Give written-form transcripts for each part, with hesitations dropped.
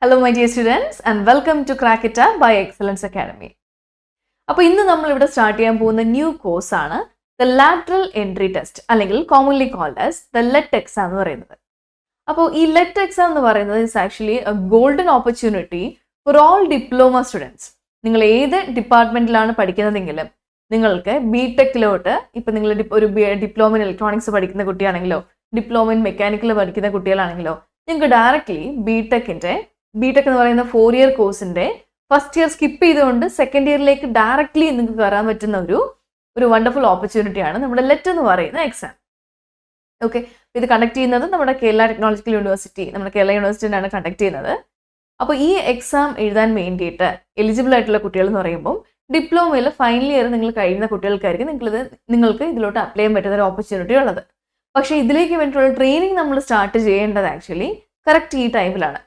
Hello my dear students and welcome to Crack It Up by Excellence Academy. അപ്പോൾ ഇന്ന് നമ്മൾ ഇവിടെ start ചെയ്യാൻ പോകുന്ന ന്യൂ കോഴ്സ് ആണ് The Lateral Entry Test അല്ലെങ്കിൽ commonly called as the LET exam എന്ന് പറയുന്നത്. അപ്പോൾ ഈ LET exam എന്ന് പറയുന്നത് is actually a golden opportunity for all diploma students. നിങ്ങൾ ഏത് ഡിപ്പാർട്ട്മെന്റിലാണ് പഠിക്കുന്നതെങ്കിലും നിങ്ങൾക്ക് ബിടെക്കിലോട്ട് ഇപ്പം നിങ്ങൾ ഒരു ഡിപ്ലോമ ഇൻ ഇലക്ട്രോണിക്സ് പഠിക്കുന്ന കുട്ടിയാണെങ്കിലോ ഡിപ്ലോമ ഇൻ മെക്കാനിക്കൽ പഠിക്കുന്ന കുട്ടികളാണെങ്കിലോ നിങ്ങൾക്ക് ഡയറക്റ്റ്ലി ബിടെക് എന്ന് പറയുന്ന 4-year കോഴ്സിന്റെ ഫസ്റ്റ് ഇയർ സ്കിപ്പ് ചെയ്തുകൊണ്ട് സെക്കൻഡ് ഇയറിലേക്ക് ഡയറക്റ്റ്ലി നിങ്ങൾക്ക് കയറാൻ പറ്റുന്ന ഒരു വണ്ടർഫുൾ ഓപ്പർച്യൂണിറ്റിയാണ് നമ്മുടെ ലെറ്റ് എന്ന് പറയുന്ന എക്സാം. ഓക്കെ, ഇത് കണ്ടക്ട് ചെയ്യുന്നത് നമ്മുടെ കേരള ടെക്നോളജിക്കൽ യൂണിവേഴ്സിറ്റി, നമ്മുടെ കേരള യൂണിവേഴ്സിറ്റിയാണ് കണ്ടക്ട് ചെയ്യുന്നത്. അപ്പോൾ ഈ എക്സാം എഴുതാൻ വേണ്ടിയിട്ട് എലിജിബിൾ ആയിട്ടുള്ള കുട്ടികൾ എന്ന് പറയുമ്പോൾ ഡിപ്ലോമയിൽ ഫൈനൽ ഇയർ നിങ്ങൾ കഴിയുന്ന കുട്ടികൾക്കായിരിക്കും നിങ്ങൾക്ക് ഇതിലോട്ട് അപ്ലൈ ചെയ്യാൻ പറ്റുന്ന ഒരു ഓപ്പർച്യൂണിറ്റി ഉള്ളത്. പക്ഷേ ഇതിലേക്ക് വേണ്ടിയിട്ടുള്ള ട്രെയിനിങ് നമ്മൾ സ്റ്റാർട്ട് ചെയ്യേണ്ടത് ആക്ച്വലി കറക്റ്റ് ഈ ടൈമിലാണ്.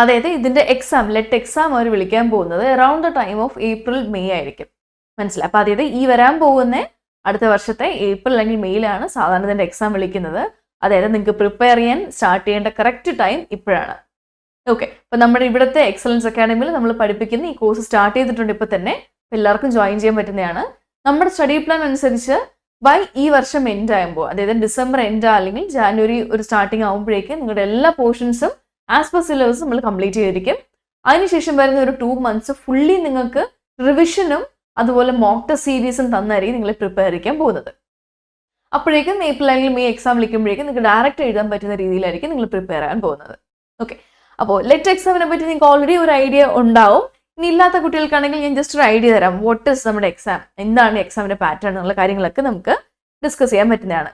അതായത് ഇതിന്റെ ലെറ്റ് എക്സാം അവർ വിളിക്കാൻ പോകുന്നത് around the time of April May ആയിരിക്കും. മനസ്സിലായി? അപ്പോൾ അതായത് ഈ വരാൻ പോകുന്ന അടുത്ത വർഷത്തെ ഏപ്രിൽ അല്ലെങ്കിൽ മെയ്യിലാണ് സാധാരണ ഇതിന്റെ എക്സാം വിളിക്കുന്നത്. അതായത് നിങ്ങൾക്ക് പ്രിപ്പയർ ചെയ്യാൻ സ്റ്റാർട്ട് ചെയ്യേണ്ട കറക്റ്റ് ടൈം ഇപ്പോഴാണ്. ഓക്കെ, അപ്പോൾ നമ്മുടെ ഇവിടുത്തെ എക്സലൻസ് അക്കാഡമിയിൽ നമ്മൾ പഠിപ്പിക്കുന്ന ഈ കോഴ്സ് സ്റ്റാർട്ട് ചെയ്തിട്ടുണ്ട്. ഇപ്പോൾ തന്നെ എല്ലാവർക്കും ജോയിൻ ചെയ്യാൻ പറ്റുന്നതാണ്. നമ്മുടെ സ്റ്റഡി പ്ലാൻ അനുസരിച്ച് ഈ വർഷം എൻഡ് ആകുമ്പോൾ, അതായത് ഡിസംബർ എൻഡ് അല്ലെങ്കിൽ ജാനുവരി ഒരു സ്റ്റാർട്ടിങ് ആകുമ്പോഴേക്കും നിങ്ങളുടെ എല്ലാ പോർഷൻസും ആസ് പെർ സിലബസ് നമ്മൾ കംപ്ലീറ്റ് ചെയ്തിരിക്കും. അതിനുശേഷം വരുന്ന ഒരു 2 months ഫുള്ളി നിങ്ങൾക്ക് റിവിഷനും അതുപോലെ മോക്ക് ടെസ്റ്റ് സീരീസും തന്നായിരിക്കും നിങ്ങൾ പ്രിപ്പയർ ചെയ്യാൻ പോകുന്നത്. അപ്പോഴേക്കും ഏപ്രിൽ അല്ലെങ്കിൽ മെയ് എക്സാം വിളിക്കുമ്പോഴേക്കും നിങ്ങൾക്ക് ഡയറക്റ്റ് എഴുതാൻ പറ്റുന്ന രീതിയിലായിരിക്കും നിങ്ങൾ പ്രിപ്പയർ ചെയ്യാൻ പോകുന്നത്. ഓക്കെ, അപ്പോൾ ലെറ്റ് എക്സാമിനെ പറ്റി നിങ്ങൾക്ക് ഓൾറെഡി ഒരു ഐഡിയ ഉണ്ടാവും. ഇനി ഇല്ലാത്ത കുട്ടികൾക്കാണെങ്കിൽ ഞാൻ ജസ്റ്റ് ഒരു ഐഡിയ തരാം. വാട്ട് ഇസ് നമ്മുടെ എക്സാം, എന്താണ് എക്സാമിന്റെ പാറ്റേൺ എന്നുള്ള കാര്യങ്ങളൊക്കെ നമുക്ക് ഡിസ്കസ് ചെയ്യാൻ പറ്റുന്നതാണ്.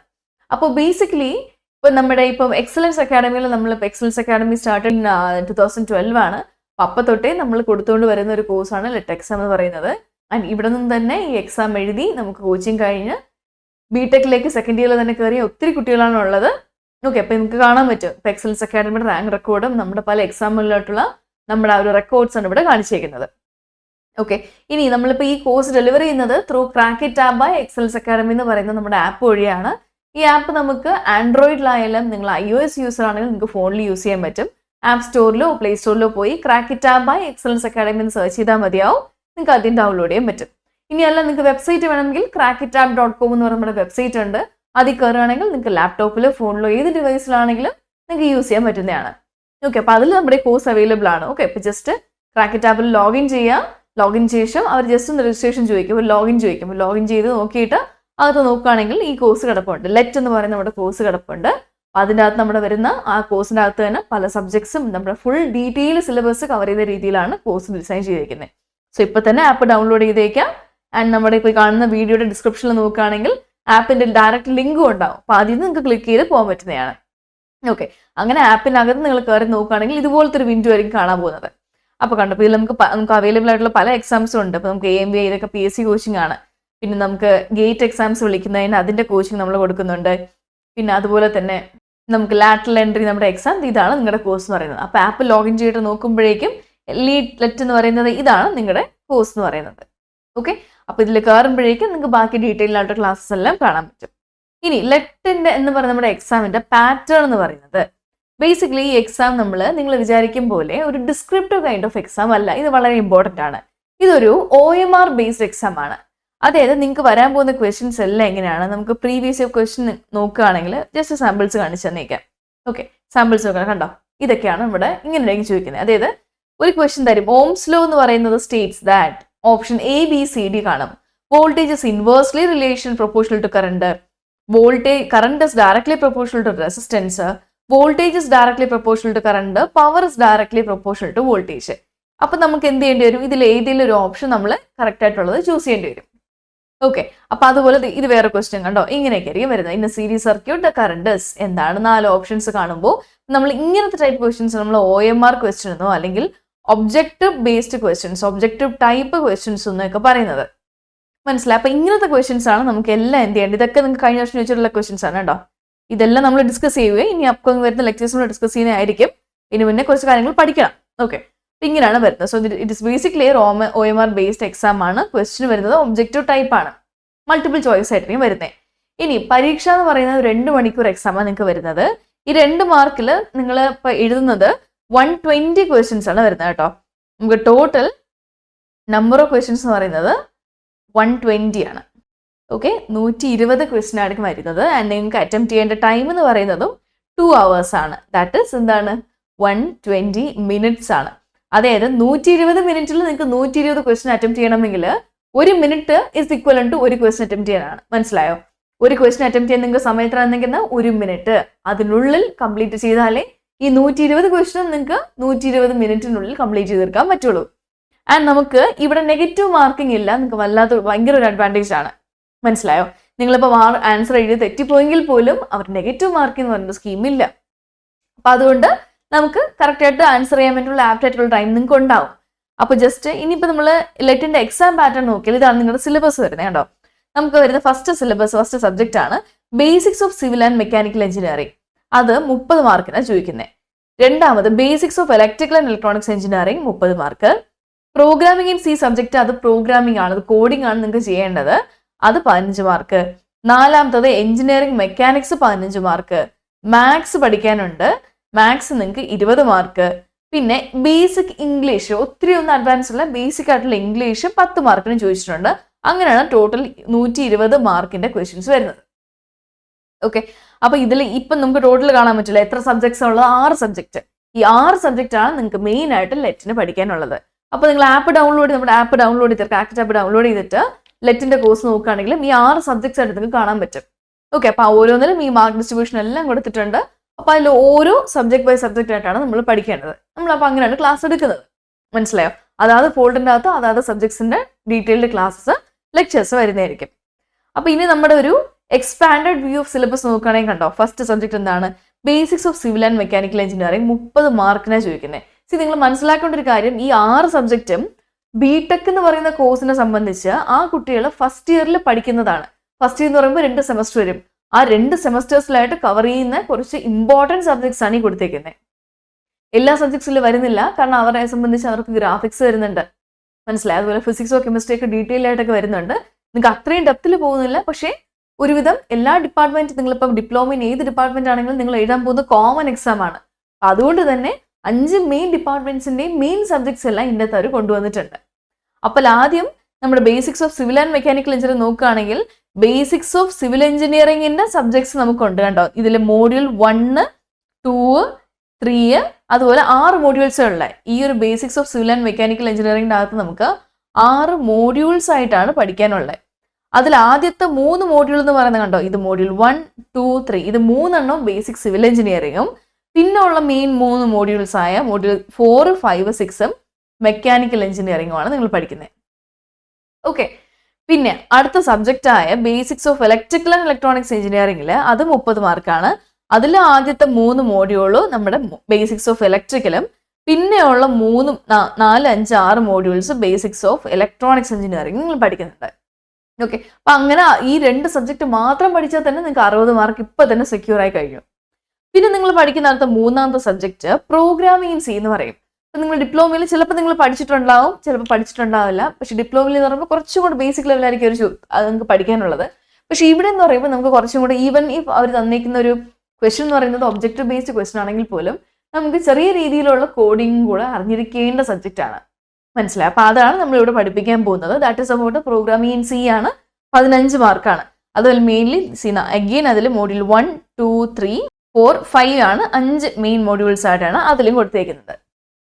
അപ്പോൾ ബേസിക്കലി ഇപ്പം എക്സലൻസ് അക്കാഡമിയിൽ നമ്മളിപ്പോൾ എക്സലൻസ് അക്കാഡമി സ്റ്റാർട്ട് 2012 ആണ്. അപ്പം തൊട്ടേ നമ്മൾ കൊടുത്തുകൊണ്ട് വരുന്ന ഒരു കോഴ്സാണ് ലെറ്റ് എക്സാം എന്ന് പറയുന്നത്. ആൻഡ് ഇവിടെ നിന്ന് തന്നെ ഈ എക്സാം എഴുതി നമുക്ക് കോച്ചിങ് കഴിഞ്ഞ് ബിടെക്കിലേക്ക് സെക്കൻഡ് ഇയറിൽ തന്നെ കയറിയ ഒത്തിരി കുട്ടികളാണ് ഉള്ളത്. ഓക്കെ, അപ്പോൾ നിങ്ങൾക്ക് കാണാൻ പറ്റും ഇപ്പോൾ എക്സലൻസ് അക്കാഡമിയുടെ റാങ്ക് റെക്കോർഡും നമ്മുടെ പല എക്സാമുകളിലോട്ടുള്ള നമ്മുടെ ആ ഒരു റെക്കോർഡ്സ് ആണ് ഇവിടെ കാണിച്ചേക്കുന്നത്. ഓക്കെ, ഇനി നമ്മളിപ്പോൾ ഈ കോഴ്സ് ഡെലിവർ ചെയ്യുന്നത് through crack it app by Excellence Academy എന്ന് പറയുന്ന നമ്മുടെ ആപ്പ് വഴിയാണ്. ഈ ആപ്പ് നമുക്ക് ആൻഡ്രോയിഡിലായാലും നിങ്ങൾ iOS യൂസർ ആണെങ്കിലും നിങ്ങൾക്ക് ഫോണിൽ യൂസ് ചെയ്യാൻ പറ്റും. ആപ്പ് സ്റ്റോറിലോ പ്ലേ സ്റ്റോറിലോ പോയി crack it app by Excellence Academy എന്ന് സെർച്ച് ചെയ്താൽ മതിയാവും. നിങ്ങൾക്ക് ആദ്യം ഡൗൺലോഡ് ചെയ്യാൻ പറ്റും. ഇനിയല്ല നിങ്ങൾക്ക് വെബ്സൈറ്റ് വേണമെങ്കിൽ crackitapp.com എന്ന് പറയുന്ന നമ്മുടെ വെബ്സൈറ്റ് ഉണ്ട്. അതിൽ കയറുകയാണെങ്കിൽ നിങ്ങൾക്ക് ലാപ്ടോപ്പിലോ ഫോണിലോ ഏത് ഡിവൈസിലാണെങ്കിലും നിങ്ങൾക്ക് യൂസ് ചെയ്യാൻ പറ്റുന്നതാണ്. ഓക്കെ, അപ്പോൾ അതിൽ നമ്മുടെ കോഴ്സ് അവൈലബിൾ ആണ്. ഓക്കെ, ഇപ്പോൾ ജസ്റ്റ് ക്രാക്ക് ആപ്പിൽ ലോഗിൻ ചെയ്യുക. ലോഗിൻ ശേഷം അവർ ജസ്റ്റ് ഒന്ന് രജിസ്ട്രേഷൻ ചോദിക്കും, ലോഗിൻ ചോദിക്കും. ലോഗിൻ ചെയ്ത് നോക്കിയിട്ട് അത് നോക്കുകയാണെങ്കിൽ ഈ കോഴ്സ് കിടപ്പുണ്ട്. ലെറ്റ് എന്ന് പറയുന്ന നമ്മുടെ കോഴ്സ് കിടപ്പുണ്ട്. അപ്പോൾ അതിൻ്റെ അകത്ത് നമ്മുടെ വരുന്ന ആ കോഴ്സിൻ്റെ അകത്ത് തന്നെ പല സബ്ജക്ട്സും നമ്മുടെ ഫുൾ ഡീറ്റെയിൽ സിലബസ് കവർ ചെയ്ത രീതിയിലാണ് കോഴ്സ് ഡിസൈൻ ചെയ്തിരിക്കുന്നത്. സോ ഇപ്പോൾ തന്നെ ആപ്പ് ഡൗൺലോഡ് ചെയ്തേക്കാം. ആൻഡ് നമ്മുടെ ഇപ്പോൾ കാണുന്ന വീഡിയോയുടെ ഡിസ്ക്രിപ്ഷനിൽ നോക്കുകയാണെങ്കിൽ ആപ്പിൻ്റെ ഡയറക്റ്റ് ലിങ്കും ഉണ്ടാവും. അപ്പോൾ അതിൽ നിങ്ങൾക്ക് ക്ലിക്ക് ചെയ്ത് പോകാൻ പറ്റുന്നതാണ്. ഓക്കെ, അങ്ങനെ ആപ്പിനകത്ത് നിങ്ങൾ കയറി നോക്കുകയാണെങ്കിൽ ഇതുപോലത്തെ ഒരു വിൻഡോ ആയിരിക്കും കാണാൻ പോകുന്നത്. അപ്പോൾ കണ്ടപ്പോൾ ഇതിൽ നമുക്ക് അവൈലബിൾ ആയിട്ടുള്ള പല എക്സാംസും ഉണ്ട്. അപ്പോൾ നമുക്ക് AMBA ഇതൊക്കെ PSC കോച്ചിങ് ആണ്. പിന്നെ നമുക്ക് ഗേറ്റ് എക്സാംസ് വിളിക്കുന്നതിന് അതിൻ്റെ കോച്ചിങ് നമ്മൾ കൊടുക്കുന്നുണ്ട്. പിന്നെ അതുപോലെ തന്നെ നമുക്ക് ലാറ്ററൽ എൻട്രി നമ്മുടെ എക്സാം, ഇതാണ് നിങ്ങളുടെ കോഴ്സ് എന്ന് പറയുന്നത്. അപ്പോൾ ആപ്പ് ലോഗിൻ ചെയ്തിട്ട് നോക്കുമ്പോഴേക്കും ലെറ്റ് എന്ന് പറയുന്നത് ഇതാണ് നിങ്ങളുടെ കോഴ്സ് എന്ന് പറയുന്നത്. ഓക്കെ, അപ്പോൾ ഇതിൽ കയറുമ്പോഴേക്കും നിങ്ങൾക്ക് ബാക്കി ഡീറ്റെയിൽ ആയിട്ട് ക്ലാസ്സസ് എല്ലാം കാണാൻ പറ്റും. ഇനി ലെറ്റിൻ്റെ എന്ന് പറയുന്ന നമ്മുടെ എക്സാമിൻ്റെ പാറ്റേൺ എന്ന് പറയുന്നത് ബേസിക്കലി ഈ എക്സാം നിങ്ങൾ വിചാരിക്കും പോലെ ഒരു ഡിസ്ക്രിപ്റ്റീവ് കൈൻഡ് ഓഫ് എക്സാം അല്ല. ഇത് വളരെ ഇമ്പോർട്ടൻ്റ് ആണ്. ഇതൊരു OMR ബേസ്ഡ് എക്സാം ആണ്. അതായത് നിങ്ങൾക്ക് വരാൻ പോകുന്ന ക്വസ്റ്റ്യൻസ് എല്ലാം എങ്ങനെയാണ്, നമുക്ക് പ്രീവിയസ് ക്വസ്റ്റ്യൻ നോക്കുകയാണെങ്കിൽ ജസ്റ്റ് സാമ്പിൾസ് കാണിച്ചു തന്നേക്കാം. ഓക്കെ, സാമ്പിൾസ് നോക്കണം. കണ്ടോ, ഇതൊക്കെയാണ് ഇവിടെ ഇങ്ങനെയായിരിക്കും ചോദിക്കുന്നത്. അതായത് ഒരു ക്വസ്റ്റ്യൻ തരും. ഓംസ് ലോ എന്ന് പറയുന്നത് സ്റ്റേറ്റ്സ് ദാറ്റ് ഓപ്ഷൻ ABCD കാണും. Voltage is inversely relation proportional to current. Current is directly proportional to resistance. Voltage is directly proportional to current. Power is directly proportional to voltage. അപ്പം നമുക്ക് എന്ത് ചെയ്യേണ്ടി വരും? ഇതിൽ ഏതെങ്കിലും ഒരു ഓപ്ഷൻ നമ്മൾ കറക്റ്റ് ആയിട്ടുള്ളത് ചൂസ് ചെയ്യേണ്ടി വരും. ഓക്കെ, അപ്പൊ അതുപോലെ ഇത് വേറെ ക്വസ്റ്റ്യൻ കണ്ടോ, ഇങ്ങനെയൊക്കെ ആയിരിക്കും വരുന്നത്. ഇന്ന സീരീസ് സർക്യൂട്ട് കറണ്ട് എന്താണ് 4 ഓപ്ഷൻസ് കാണുമ്പോൾ നമ്മൾ ഇങ്ങനത്തെ ടൈപ്പ് ക്വസ്റ്റ്യൻസ് നമ്മൾ OMR ക്വസ്റ്റ്യൻ എന്നോ അല്ലെങ്കിൽ objective based questions, objective type questions എന്നൊക്കെ പറയുന്നത്. മനസ്സിലായി? അപ്പൊ ഇങ്ങനത്തെ ക്വസ്റ്റ്യൻസ് ആണ് നമുക്ക് എല്ലാം എന്ത് ചെയ്യേണ്ടത്. ഇതൊക്കെ നിങ്ങൾക്ക് കഴിഞ്ഞ വർഷം ചോദിച്ചിട്ടുള്ള ക്വസ്റ്റ്യൻസ് ആണ് കേട്ടോ. ഇതെല്ലാം നമ്മൾ ഡിസ്കസ് ചെയ്യുകയും ഇനി അപ്കമിങ് വരുന്ന ലെക്ചേഴ്സ് നമ്മൾ ഡിസ്കസ് ചെയ്യുന്നതായിരിക്കും. ഇതിന് മുന്നേ കുറച്ച് കാര്യങ്ങൾ പഠിക്കണം. ഓക്കെ, ഇങ്ങനെയാണ് വരുന്നത്. So it is basically OMR based exam ആണ്. ക്വസ്റ്റ്യൻ വരുന്നത് ഒബ്ജക്റ്റീവ് ടൈപ്പ് ആണ്, മൾട്ടിപ്പിൾ ചോയ്സ് ആയിട്ടായിരിക്കും വരുന്നത്. ഇനി പരീക്ഷ എന്ന് പറയുന്നത് 2 മണിക്കൂർ എക്സാമാണ് നിങ്ങൾക്ക് വരുന്നത്. ഈ 2 മാർക്കിൽ നിങ്ങൾ ഇപ്പോൾ എഴുതുന്നത് 120 ക്വസ്റ്റ്യൻസ് ആണ് വരുന്നത് കേട്ടോ. നമുക്ക് ടോട്ടൽ നമ്പർ ഓഫ് ക്വസ്റ്റ്യൻസ് എന്ന് പറയുന്നത് 120 ആണ്. ഓക്കെ, 120 ക്വസ്റ്റ്യൻ ആയിരിക്കും വരുന്നത്. ആൻഡ് നിങ്ങൾക്ക് അറ്റംപ്റ്റ് ചെയ്യേണ്ട ടൈം എന്ന് പറയുന്നതും 2 hours ആണ്. ദാറ്റ് ഈസ് എന്താണ് 120 minutes ആണ്. അതായത് 120 മിനിറ്റിൽ നിങ്ങൾക്ക് 120 ക്വസ്റ്റ്യൻ അറ്റംപ്റ്റ് ചെയ്യണമെങ്കിൽ 1 മിനിറ്റ് ഇസ് ഇക്വലൻ ടു ഒരു ക്വസ്റ്റ്യൻ അറ്റംപ്റ്റ് ചെയ്യാനാണ്. മനസ്സിലായോ? ഒരു ക്വസ്റ്റ്യൻ അറ്റംപ്റ്റ് ചെയ്യാൻ നിങ്ങൾക്ക് സമയത്തിനാണെങ്കിൽ 1 മിനിറ്റ് അതിനുള്ളിൽ കംപ്ലീറ്റ് ചെയ്താലേ ഈ 120 ക്വസ്റ്റ്യൻ നിങ്ങൾക്ക് 120 മിനിറ്റിനുള്ളിൽ കംപ്ലീറ്റ് ചെയ്ത് തീർക്കാൻ പറ്റുള്ളൂ. ആൻഡ് നമുക്ക് ഇവിടെ നെഗറ്റീവ് മാർക്കിംഗ് ഇല്ല. നിങ്ങൾക്ക് ഭയങ്കര ഒരു അഡ്വാൻറ്റേജ് ആണ്. മനസ്സിലായോ? നിങ്ങളിപ്പോൾ ആൻസർ എഴുതി തെറ്റിപ്പോയെങ്കിൽ പോലും അവർ നെഗറ്റീവ് മാർക്ക് എന്ന് പറയുന്ന സ്കീമില്ല. അപ്പൊ അതുകൊണ്ട് നമുക്ക് കറക്റ്റ് ആയിട്ട് ആൻസർ ചെയ്യാൻ വേണ്ടിയുള്ള ആപ്റ്റ് ആയിട്ടുള്ള ടൈം നിങ്ങൾക്ക് ഉണ്ടാവും. അപ്പൊ ജസ്റ്റ് ഇനിയിപ്പോൾ നമ്മൾ ലെറ്റിന്റെ എക്സാം പാറ്റേൺ നോക്കിയാൽ ഇതാണ് നിങ്ങളുടെ സിലബസ് വരുന്നത് കേട്ടോ. നമുക്ക് വരുന്ന ഫസ്റ്റ് സബ്ജക്റ്റ് ആണ് basics of civil and mechanical engineering. അത് 30 മാർക്കിനാണ് ചോദിക്കുന്നത്. രണ്ടാമത് basics of electrical and electronics engineering 30 mark. Programming in C subject അത് പ്രോഗ്രാമിംഗ് ആണ്, അത് കോഡിംഗ് ആണ് നിങ്ങൾക്ക് ചെയ്യേണ്ടത്, അത് 15 മാർക്ക്. നാലാമത്തത് എഞ്ചിനീയറിംഗ് മെക്കാനിക്സ് 15 മാർക്ക്. മാത്സ് പഠിക്കാനുണ്ട്, മാത്സ് നിങ്ങൾക്ക് 20 മാർക്ക്. പിന്നെ ബേസിക് ഇംഗ്ലീഷ്, ഒത്തിരി ഒന്നും അഡ്വാൻസ് ഉള്ള ബേസിക് ആയിട്ടുള്ള ഇംഗ്ലീഷ് 10 മാർക്കിന് ചോദിച്ചിട്ടുണ്ട്. അങ്ങനെയാണ് ടോട്ടൽ 120 മാർക്കിന്റെ ക്വസ്റ്റ്യൻസ് വരുന്നത്. ഓക്കെ, അപ്പൊ ഇതിൽ ഇപ്പം നമുക്ക് ടോട്ടൽ കാണാൻ പറ്റില്ല എത്ര സബ്ജക്ട്സ് ഉള്ളത്. 6 സബ്ജക്ട്. ഈ 6 സബ്ജക്റ്റ് ആണ് നിങ്ങൾക്ക് മെയിൻ ആയിട്ട് ലെറ്റിന് പഠിക്കാനുള്ളത്. അപ്പൊ നിങ്ങൾ നമ്മുടെ ആപ്പ് ഡൗൺലോഡ് ചെയ്തിട്ട് ക്രാക്കറ്റ് ആപ്പ് ഡൗൺലോഡ് ചെയ്തിട്ട് ലെറ്റിന്റെ കോഴ്സ് നോക്കുകയാണെങ്കിലും ഈ 6 സബ്ജക്ട്സ് ആയിട്ട് നിങ്ങൾക്ക് കാണാൻ പറ്റും. ഓക്കെ, അപ്പൊ ഓരോന്നിലും ഈ മാർക്ക് ഡിസ്ട്രിബ്യൂഷൻ എല്ലാം കൊടുത്തിട്ടുണ്ട്. അപ്പൊ അതിൽ ഓരോ സബ്ജക്ട് ബൈ സബ്ജക്റ്റ് ആയിട്ടാണ് നമ്മൾ പഠിക്കേണ്ടത്. നമ്മളപ്പോൾ അങ്ങനെയാണ് ക്ലാസ് എടുക്കുന്നത്. മനസ്സിലായോ? അതായത് ഫോൾഡിന്റെ അകത്ത് അതായത് സബ്ജക്ട്സിന്റെ ഡീറ്റെയിൽഡ് ക്ലാസ്സസ് ലെക്ചേഴ്സ് വരുന്നതായിരിക്കും. അപ്പൊ ഇനി നമ്മുടെ ഒരു എക്സ്പാൻഡഡ് വ്യൂ ഓഫ് സിലബസ് നോക്കുകയാണെങ്കിൽ കണ്ടോ, ഫസ്റ്റ് സബ്ജക്ട് എന്താണ് basics of civil and mechanical engineering 30 മാർക്കിനാണ് ചോദിക്കുന്നത്. നിങ്ങൾ മനസ്സിലാക്കേണ്ട ഒരു കാര്യം, ഈ 6 സബ്ജക്റ്റും ബിടെക് എന്ന് പറയുന്ന കോഴ്സിനെ സംബന്ധിച്ച് ആ കുട്ടികൾ ഫസ്റ്റ് ഇയറിൽ പഠിക്കുന്നതാണ്. ഫസ്റ്റ് ഇയർ എന്ന് പറയുമ്പോൾ 2 സെമസ്റ്റർ വരും. ആ 2 സെമസ്റ്റേഴ്സിലായിട്ട് കവർ ചെയ്യുന്ന കുറച്ച് ഇമ്പോർട്ടൻറ്റ് സബ്ജക്ട്സ് ആണ് ഈ കൊടുത്തേക്കുന്നത്. എല്ലാ സബ്ജക്ട്സിലും വരുന്നില്ല, കാരണം അവരെ സംബന്ധിച്ച് അവർക്ക് ഗ്രാഫിക്സ് വരുന്നുണ്ട്. മനസ്സിലായി? അതുപോലെ ഫിസിക്സോ കെമിസ്ട്രി ഒക്കെ ഡീറ്റെയിൽ ആയിട്ടൊക്കെ വരുന്നുണ്ട്. നിങ്ങൾക്ക് അത്രയും ഡെപ്തിൽ പോകുന്നില്ല, പക്ഷേ ഒരുവിധം എല്ലാ ഡിപ്പാർട്ട്മെന്റ്, നിങ്ങളിപ്പം ഡിപ്ലോമ ഇൻ ഏത് ഡിപ്പാർട്ട്മെന്റ് ആണെങ്കിലും നിങ്ങൾ എഴുതാൻ പോകുന്ന കോമൺ എക്സാം ആണ്. അതുകൊണ്ട് തന്നെ 5 മെയിൻ ഡിപ്പാർട്ട്മെന്റ്സിന്റെയും മെയിൻ സബ്ജക്ട്സ് എല്ലാം ഇതിൻ്റെ അവർ കൊണ്ടുവന്നിട്ടുണ്ട്. അപ്പോൾ ആദ്യം നമ്മുടെ basics of civil and mechanical engineering നോക്കുകയാണെങ്കിൽ ബേസിക്സ് ഓഫ് സിവിൽ എഞ്ചിനീയറിംഗിന്റെ സബ്ജക്ട്സ് നമുക്കുണ്ട് കണ്ടോ. ഇതിൽ മോഡ്യൂൾ 1, 2, 3 അതുപോലെ 6 മോഡ്യൂൾസ് ഉള്ള ഈ ഒരു basics of civil and mechanical എഞ്ചിനീയറിംഗിന്റെ അകത്ത് നമുക്ക് 6 മോഡ്യൂൾസ് ആയിട്ടാണ് പഠിക്കാനുള്ളത്. അതിൽ ആദ്യത്തെ 3 മോഡ്യൂൾ എന്ന് പറയുന്നത് കണ്ടോ, ഇത് മോഡ്യൂൾ 1, 2, 3 ഇത് 3 ബേസിക് സിവിൽ എഞ്ചിനീയറിംഗും പിന്നെ ഉള്ള മെയിൻ 3 മോഡ്യൂൾസ് ആയ മോഡ്യൂൾ 4, 5, 6 മെക്കാനിക്കൽ എഞ്ചിനീയറിംഗും ആണ് നിങ്ങൾ പഠിക്കുന്നത്. ഓക്കെ, പിന്നെ അടുത്ത സബ്ജക്റ്റ് ആയ basics of electrical and electronics എഞ്ചിനീയറിംഗിൽ അത് 30 മാർക്കാണ്. അതിൽ ആദ്യത്തെ 3 മോഡ്യൂളും നമ്മുടെ ബേസിക്സ് ഓഫ് ഇലക്ട്രിക്കലും പിന്നെയുള്ള 3, 4, 5, 6 modules basics of electronics engineering നിങ്ങൾ പഠിക്കുന്നുണ്ട്. ഓക്കെ, അപ്പൊ അങ്ങനെ ഈ 2 സബ്ജക്ട് മാത്രം പഠിച്ചാൽ തന്നെ നിങ്ങൾക്ക് 60 മാർക്ക് ഇപ്പൊ തന്നെ സെക്യൂർ ആയി കഴിഞ്ഞു. പിന്നെ നിങ്ങൾ പഠിക്കുന്ന അടുത്ത 3ാമത്തെ സബ്ജക്ട് പ്രോഗ്രാമിംഗ് ഇൻ സി എന്ന് പറയും. അപ്പൊ നിങ്ങൾ ഡിപ്ലോമയിൽ ചിലപ്പോൾ നിങ്ങൾ പഠിച്ചിട്ടുണ്ടാവും, ചിലപ്പോൾ പഠിച്ചിട്ടുണ്ടാവില്ല. പക്ഷെ ഡിപ്ലോമയിൽ എന്ന് പറയുമ്പോൾ കുറച്ചും കൂടെ ബേസിക് ലെവലായിരിക്കും അത് നിങ്ങൾക്ക് പഠിക്കാനുള്ളത്. പക്ഷെ ഇവിടെ എന്ന് പറയുമ്പോൾ നമുക്ക് കുറച്ചും കൂടെ, ഈവൻ ഇഫ് അവർ തന്നിരിക്കുന്ന ഒരു ക്വസ്റ്റ്യൻ എന്ന് പറയുന്നത് ഒബ്ജക്റ്റീവ് ബേസ്ഡ് ക്വസ്റ്റ്യൻ ആണെങ്കിൽ പോലും നമുക്ക് ചെറിയ രീതിയിലുള്ള കോഡിംഗ് കൂടെ അറിഞ്ഞിരിക്കേണ്ട സബ്ജക്റ്റ് ആണ്. മനസ്സിലായി? അപ്പൊ അതാണ് നമ്മൾ ഇവിടെ പഠിപ്പിക്കാൻ പോകുന്നത്. That is about programming in C ആണ്. 15 മാർക്കാണ്. അതുപോലെ മെയിൻലി സീന അഗെയിൻ അതിൽ മോഡ്യൂൾ 1, 2, 3, 4, 5 ആണ് 5 മെയിൻ മോഡ്യൂൾസ് ആയിട്ടാണ് അതിലും കൊടുത്തേക്കുന്നത്.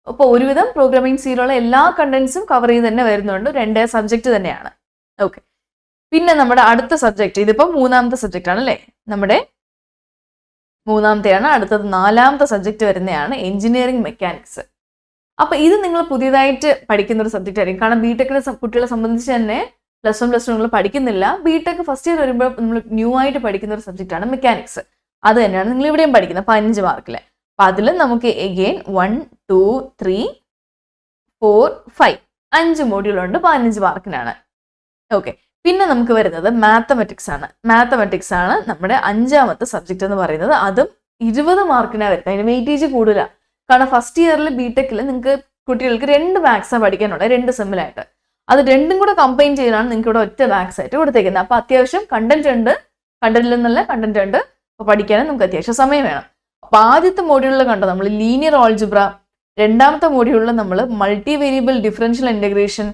അപ്പോൾ ഒരുവിധം പ്രോഗ്രാമിംഗ് സിയിലുള്ള എല്ലാ കണ്ടന്റ്സും കവർ ചെയ്ത് തന്നെ വരുന്നുണ്ട്. 2 സബ്ജക്റ്റ് തന്നെയാണ്. ഓക്കെ, പിന്നെ നമ്മുടെ അടുത്ത സബ്ജക്റ്റ് ഇതിപ്പോൾ 3ാമത്തെ സബ്ജക്റ്റ് ആണ് അല്ലേ, നമ്മുടെ 3ാമത്തെയാണ്. അടുത്തത് 4ാമത്തെ സബ്ജക്റ്റ് വരുന്നതാണ് എഞ്ചിനീയറിംഗ് മെക്കാനിക്സ്. അപ്പൊ ഇത് നിങ്ങൾ പുതിയതായിട്ട് പഠിക്കുന്ന ഒരു സബ്ജക്റ്റ് ആയിരിക്കും. കാരണം ബിടെക്കിലെ കുട്ടികളെ സംബന്ധിച്ച് തന്നെ +1, +2 നിങ്ങൾ പഠിക്കുന്നില്ല. ബിടെക് ഫസ്റ്റ് ഇയർ വരുമ്പോൾ നമ്മൾ ന്യൂ ആയിട്ട് പഠിക്കുന്ന ഒരു സബ്ജക്റ്റ് ആണ് മെക്കാനിക്സ്. അത് തന്നെയാണ് നിങ്ങൾ ഇവിടെയും പഠിക്കുന്നത് 15 മാർക്കില്. അപ്പൊ അതിൽ നമുക്ക് എഗെയിൻ 1, 2, 3, 4, 5 5 മോഡ്യൂളുണ്ട് 15 മാർക്കിനാണ്. ഓക്കെ, പിന്നെ നമുക്ക് വരുന്നത് മാത്തമെറ്റിക്സ് ആണ്. മാത്തമെറ്റിക്സ് ആണ് നമ്മുടെ 5ാമത്തെ സബ്ജക്റ്റ് എന്ന് പറയുന്നത്. അതും 20 മാർക്കിനാണ് വരുന്നത്. അതിന് വെയിറ്റേജ് കൂടുതലാണ്. കാരണം ഫസ്റ്റ് ഇയറിൽ ബിടെക്കിൽ നിങ്ങൾക്ക് കുട്ടികൾക്ക് 2 മാത്സാണ് പഠിക്കാനുള്ളത്, 2 സെമ്മിലായിട്ട്. അത് 2ഉം കൂടെ കമ്പൈൻ ചെയ്താണ് നിങ്ങൾക്ക് ഇവിടെ ഒറ്റ മാത്സ് ആയിട്ട് കൊടുത്തേക്കുന്നത്. അപ്പൊ അത്യാവശ്യം കണ്ടന്റ് ഉണ്ട്, കണ്ടന്റിൽ നിന്നല്ല കണ്ടന്റ് ഉണ്ട്. അപ്പൊ പഠിക്കാനും നമുക്ക് അത്യാവശ്യം സമയം വേണം. അപ്പൊ ആദ്യത്തെ മോഡ്യൂളിൽ കണ്ടോ നമ്മൾ ലീനിയർ ഓൾജിബ്ര, രണ്ടാമത്തെ മോഡ്യൂളിൽ നമ്മൾ multi variable differential integration,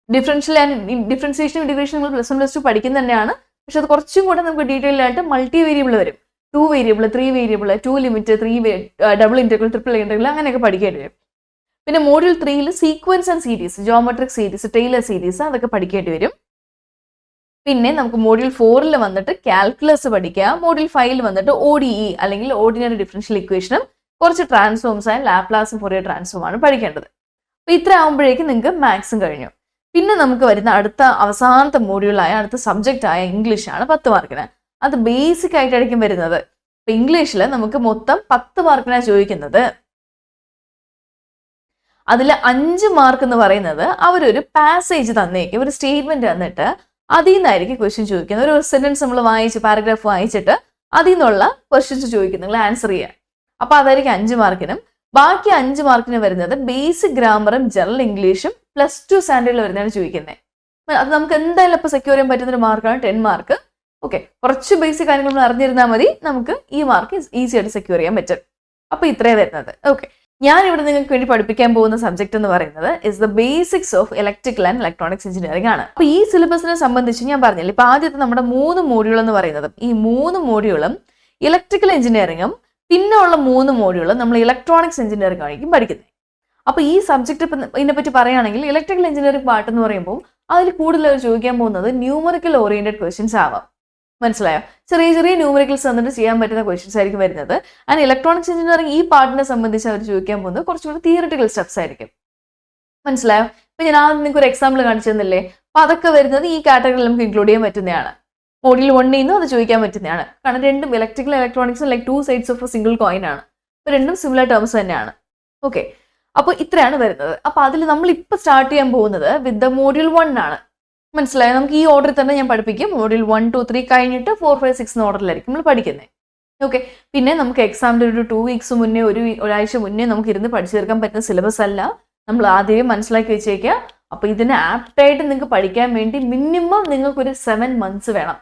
differentiation integration നമ്മൾ +1 +2 പഠിക്കുന്ന തന്നെയാണ്. പക്ഷെ അത് കുറച്ചും കൂടെ നമുക്ക് ഡീറ്റെയിൽ ആയിട്ട് മൾട്ടി വേരിയബിൾ വരും. 2 variable, 3 variable, 2 limit, 3 double integral, triple integral അങ്ങനെയൊക്കെ പഠിക്കേണ്ടി വരും. പിന്നെ module 3 sequence and series, geometric series, Taylor series അതൊക്കെ പഠിക്കേണ്ടി വരും. പിന്നെ നമുക്ക് മോഡ്യൂൾ 4 വന്നിട്ട് കാൽക്കുലസ് പഠിക്കുക. മോഡ്യൂൾ 5 വന്നിട്ട് ODE അല്ലെങ്കിൽ ഓർഡിനറി ഡിഫറൻഷ്യൽ ഇക്വേഷനും കുറച്ച് ട്രാൻസ്ഫോംസ് ആയ ലാപ്ലാസും ഫൊറിയർ ട്രാൻസ്ഫോമാണ് പഠിക്കേണ്ടത്. അപ്പോൾ ഇത്ര ആകുമ്പോഴേക്കും നിങ്ങൾക്ക് മാത്സും കഴിഞ്ഞു. പിന്നെ നമുക്ക് വരുന്ന അവസാനത്തെ മോഡ്യൂളായ അടുത്ത സബ്ജക്റ്റ് ആയ ഇംഗ്ലീഷ് ആണ് 10 മാർക്കിന്. അത് ബേസിക് ആയിട്ടായിരിക്കും വരുന്നത്. ഇപ്പൊ ഇംഗ്ലീഷിൽ നമുക്ക് മൊത്തം 10 മാർക്കിനാണ് ചോദിക്കുന്നത്. അതിൽ 5 മാർക്ക് എന്ന് പറയുന്നത് അവരൊരു പാസേജ് തന്നേക്കും, ഒരു സ്റ്റേറ്റ്മെന്റ് തന്നിട്ട് അതിൽ നിന്നായിരിക്കും ക്വസ്റ്റ്യൻ ചോദിക്കുന്നത്. ഒരു സെന്റൻസ് നമ്മൾ വായിച്ച് പാരഗ്രാഫ് വായിച്ചിട്ട് അതിൽ നിന്നുള്ള ക്വസ്റ്റ്യൻസ് ചോദിക്കും, നിങ്ങൾ ആൻസർ ചെയ്യുക. അപ്പൊ അതായിരിക്കും 5 മാർക്കിനും. ബാക്കി 5 മാർക്കിന് വരുന്നത് ബേസിക് ഗ്രാമറും ജനറൽ ഇംഗ്ലീഷും +2 സ്റ്റാൻഡേർഡിൽ വരുന്നതാണ് ചോദിക്കുന്നത്. അത് നമുക്ക് എന്തായാലും ഇപ്പൊ സെക്യൂർ ചെയ്യാൻ പറ്റുന്ന ഒരു മാർക്കാണ് 10 മാർക്ക്. ഓക്കെ, കുറച്ച് ബേസിക് കാര്യങ്ങൾ നമ്മൾ അറിഞ്ഞിരുന്നാൽ മതി, നമുക്ക് ഈ മാർക്ക് ഈസി ആയിട്ട് സെക്യൂർ ചെയ്യാൻ പറ്റും. അപ്പൊ ഇത്രേ വരുന്നത്. ഓക്കെ, ഞാൻ ഇവിടെ നിങ്ങൾക്ക് വേണ്ടി പഠിപ്പിക്കാൻ പോകുന്ന സബ്ജക്ട് എന്ന് പറയുന്നത് is the basics of electrical and electronics engineering ആണ്. അപ്പൊ ഈ സിലബസിനെ സംബന്ധിച്ച് ഞാൻ പറഞ്ഞില്ല, ഇപ്പൊ ആദ്യത്തെ നമ്മുടെ 3 മോഡ്യൂൾ എന്ന് പറയുന്നത്, ഈ 3 മോഡ്യൂളും ഇലക്ട്രിക്കൽ എഞ്ചിനീയറിംഗും പിന്നെ ഉള്ള 3 മോഡ്യൂളും നമ്മൾ ഇലക്ട്രോണിക്സ് എഞ്ചിനീയറിംഗ് ആയിരിക്കും പഠിക്കുന്നത്. അപ്പൊ ഈ സബ്ജക്ട് ഇതിനെപ്പറ്റി പറയുകയാണെങ്കിൽ ഇലക്ട്രിക്കൽ എഞ്ചിനീയറിംഗ് പാർട്ട് എന്ന് പറയുമ്പോൾ അതിൽ കൂടുതൽ ചോദിക്കാൻ പോകുന്നത് ന്യൂമറിക്കൽ ഓറിയന്റഡ് ക്വസ്റ്റ്യൻസ് ആവാം. മനസ്സിലായോ? ചെറിയ ചെറിയ ന്യൂമറിക്കൽസ് തന്നിട്ട് ചെയ്യാൻ പറ്റുന്ന ക്വസ്റ്റ്യൻസ് ആയിരിക്കും വരുന്നത്. ആൻഡ് ഇലക്ട്രോണിക്സ് എഞ്ചിനീയറിംഗ് ഈ പാർട്ടിനെ സംബന്ധിച്ച് അവർ ചോദിക്കാൻ പോകുന്നത് കുറച്ചുകൂടി തിയറിറ്റിക്കൽ സ്റ്റെപ്സ് ആയിരിക്കും. മനസ്സിലായോ? ഇപ്പൊ ഞാൻ ആദ്യം നിങ്ങൾക്ക് ഒരു എക്സാമ്പിൾ കാണിച്ചു തന്നില്ലേ? അപ്പൊ അതൊക്കെ വരുന്നത് ഈ കാറ്റഗറിയിൽ നമുക്ക് ഇൻക്ലൂഡ് ചെയ്യാൻ പറ്റുന്നതാണ്. മോഡ്യൂൾ 1 നിന്നും അത് ചോദിക്കാൻ പറ്റുന്നതാണ്. കാരണം രണ്ടും ഇലക്ട്രിക്കൽ ഇലക്ട്രോണിക്സും like 2 sides of a single coin ആണ്. അപ്പൊ രണ്ടും സിമിലർ ടേംസ് തന്നെയാണ്. ഓക്കെ, അപ്പൊ ഇത്രയാണ് വരുന്നത്. അപ്പൊ അതിൽ നമ്മൾ ഇപ്പൊ സ്റ്റാർട്ട് ചെയ്യാൻ പോകുന്നത് വിത്ത് ദ മോഡ്യൂൾ 1 ആണ്. മനസ്സിലായോ? നമുക്ക് ഈ ഓർഡറിൽ തന്നെ ഞാൻ പഠിപ്പിക്കും. മോഡ്യൂൾ 1, 2, 3 കഴിഞ്ഞിട്ട് 4, 5, 6 ഓർഡറിലായിരിക്കും നമ്മൾ പഠിക്കുന്നത്. ഓക്കെ, പിന്നെ നമുക്ക് എക്സാമിന്റെ ഒരു 2 വീക്സ് മുന്നേ, ഒരാഴ്ച മുന്നേ നമുക്ക് ഇരുന്ന് പഠിച്ചു തീർക്കാൻ പറ്റുന്ന സിലബസ് അല്ല. നമ്മൾ ആദ്യമേ മനസ്സിലാക്കി വെച്ചേക്കുക. അപ്പൊ ഇതിന് ആപ്റ്റായിട്ട് നിങ്ങൾക്ക് പഠിക്കാൻ വേണ്ടി മിനിമം നിങ്ങൾക്കൊരു 7 മന്ത്സ് വേണം.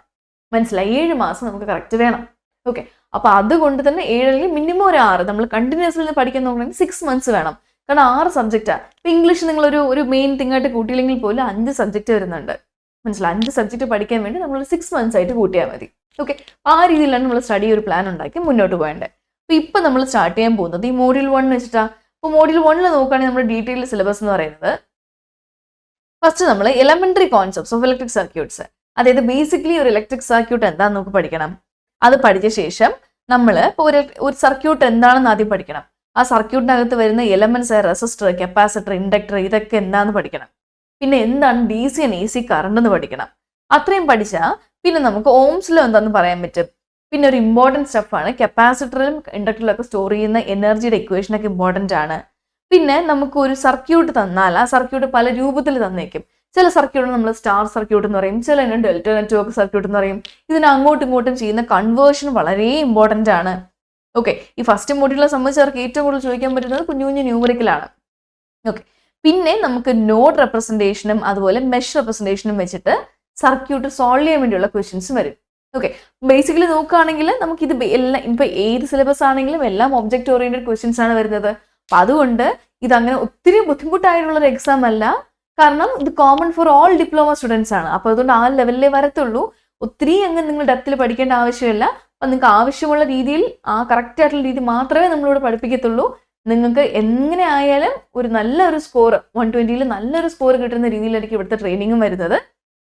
മനസ്സിലായി? 7 മാസം നമുക്ക് കറക്റ്റ് വേണം. ഓക്കെ, അപ്പൊ അതുകൊണ്ട് തന്നെ 7 അല്ലെങ്കിൽ മിനിമം ഒരു 6 നമ്മൾ കണ്ടിന്യൂസ്ലി പഠിക്കാൻ നോക്കണമെങ്കിൽ 6 മന്ത്സ് വേണം. കാരണം 6 സബ്ജക്റ്റാണ്. ഇപ്പൊ ഇംഗ്ലീഷ് നിങ്ങൾ ഒരു മെയിൻ തിങ് ആയിട്ട് കൂട്ടിയില്ലെങ്കിൽ പോലും 5 സബ്ജക്റ്റ് വരുന്നുണ്ട്. മനസ്സിലായി? 5 സബ്ജക്റ്റ് പഠിക്കാൻ വേണ്ടി നമ്മൾ 6 മന്ത്സ് ആയിട്ട് കൂട്ടിയാൽ മതി. ഓക്കെ, ആ രീതിയിലാണ് നമ്മൾ സ്റ്റഡി ഒരു പ്ലാൻ ഉണ്ടാക്കി മുന്നോട്ട് പോകേണ്ടത്. അപ്പൊ ഇപ്പൊ നമ്മൾ സ്റ്റാർട്ട് ചെയ്യാൻ പോകുന്നത് ഈ മോഡ്യൂൾ 1 വെച്ചിട്ടാ. അപ്പൊ മോഡ്യൂൾ 1 നോക്കുകയാണെങ്കിൽ നമ്മുടെ ഡീറ്റെയിൽ സിലബസ് എന്ന് പറയുന്നത് ഫസ്റ്റ് നമ്മൾ elementary concepts of electric circuits, അതായത് ബേസിക്കലി ഒരു ഇലക്ട്രിക് സർക്യൂട്ട് എന്താണെന്ന് നമുക്ക് പഠിക്കണം. അത് പഠിച്ച ശേഷം നമ്മൾ ഇപ്പോൾ ഒരു സർക്യൂട്ട് എന്താണെന്ന് ആദ്യം പഠിക്കണം. ആ സർക്യൂട്ടിനകത്ത് വരുന്ന എലമെന്റ്സ്, റെസിസ്റ്റർ, കപ്പാസിറ്റർ, ഇൻഡക്ടർ, ഇതൊക്കെ എന്താണെന്ന് പഠിക്കണം. പിന്നെ എന്താണ് DC ആൻഡ് AC കറണ്ട് എന്ന് പഠിക്കണം. അത്രയും പഠിച്ചാൽ പിന്നെ നമുക്ക് ഓംസിലോ എന്താണെന്ന് പറയാൻ പറ്റും. പിന്നെ ഒരു ഇമ്പോർട്ടൻറ്റ് സ്റ്റഫാണ് കപ്പാസിറ്ററിലും ഇൻഡക്ടറിലും ഒക്കെ സ്റ്റോർ ചെയ്യുന്ന എനർജിയുടെ ഇക്വേഷനൊക്കെ ഇമ്പോർട്ടൻ്റ് ആണ്. പിന്നെ നമുക്ക് ഒരു സർക്യൂട്ട് തന്നാൽ ആ സർക്യൂട്ട് പല രൂപത്തിൽ തന്നേക്കും. ചില സർക്യൂട്ട് നമ്മൾ സ്റ്റാർ സർക്യൂട്ട് എന്ന് പറയും, ചില ഡെൽറ്റ നെറ്റ്വർക്ക് സർക്യൂട്ട് എന്ന് പറയും. ഇതിന് അങ്ങോട്ടും ഇങ്ങോട്ടും ചെയ്യുന്ന കൺവേർഷൻ വളരെ ഇമ്പോർട്ടൻ്റ് ആണ്. ഓക്കെ, ഈ ഫസ്റ്റ് മോഡ്യൂളിനെ സംബന്ധിച്ചവർക്ക് ഏറ്റവും കൂടുതൽ ചോദിക്കാൻ പറ്റുന്നത് കുഞ്ഞു കുഞ്ഞു ന്യൂമറിക്കലാണ്. ഓക്കെ, പിന്നെ നമുക്ക് നോഡ് റെപ്രസെൻറ്റേഷനും അതുപോലെ മെഷ് റെപ്രസെൻറ്റേഷനും വെച്ചിട്ട് സർക്യൂട്ട് സോൾവ് ചെയ്യാൻ വേണ്ടിയുള്ള ക്വസ്റ്റ്യൻസ് വരും. ഓക്കെ, ബേസിക്കലി നോക്കുകയാണെങ്കിൽ നമുക്കിത് എല്ലാം ഇപ്പൊ ഏത് സിലബസ് ആണെങ്കിലും എല്ലാം ഒബ്ജക്റ്റ് ഓറിയന്റഡ് ക്വസ്റ്റ്യൻസ് ആണ് വരുന്നത്. അപ്പൊ അതുകൊണ്ട് ഇതങ്ങനെ ഒത്തിരി ബുദ്ധിമുട്ടായിട്ടുള്ളൊരു എക്സാം അല്ല. കാരണം ഇത് common for all diploma students ആണ്. അപ്പൊ അതുകൊണ്ട് ആ ലെവലിലേ വരത്തുള്ളൂ. ഒത്തിരി അങ്ങനെ നിങ്ങൾ ഡെപ്തിൽ പഠിക്കേണ്ട ആവശ്യമില്ല. അപ്പൊ നിങ്ങൾക്ക് ആവശ്യമുള്ള രീതിയിൽ ആ കറക്റ്റ് ആയിട്ടുള്ള രീതി മാത്രമേ നമ്മളിവിടെ പഠിപ്പിക്കത്തുള്ളൂ. നിങ്ങൾക്ക് എങ്ങനെ ആയാലും ഒരു നല്ലൊരു സ്കോർ 120ൽ നല്ലൊരു സ്കോർ കിട്ടുന്ന രീതിയിലായിരിക്കും ഇവിടുത്തെ ട്രെയിനിങ്ങും വരുന്നത്.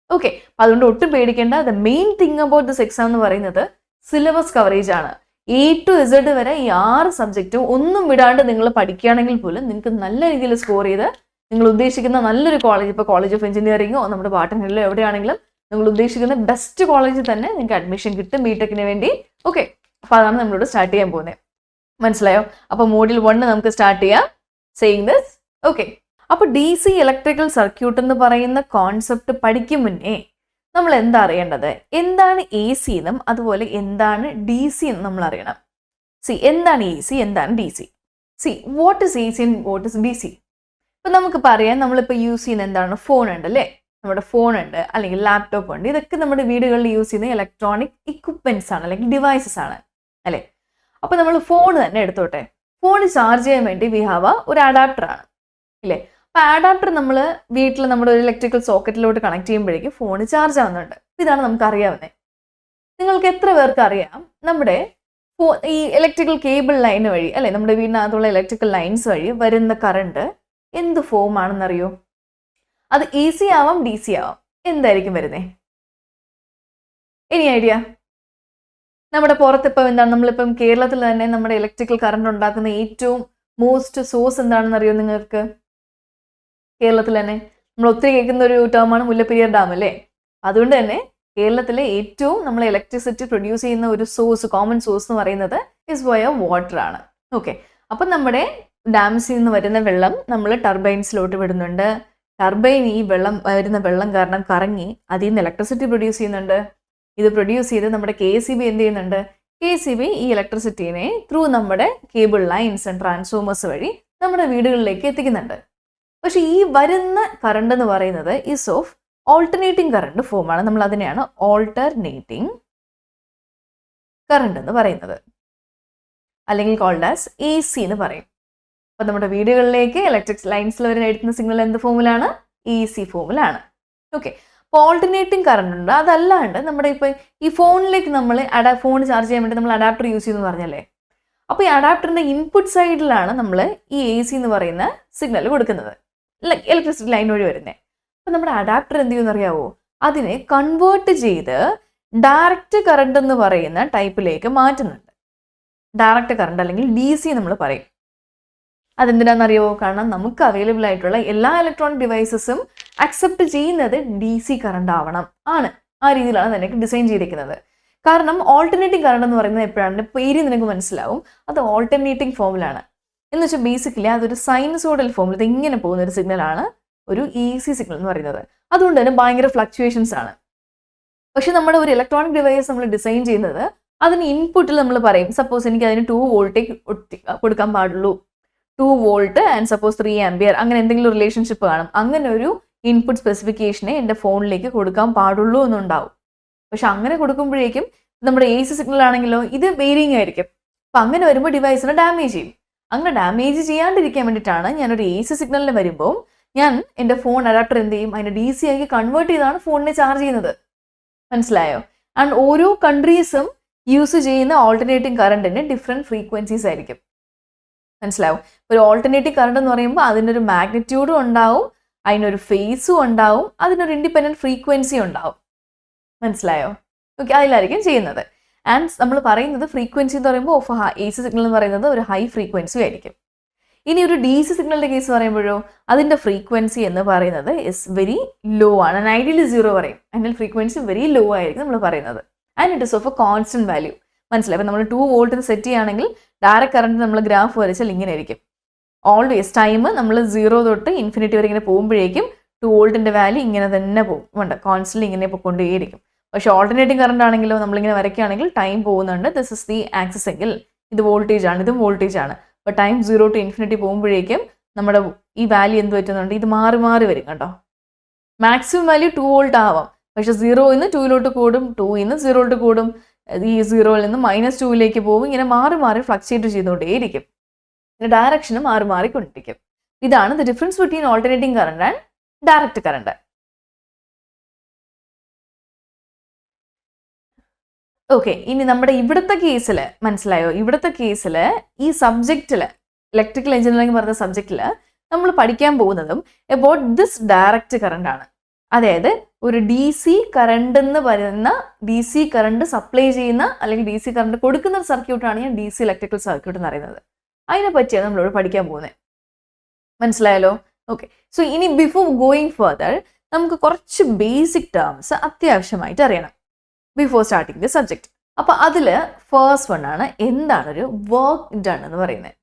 ഓക്കെ, അതുകൊണ്ട് ഒട്ടും പേടിക്കേണ്ട. The main thing about this exam എന്ന് പറയുന്നത് സിലബസ് കവറേജ് ആണ്. A to Z വരെ ഈ 6 സബ്ജക്റ്റും ഒന്നും വിടാണ്ട് നിങ്ങൾ പഠിക്കുകയാണെങ്കിൽ പോലും നിങ്ങൾക്ക് നല്ല രീതിയിൽ സ്കോർ ചെയ്ത് നിങ്ങൾ ഉദ്ദേശിക്കുന്ന നല്ലൊരു കോളേജ്, ഇപ്പോൾ കോളേജ് ഓഫ് എഞ്ചിനീയറിംഗോ നമ്മുടെ പാട്ടനിലോ എവിടെയാണെങ്കിലും നിങ്ങൾ ഉദ്ദേശിക്കുന്ന ബെസ്റ്റ് കോളേജിൽ തന്നെ നിങ്ങൾക്ക് അഡ്മിഷൻ കിട്ടും ബിടെക്കിന് വേണ്ടി. ഓക്കെ, അപ്പോൾ അതാണ് നമ്മളിവിടെ സ്റ്റാർട്ട് ചെയ്യാൻ പോകുന്നത്. മനസ്സിലായോ? അപ്പോൾ മോഡ്യൂൾ 1 നമുക്ക് സ്റ്റാർട്ട് ചെയ്യാം സെയിങ് ദിസ്. ഓക്കെ, അപ്പോൾ DC ഇലക്ട്രിക്കൽ സർക്യൂട്ട് എന്ന് പറയുന്ന കോൺസെപ്റ്റ് പഠിക്കും മുന്നേ നമ്മൾ എന്താ അറിയേണ്ടത്? എന്താണ് AC എന്നും അതുപോലെ എന്താണ് DC എന്നും നമ്മൾ അറിയണം. എന്താണ് AC, എന്താണ് DC? What is AC and what is DC? ഇപ്പം നമുക്ക് പറയാം, നമ്മളിപ്പോൾ യൂസ് ചെയ്യുന്ന എന്താണ്? ഫോൺ ഉണ്ട് അല്ലേ? നമ്മുടെ ഫോൺ ഉണ്ട്, അല്ലെങ്കിൽ ലാപ്ടോപ്പ് ഉണ്ട്. ഇതൊക്കെ നമ്മുടെ വീടുകളിൽ യൂസ് ചെയ്യുന്ന ഇലക്ട്രോണിക് ഇക്വിപ്മെന്റ്സ് ആണ്, അല്ലെങ്കിൽ ഡിവൈസസ് ആണ് അല്ലേ? അപ്പോൾ നമ്മൾ ഫോൺ തന്നെ എടുത്തോട്ടെ. ഫോൺ ചാർജ് ചെയ്യാൻ വേണ്ടി വി ഹാവ് ഒരു അഡാപ്റ്റർ ആണ് ഇല്ലേ. അപ്പൊ അഡാപ്റ്റർ നമ്മൾ വീട്ടിൽ നമ്മുടെ ഒരു ഇലക്ട്രിക്കൽ സോക്കറ്റിലോട്ട് കണക്ട് ചെയ്യുമ്പോഴേക്കും ഫോൺ ചാർജ് ആവുന്നുണ്ട്. ഇതാണ് നമുക്ക് അറിയാവുന്നത്. നിങ്ങൾക്ക് എത്ര പേർക്ക് അറിയാം നമ്മുടെ ഈ ഇലക്ട്രിക്കൽ കേബിൾ ലൈൻ വഴി അല്ലെ, നമ്മുടെ വീടിനകത്തുള്ള ഇലക്ട്രിക്കൽ ലൈൻസ് വഴി വരുന്ന കറണ്ട് എന്ത് ഫോം ആണെന്നറിയോ? അത് AC ആവാം DC ആവാം. എന്തായിരിക്കും വരുന്നേ? Any idea? നമ്മുടെ പുറത്തിപ്പം എന്താണ്, നമ്മളിപ്പം കേരളത്തിൽ തന്നെ നമ്മുടെ ഇലക്ട്രിക്കൽ കറണ്ട് ഉണ്ടാക്കുന്ന ഏറ്റവും മോസ്റ്റ് സോഴ്സ് എന്താണെന്ന് അറിയോ നിങ്ങൾക്ക്? കേരളത്തിൽ തന്നെ നമ്മൾ ഒത്തിരി കേൾക്കുന്ന ഒരു ടേമാണ് മുല്ലപ്പെരിയാർ ഡാം അല്ലേ. അതുകൊണ്ട് തന്നെ കേരളത്തിലെ ഏറ്റവും നമ്മൾ ഇലക്ട്രിസിറ്റി പ്രൊഡ്യൂസ് ചെയ്യുന്ന ഒരു സോഴ്സ്, കോമൺ സോഴ്സ് എന്ന് പറയുന്നത് ഇസ് വയ വാട്ടർ ആണ്. ഓക്കെ, അപ്പം നമ്മുടെ ഡാംസിൽ നിന്ന് വരുന്ന വെള്ളം നമ്മൾ ടർബൈൻസിലോട്ട് വിടുന്നുണ്ട്. ടർബൈൻ ഈ വരുന്ന വെള്ളം കാരണം കറങ്ങി അതിൽ നിന്ന് ഇലക്ട്രിസിറ്റി പ്രൊഡ്യൂസ് ചെയ്യുന്നുണ്ട്. ഇത് പ്രൊഡ്യൂസ് ചെയ്ത് നമ്മുടെ KCB എന്ത് ചെയ്യുന്നുണ്ട്? KCB ഈ ഇലക്ട്രിസിറ്റീനെ ത്രൂ നമ്മുടെ കേബിൾ ലൈൻസ് ആൻഡ് ട്രാൻസ്ഫോമേഴ്സ് വഴി നമ്മുടെ വീടുകളിലേക്ക് എത്തിക്കുന്നുണ്ട്. പക്ഷെ ഈ വരുന്ന കറണ്ട് എന്ന് പറയുന്നത് ഈസ് ഓഫ് ഓൾട്ടർനേറ്റിംഗ് കറണ്ട് ഫോമാണ്. നമ്മൾ അതിനെയാണ് ഓൾട്ടർനേറ്റിംഗ് കറണ്ട് എന്ന് പറയുന്നത്, അല്ലെങ്കിൽ കോൾഡ് ആസ് AC എന്ന് പറയും. അപ്പൊ നമ്മുടെ വീടുകളിലേക്ക് ഇലക്ട്രിക് ലൈൻസിൽ വരുന്ന എടുക്കുന്ന സിഗ്നൽ എന്ത് ഫോമിലാണ്? AC ഫോമിലാണ്. ഓക്കെ, അപ്പോൾ ഓൾട്ടർനേറ്റിംഗ് കറണ്ട് ഉണ്ട്. അതല്ലാണ്ട് നമ്മുടെ ഇപ്പൊ ഈ ഫോണിലേക്ക് നമ്മൾ ഫോൺ ചാർജ് ചെയ്യാൻ വേണ്ടി നമ്മൾ അഡാപ്റ്റർ യൂസ് ചെയ്യുന്നു പറഞ്ഞല്ലേ. അപ്പോൾ ഈ അഡാപ്റ്ററിന്റെ ഇൻപുട്ട് സൈഡിലാണ് നമ്മൾ ഈ AC എന്ന് പറയുന്ന സിഗ്നൽ കൊടുക്കുന്നത്, ഇലക്ട്രിസിറ്റി ലൈൻ വഴി വരുന്നത്. അപ്പൊ നമ്മുടെ അഡാപ്റ്റർ എന്ത് ചെയ്യുമെന്ന് അറിയാവോ? അതിനെ കൺവേർട്ട് ചെയ്ത് ഡയറക്റ്റ് കറണ്ട് എന്ന് പറയുന്ന ടൈപ്പിലേക്ക് മാറ്റുന്നുണ്ട്. ഡയറക്റ്റ് കറണ്ട് അല്ലെങ്കിൽ DC നമ്മൾ പറയും. അതെന്തിനാണെന്നറിയോ? കാരണം നമുക്ക് അവൈലബിൾ ആയിട്ടുള്ള എല്ലാ ഇലക്ട്രോണിക് ഡിവൈസസും അക്സെപ്റ്റ് ചെയ്യുന്നത് DC കറണ്ട് ആവണം ആണ്. ആ രീതിയിലാണ് തന്നെ ഡിസൈൻ ചെയ്തിരിക്കുന്നത്. കാരണം ഓൾട്ടർനേറ്റിംഗ് കറണ്ട് എന്ന് പറയുന്നത് എപ്പോഴാണ് പേര് നിനക്ക് മനസ്സിലാവും, അത് ഓൾട്ടർനേറ്റിംഗ് ഫോമിലാണ്. എന്ന് വെച്ചാൽ ബേസിക്കലി അതൊരു സൈനസോഡൽ ഫോമിൽ ഇത് ഇങ്ങനെ പോകുന്ന ഒരു സിഗ്നലാണ് ഒരു AC സിഗ്നൽ എന്ന് പറയുന്നത്. അതുകൊണ്ട് തന്നെ ഭയങ്കര ഫ്ലക്ച്വേഷൻസ് ആണ്. പക്ഷെ നമ്മുടെ ഒരു ഇലക്ട്രോണിക് ഡിവൈസ് നമ്മൾ ഡിസൈൻ ചെയ്യുന്നത് അതിന് ഇൻപുട്ടിൽ നമ്മൾ പറയും, സപ്പോസ് എനിക്ക് അതിന് 2 വോൾട്ടേജ് കൊടുക്കാൻ പാടുള്ളൂ, 2 വോൾട്ട് ആൻഡ് സപ്പോസ് 3 ആംപിയർ, അങ്ങനെ എന്തെങ്കിലും റിലേഷൻഷിപ്പ് കാണും. അങ്ങനെ ഒരു ഇൻപുട്ട് സ്പെസിഫിക്കേഷനെ എൻ്റെ ഫോണിലേക്ക് കൊടുക്കാൻ പാടുള്ളൂ എന്നുണ്ടാവും. പക്ഷെ അങ്ങനെ കൊടുക്കുമ്പോഴേക്കും നമ്മുടെ AC സിഗ്നൽ ആണെങ്കിലോ ഇത് വേരിയിങ് ആയിരിക്കും. അപ്പം അങ്ങനെ വരുമ്പോൾ ഡിവൈസിനെ ഡാമേജ് ചെയ്യും. അങ്ങനെ ഡാമേജ് ചെയ്യാണ്ടിരിക്കാൻ വേണ്ടിയിട്ടാണ് ഞാനൊരു AC സിഗ്നലിന് വരുമ്പോൾ ഞാൻ എൻ്റെ ഫോൺ അഡാപ്റ്റർ എന്ത് ചെയ്യും, അതിനെ DC ആക്കി കൺവേർട്ട് ചെയ്താണ് ഫോണിനെ ചാർജ് ചെയ്യുന്നത്. മനസ്സിലായോ? ആൻഡ് ഓരോ കൺട്രീസും യൂസ് ചെയ്യുന്ന ഓൾട്ടർനേറ്റിംഗ് കറണ്ടിന് ഡിഫറെൻറ്റ് ഫ്രീക്വൻസീസ് ആയിരിക്കും. മനസ്സിലാവും? ഒരു ഓൾട്ടർനേറ്റീവ് കറണ്ട് എന്ന് പറയുമ്പോൾ അതിനൊരു മാഗ്നിറ്റ്യൂഡും ഉണ്ടാവും, അതിനൊരു ഫേസും ഉണ്ടാവും, അതിനൊരു ഇൻഡിപെൻഡൻറ്റ് ഫ്രീക്വൻസി ഉണ്ടാവും. മനസ്സിലായോ? ഓക്കെ, അതിലായിരിക്കും ചെയ്യുന്നത്. ആൻഡ് നമ്മൾ പറയുന്നത് ഫ്രീക്വൻസി എന്ന് പറയുമ്പോൾ ഓഫ് AC സിഗ്നൽ എന്ന് പറയുന്നത് ഒരു ഹൈ ഫ്രീക്വൻസി ആയിരിക്കും. ഇനി ഒരു DC സിഗ്നലിൻ്റെ കേസ് പറയുമ്പോഴോ അതിൻ്റെ ഫ്രീക്വൻസി എന്ന് പറയുന്നത് ഇസ് വെരി ലോ ആണ്. ഐഡിയലി 0 പറയും, അതിൻ്റെ ഫ്രീക്വൻസി വെരി ലോ ആയിരിക്കും നമ്മൾ പറയുന്നത്. And it is of A constant value. മനസ്സിലായി? അപ്പം നമ്മൾ 2 വോൾട്ടിന് സെറ്റ് ചെയ്യുകയാണെങ്കിൽ ഡയറക്റ്റ് കറണ്ട് നമ്മൾ ഗ്രാഫ് വരച്ചാൽ ഇങ്ങനെ ആയിരിക്കും. ഓൾവേസ് ടൈം നമ്മൾ 0 തൊട്ട് ഇൻഫിനിറ്റി വരെ ഇങ്ങനെ പോകുമ്പോഴേക്കും 2 വോൾട്ടിൻ്റെ വാല്യൂ ഇങ്ങനെ തന്നെ പോകും, വേണ്ട കോൺസ്റ്റന്റ് ഇങ്ങനെ പോയിക്കൊണ്ടേയിരിക്കും. പക്ഷേ ഓൾട്ടർനേറ്റിംഗ് കറണ്ട് ആണെങ്കിലോ നമ്മളിങ്ങനെ വരയ്ക്കുകയാണെങ്കിൽ ടൈം പോകുന്നുണ്ട്. ദിസ് ഇസ് ദി ആക്സിസ് എങ്കിൽ ഇത് വോൾട്ടേജ് ആണ്, ഇതും വോൾട്ടേജ് ആണ്. അപ്പോൾ ടൈം 0 to ഇൻഫിനിറ്റി പോകുമ്പോഴേക്കും നമ്മുടെ ഈ വാല്യൂ എന്ത് പറ്റുന്നുണ്ട്, ഇത് മാറി മാറി വരും കേട്ടോ. മാക്സിമം വാല്യൂ 2 വോൾട്ട് ആവാം, പക്ഷെ 0 നിന്ന് 2 കൂടും, 2 നിന്ന് 0 കൂടും, ഈ 0 നിന്ന് -2 പോകും. ഇങ്ങനെ മാറി മാറി ഫ്ലക്ച്വേറ്റ് ചെയ്തുകൊണ്ടേയിരിക്കും. ഡയറക്ഷന് മാറി മാറിക്കൊണ്ടിരിക്കും. ഇതാണ് the difference between alternating current and direct current. Okay, ഇനി നമ്മുടെ ഇവിടുത്തെ കേസിൽ മനസ്സിലായോ? ഇവിടുത്തെ കേസിൽ ഈ സബ്ജക്റ്റിൽ ഇലക്ട്രിക്കൽ എഞ്ചിനീയറിംഗ് പറഞ്ഞ സബ്ജക്റ്റിൽ നമ്മൾ പഠിക്കാൻ പോകുന്നതും അബൌട്ട് ദിസ് ഡയറക്റ്റ് കറണ്ട് ആണ്. അതായത് ഒരു DC കറണ്ട് എന്ന് പറയുന്ന DC കറണ്ട് സപ്ലൈ ചെയ്യുന്ന അല്ലെങ്കിൽ DC കറണ്ട് കൊടുക്കുന്ന സർക്യൂട്ടാണ് ഞാൻ DC ഇലക്ട്രിക്കൽ സർക്യൂട്ട് എന്ന് പറയുന്നത്. അതിനെ പറ്റിയാണ് നമ്മളോട് പഠിക്കാൻ പോകുന്നത്. മനസ്സിലായല്ലോ? ഓക്കെ, സോ ഇനി ബിഫോർ ഗോയിങ് ഫർദർ നമുക്ക് കുറച്ച് ബേസിക് ടേംസ് അത്യാവശ്യമായിട്ട് അറിയണം ബിഫോർ സ്റ്റാർട്ടിങ് ദി സബ്ജക്ട്. അപ്പൊ അതിൽ ഫസ്റ്റ് വൺ ആണ് എന്താണ് ഒരു വർക്ക് ഡൺ എന്ന് പറയുന്നത്.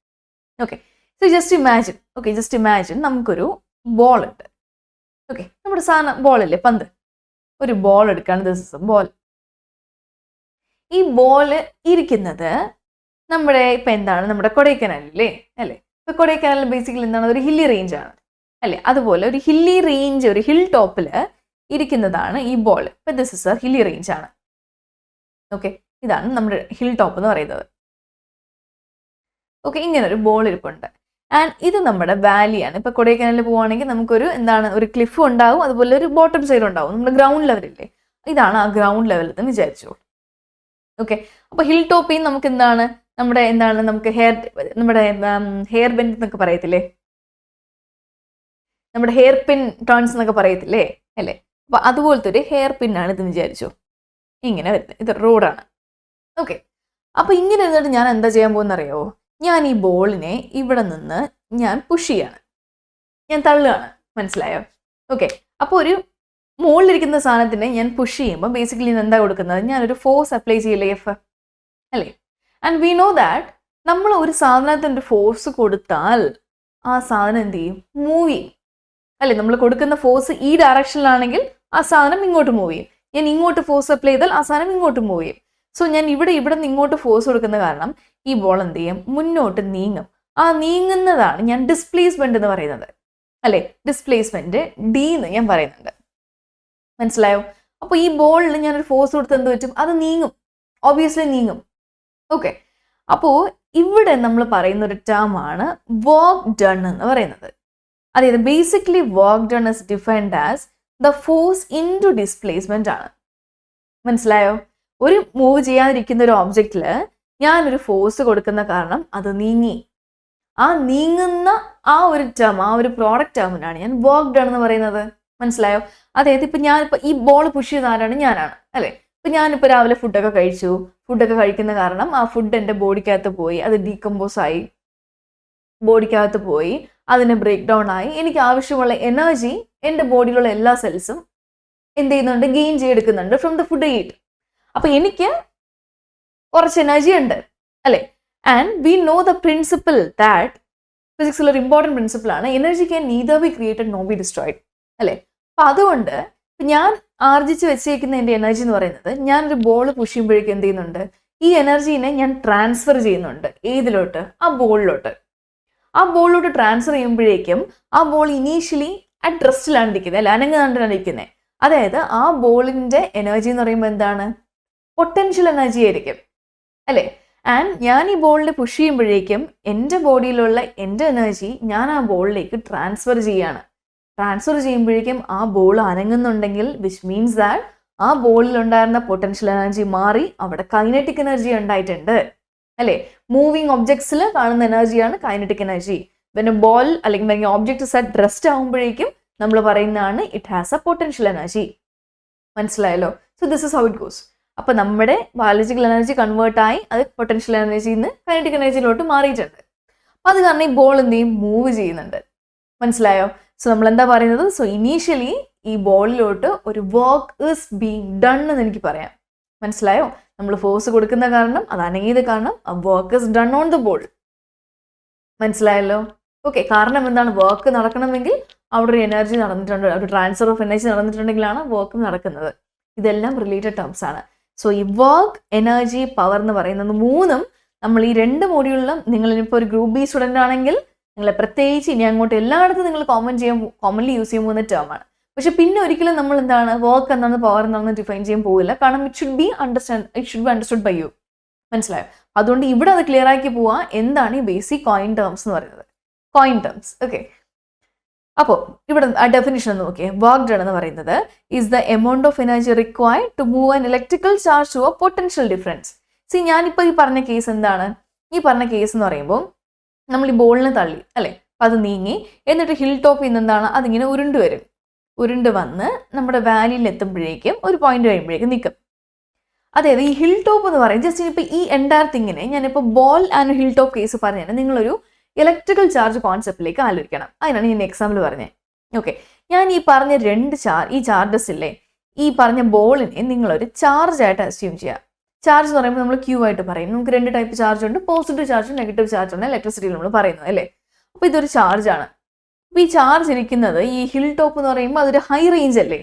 ഓക്കെ, സോ ജസ്റ്റ് ഇമാജിൻ നമുക്കൊരു ബോൾ ഉണ്ട്. ഓക്കെ, നമ്മുടെ സാധനം ബോളല്ലേ, പന്ത്. ഒരു ബോൾ എടുക്കുകയാണ്, ദിസ് ഇസ് എ ബോൾ. ഈ ബോള് ഇരിക്കുന്നത് നമ്മുടെ ഇപ്പം എന്താണ്, നമ്മുടെ കൊടൈക്കനാലില്ലേ അല്ലേ. ഇപ്പൊ കൊടൈക്കനാലിൽ ബേസിക്കലി എന്താണ്, ഒരു ഹില്ലി റേഞ്ച് ആണ് അല്ലേ. അതുപോലെ ഒരു ഹില്ലി റേഞ്ച്, ഒരു ഹിൽ ടോപ്പിൽ ഇരിക്കുന്നതാണ് ഈ ബോൾ. ഇപ്പൊ this is A hilly range ആണ്. ഓക്കെ, ഇതാണ് നമ്മുടെ ഹിൽ ടോപ്പ് എന്ന് പറയുന്നത്. ഓക്കെ, ഇങ്ങനെ ഒരു ബോൾ ഇരിപ്പുണ്ട്. ആൻഡ് ഇത് നമ്മുടെ വാലിയാണ്. ഇപ്പൊ കൊടൈക്കനാലിൽ പോവുകയാണെങ്കിൽ നമുക്കൊരു എന്താണ് ഒരു ക്ലിഫ് ഉണ്ടാവും, അതുപോലെ ഒരു ബോട്ടം സൈഡ് ഉണ്ടാവും, നമ്മുടെ ഗ്രൗണ്ട് ലെവലില്ലേ, ഇതാണ് ആ ഗ്രൗണ്ട് ലെവലിൽ എന്ന് വിചാരിച്ചു. ഓക്കെ, അപ്പൊ ഹിൽ ടോപ്പിൽ നമുക്ക് എന്താണ് നമുക്ക് നമ്മുടെ ഹെയർ ബെൻഡ് എന്നൊക്കെ പറയത്തില്ലേ, നമ്മുടെ ഹെയർ പിൻ ടേൺസ് എന്നൊക്കെ പറയത്തില്ലേ അല്ലേ, അപ്പൊ അതുപോലത്തെ ഒരു ഹെയർ പിൻ ആണ് ഇതെന്ന് വിചാരിച്ചു. ഇങ്ങനെ വരുന്നത്, ഇത് റോഡാണ്. ഓക്കെ, അപ്പൊ ഇങ്ങനെ ഇരുന്നിട്ട് ഞാൻ എന്താ ചെയ്യാൻ പോകുന്നറിയോ, ഞാൻ ഈ ബോളിനെ ഇവിടെ നിന്ന് ഞാൻ പുഷ് ചെയ്യാണ്, ഞാൻ തള്ളുകയാണ്. മനസ്സിലായോ? ഓക്കെ, അപ്പോൾ ഒരു മുകളിലിരിക്കുന്ന സാധനത്തിനെ ഞാൻ പുഷ് ചെയ്യുമ്പോൾ ബേസിക്കലി എന്താ കൊടുക്കുന്നത്, ഞാനൊരു ഫോഴ്സ് അപ്ലൈ ചെയ്യില്ലേ, എഫ് അല്ലേ. ആൻഡ് വി നോ ദാറ്റ് നമ്മൾ ഒരു സാധനത്തിന് ഒരു ഫോഴ്സ് കൊടുത്താൽ ആ സാധനം എന്ത് ചെയ്യും, മൂവ് ചെയ്യും അല്ലേ. നമ്മൾ കൊടുക്കുന്ന ഫോഴ്സ് ഈ ഡയറക്ഷനിലാണെങ്കിൽ ആ സാധനം ഇങ്ങോട്ട് മൂവ് ചെയ്യും. ഞാൻ ഇങ്ങോട്ട് ഫോഴ്സ് അപ്ലൈ ചെയ്താൽ ആ സാധനം ഇങ്ങോട്ട് മൂവ് ചെയ്യും. സോ ഞാൻ ഇവിടെ നിന്ന് ഇങ്ങോട്ട് ഫോഴ്സ് കൊടുക്കുന്ന കാരണം ഈ ബോൾ എന്ത് ചെയ്യും, മുന്നോട്ട് നീങ്ങും. ആ നീങ്ങുന്നതാണ് ഞാൻ ഡിസ്പ്ലേസ്മെന്റ് എന്ന് പറയുന്നത് അല്ലേ. ഡിസ്പ്ലേസ്മെന്റ് ഡി എന്ന് ഞാൻ പറയുന്നുണ്ട്. മനസ്സിലായോ? അപ്പോൾ ഈ ബോളിൽ ഞാനൊരു ഫോഴ്സ് കൊടുത്ത് എന്ത് പറ്റും, അത് നീങ്ങും, ഓബിയസ്ലി നീങ്ങും. ഓക്കെ, അപ്പോൾ ഇവിടെ നമ്മൾ പറയുന്ന ഒരു ടേം ആണ് വർക്ക് ഡൺ എന്ന് പറയുന്നത്. അതായത് basically work done is defined as the force into displacement ആണ്. മനസ്സിലായോ? ഒരു മൂവ് ചെയ്യാതിരിക്കുന്ന ഒരു ഓബ്ജക്റ്റിൽ ഞാനൊരു ഫോഴ്സ് കൊടുക്കുന്ന കാരണം അത് നീങ്ങി. ആ നീങ്ങുന്ന ആ ഒരു ടേം, ആ ഒരു പ്രോഡക്റ്റ് ടേമിനാണ് ഞാൻ വർക്ക് ഡൺ എന്ന് പറയുന്നത്. മനസ്സിലായോ? അതായത് ഞാനിപ്പോൾ ഈ ബോൾ പുഷ് ചെയ്ത ആരാണ്, ഞാനാണ് അല്ലേ. ഇപ്പം ഞാനിപ്പോൾ രാവിലെ ഫുഡൊക്കെ കഴിച്ചു. ഫുഡൊക്കെ കഴിക്കുന്ന കാരണം ആ ഫുഡ് എൻ്റെ ബോഡിക്കകത്ത് പോയി, അത് ഡീകമ്പോസ് ആയി, ബോഡിക്കകത്ത് പോയി, അതിനെ ബ്രേക്ക് ഡൗൺ ആയി. എനിക്ക് ആവശ്യമുള്ള എനർജി എൻ്റെ ബോഡിയിലുള്ള എല്ലാ സെൽസും എന്ത് ചെയ്യുന്നുണ്ട്, ഗെയിൻ ചെയ്തെടുക്കുന്നുണ്ട് ഫ്രം ദ ഫുഡ് ഈറ്റ്. അപ്പൊ എനിക്ക് കുറച്ച് എനർജി ഉണ്ട് അല്ലേ. And we know the principle that ഫിസിക്സിൽ ഒരു ഇമ്പോർട്ടൻറ്റ് പ്രിൻസിപ്പിൾ ആണ്, energy can neither be created nor be destroyed അല്ലേ. അപ്പൊ അതുകൊണ്ട് ഞാൻ ആർജിച്ച് വെച്ചേക്കുന്ന എൻ്റെ എനർജി എന്ന് പറയുന്നത്, ഞാനൊരു ബോൾ പുഷ് ചെയ്യുമ്പോഴേക്കും എന്ത് ചെയ്യുന്നുണ്ട്, ഈ എനർജീനെ ഞാൻ ട്രാൻസ്ഫർ ചെയ്യുന്നുണ്ട്. ഏതിലോട്ട്? ആ ബോളിലോട്ട്. ആ ബോളിലോട്ട് ട്രാൻസ്ഫർ ചെയ്യുമ്പോഴേക്കും ആ ബോൾ ഇനീഷ്യലി അറ്റ് റെസ്റ്റിലാണ് ഇരിക്കുന്നത് അല്ലെ, അനങ്ങാണ്ടാണ് ഇരിക്കുന്നത്. അതായത് ആ ബോളിന്റെ എനർജി എന്ന് പറയുമ്പോൾ എന്താണ്, പൊട്ടൻഷ്യൽ എനർജി ആയിരിക്കും അല്ലേ. ആൻഡ് ഞാൻ ഈ ബോളിനെ പുഷ് ചെയ്യുമ്പോഴേക്കും എൻ്റെ ബോഡിയിലുള്ള എൻ്റെ എനർജി ഞാൻ ആ ബോളിലേക്ക് ട്രാൻസ്ഫർ ചെയ്യാണ്. ട്രാൻസ്ഫർ ചെയ്യുമ്പോഴേക്കും ആ ബോൾ അനങ്ങുന്നുണ്ടെങ്കിൽ വിച്ച് മീൻസ് ദാറ്റ് ആ ബോളിൽ ഉണ്ടായിരുന്ന പൊട്ടൻഷ്യൽ എനർജി മാറി അവിടെ കൈനറ്റിക് എനർജി ഉണ്ടായിട്ടുണ്ട് അല്ലേ. മൂവിങ് ഒബ്ജക്ട്സിൽ കാണുന്ന എനർജിയാണ് കൈനറ്റിക് എനർജി. പിന്നെ ബോൾ അല്ലെങ്കിൽ ഒബ്ജക്ട് സെറ്റ് റെസ്റ്റ് ആകുമ്പോഴേക്കും നമ്മൾ പറയുന്നതാണ് it has a potential energy. മനസ്സിലായല്ലോ? So this is how it goes. അപ്പൊ നമ്മുടെ ബയോളജിക്കൽ എനർജി കൺവേർട്ടായി അത് പൊട്ടൻഷ്യൽ എനർജിയിൽ നിന്ന് കൈനറ്റിക് എനർജിയിലോട്ട് മാറിയിട്ടുണ്ട്. അത് കാരണം ഈ ബോൾ എന്ത് ചെയ്യും, മൂവ് ചെയ്യുന്നുണ്ട്. മനസ്സിലായോ? സോ നമ്മൾ എന്താ പറയുന്നത്, സോ ഇനീഷ്യലി ഈ ബോളിലോട്ട് ഒരു വർക്ക് ഈസ് ബീങ് ഡൺ എന്ന് എനിക്ക് പറയാം. മനസ്സിലായോ? നമ്മൾ ഫോഴ്സ് കൊടുക്കുന്ന കാരണം, അത് അനങ്ങിയത് കാരണം, ആ work is done on the ball. മനസ്സിലായല്ലോ? ഓക്കെ, കാരണം എന്താണ്, വർക്ക് നടക്കണമെങ്കിൽ അവിടെ ഒരു എനർജി നടന്നിട്ടുണ്ട്, ഒരു ട്രാൻസ്ഫർ ഓഫ് എനർജി നടന്നിട്ടുണ്ടെങ്കിലാണ് വർക്ക് നടക്കുന്നത്. ഇതെല്ലാം റിലേറ്റഡ് ടേംസ് ആണ്. സോ ഈ വർക്ക്, എനർജി, പവർ എന്ന് പറയുന്നത് മൂന്നും നമ്മൾ ഈ 2 മോഡ്യൂളിലും, നിങ്ങളിപ്പോൾ ഒരു ഗ്രൂപ്പ് ബി സ്റ്റുഡൻ്റ് ആണെങ്കിൽ നിങ്ങളെ പ്രത്യേകിച്ച് ഇനി അങ്ങോട്ട് എല്ലായിടത്തും നിങ്ങൾ കോമൺലി യൂസ് ചെയ്യാൻ പോകുന്ന ടേം ആണ്. പക്ഷെ പിന്നെ ഒരിക്കലും നമ്മൾ എന്താണ് വർക്ക് എന്താണെന്ന് പവർ എന്താണെന്ന് ഡിഫൈൻ ചെയ്യാൻ പോകില്ല. കാരണം it should be understood by you. മനസ്സിലായോ? അതുകൊണ്ട് ഇവിടെ അത് ക്ലിയർ ആക്കി പോവാ, എന്താണ് ഈ ബേസിക് കോയിൻ ടേംസ് എന്ന് പറയുന്നത്. Coin terms. ഓക്കെ, അപ്പോൾ ഇവിടെ ആ ഡെഫിനിഷൻ നോക്കിയേ. വർക്ക് ഡൺ എന്ന് പറയുന്നത് is the amount of energy required to move an electrical charge to a potential difference. See, ഞാനിപ്പോൾ ഈ പറഞ്ഞ കേസ് എന്താണ്, ഈ പറഞ്ഞ കേസ് എന്ന് പറയുമ്പോൾ നമ്മൾ ഈ ബോളിനെ തള്ളി അല്ലേ, അപ്പം അത് നീങ്ങി, എന്നിട്ട് ഹിൽ ടോപ്പിൽ നിന്ന് എന്താണ് അതിങ്ങനെ ഉരുണ്ട് വന്ന് നമ്മുടെ വാലിയിൽ എത്തുമ്പോഴേക്കും ഒരു പോയിന്റ് കഴിയുമ്പോഴേക്കും നിൽക്കും. അതായത് ഈ ഹിൽ ടോപ്പ് എന്ന് പറയും, ജസ്റ്റ് ഇപ്പോൾ ഈ എൻറ്റയർ തിങ്ങിനെ ഞാനിപ്പോൾ ball and hill top case പറഞ്ഞാൽ നിങ്ങളൊരു ഇലക്ട്രിക്കൽ ചാർജ് കോൺസെപ്റ്റിലേക്ക് ആലോചിക്കണം. അതിനാണ് ഞാൻ എക്സാമ്പിൾ പറഞ്ഞത്. ഓക്കെ, ഞാൻ ഈ പറഞ്ഞ ഈ ചാർജസ് ഇല്ലേ, ഈ പറഞ്ഞ ബോളിനെ നിങ്ങളൊരു ചാർജ് ആയിട്ട് അസ്യൂം ചെയ്യുക. ചാർജ് എന്ന് പറയുമ്പോൾ നമ്മൾ ക്യൂ ആയിട്ട് പറയും. നമുക്ക് 2 ടൈപ്പ് ചാർജ് ഉണ്ട്, പോസിറ്റീവ് ചാർജും നെഗറ്റീവ് ചാർജും ഉണ്ട് ഇലക്ട്രിസിറ്റിയിൽ നമ്മൾ പറയുന്നത് അല്ലേ. അപ്പോൾ ഇതൊരു ചാർജാണ്. അപ്പോൾ ഈ ചാർജ് ഇരിക്കുന്നത് ഈ ഹിൽ ടോപ്പ് എന്ന് പറയുമ്പോൾ അതൊരു ഹൈ റേഞ്ച് അല്ലേ.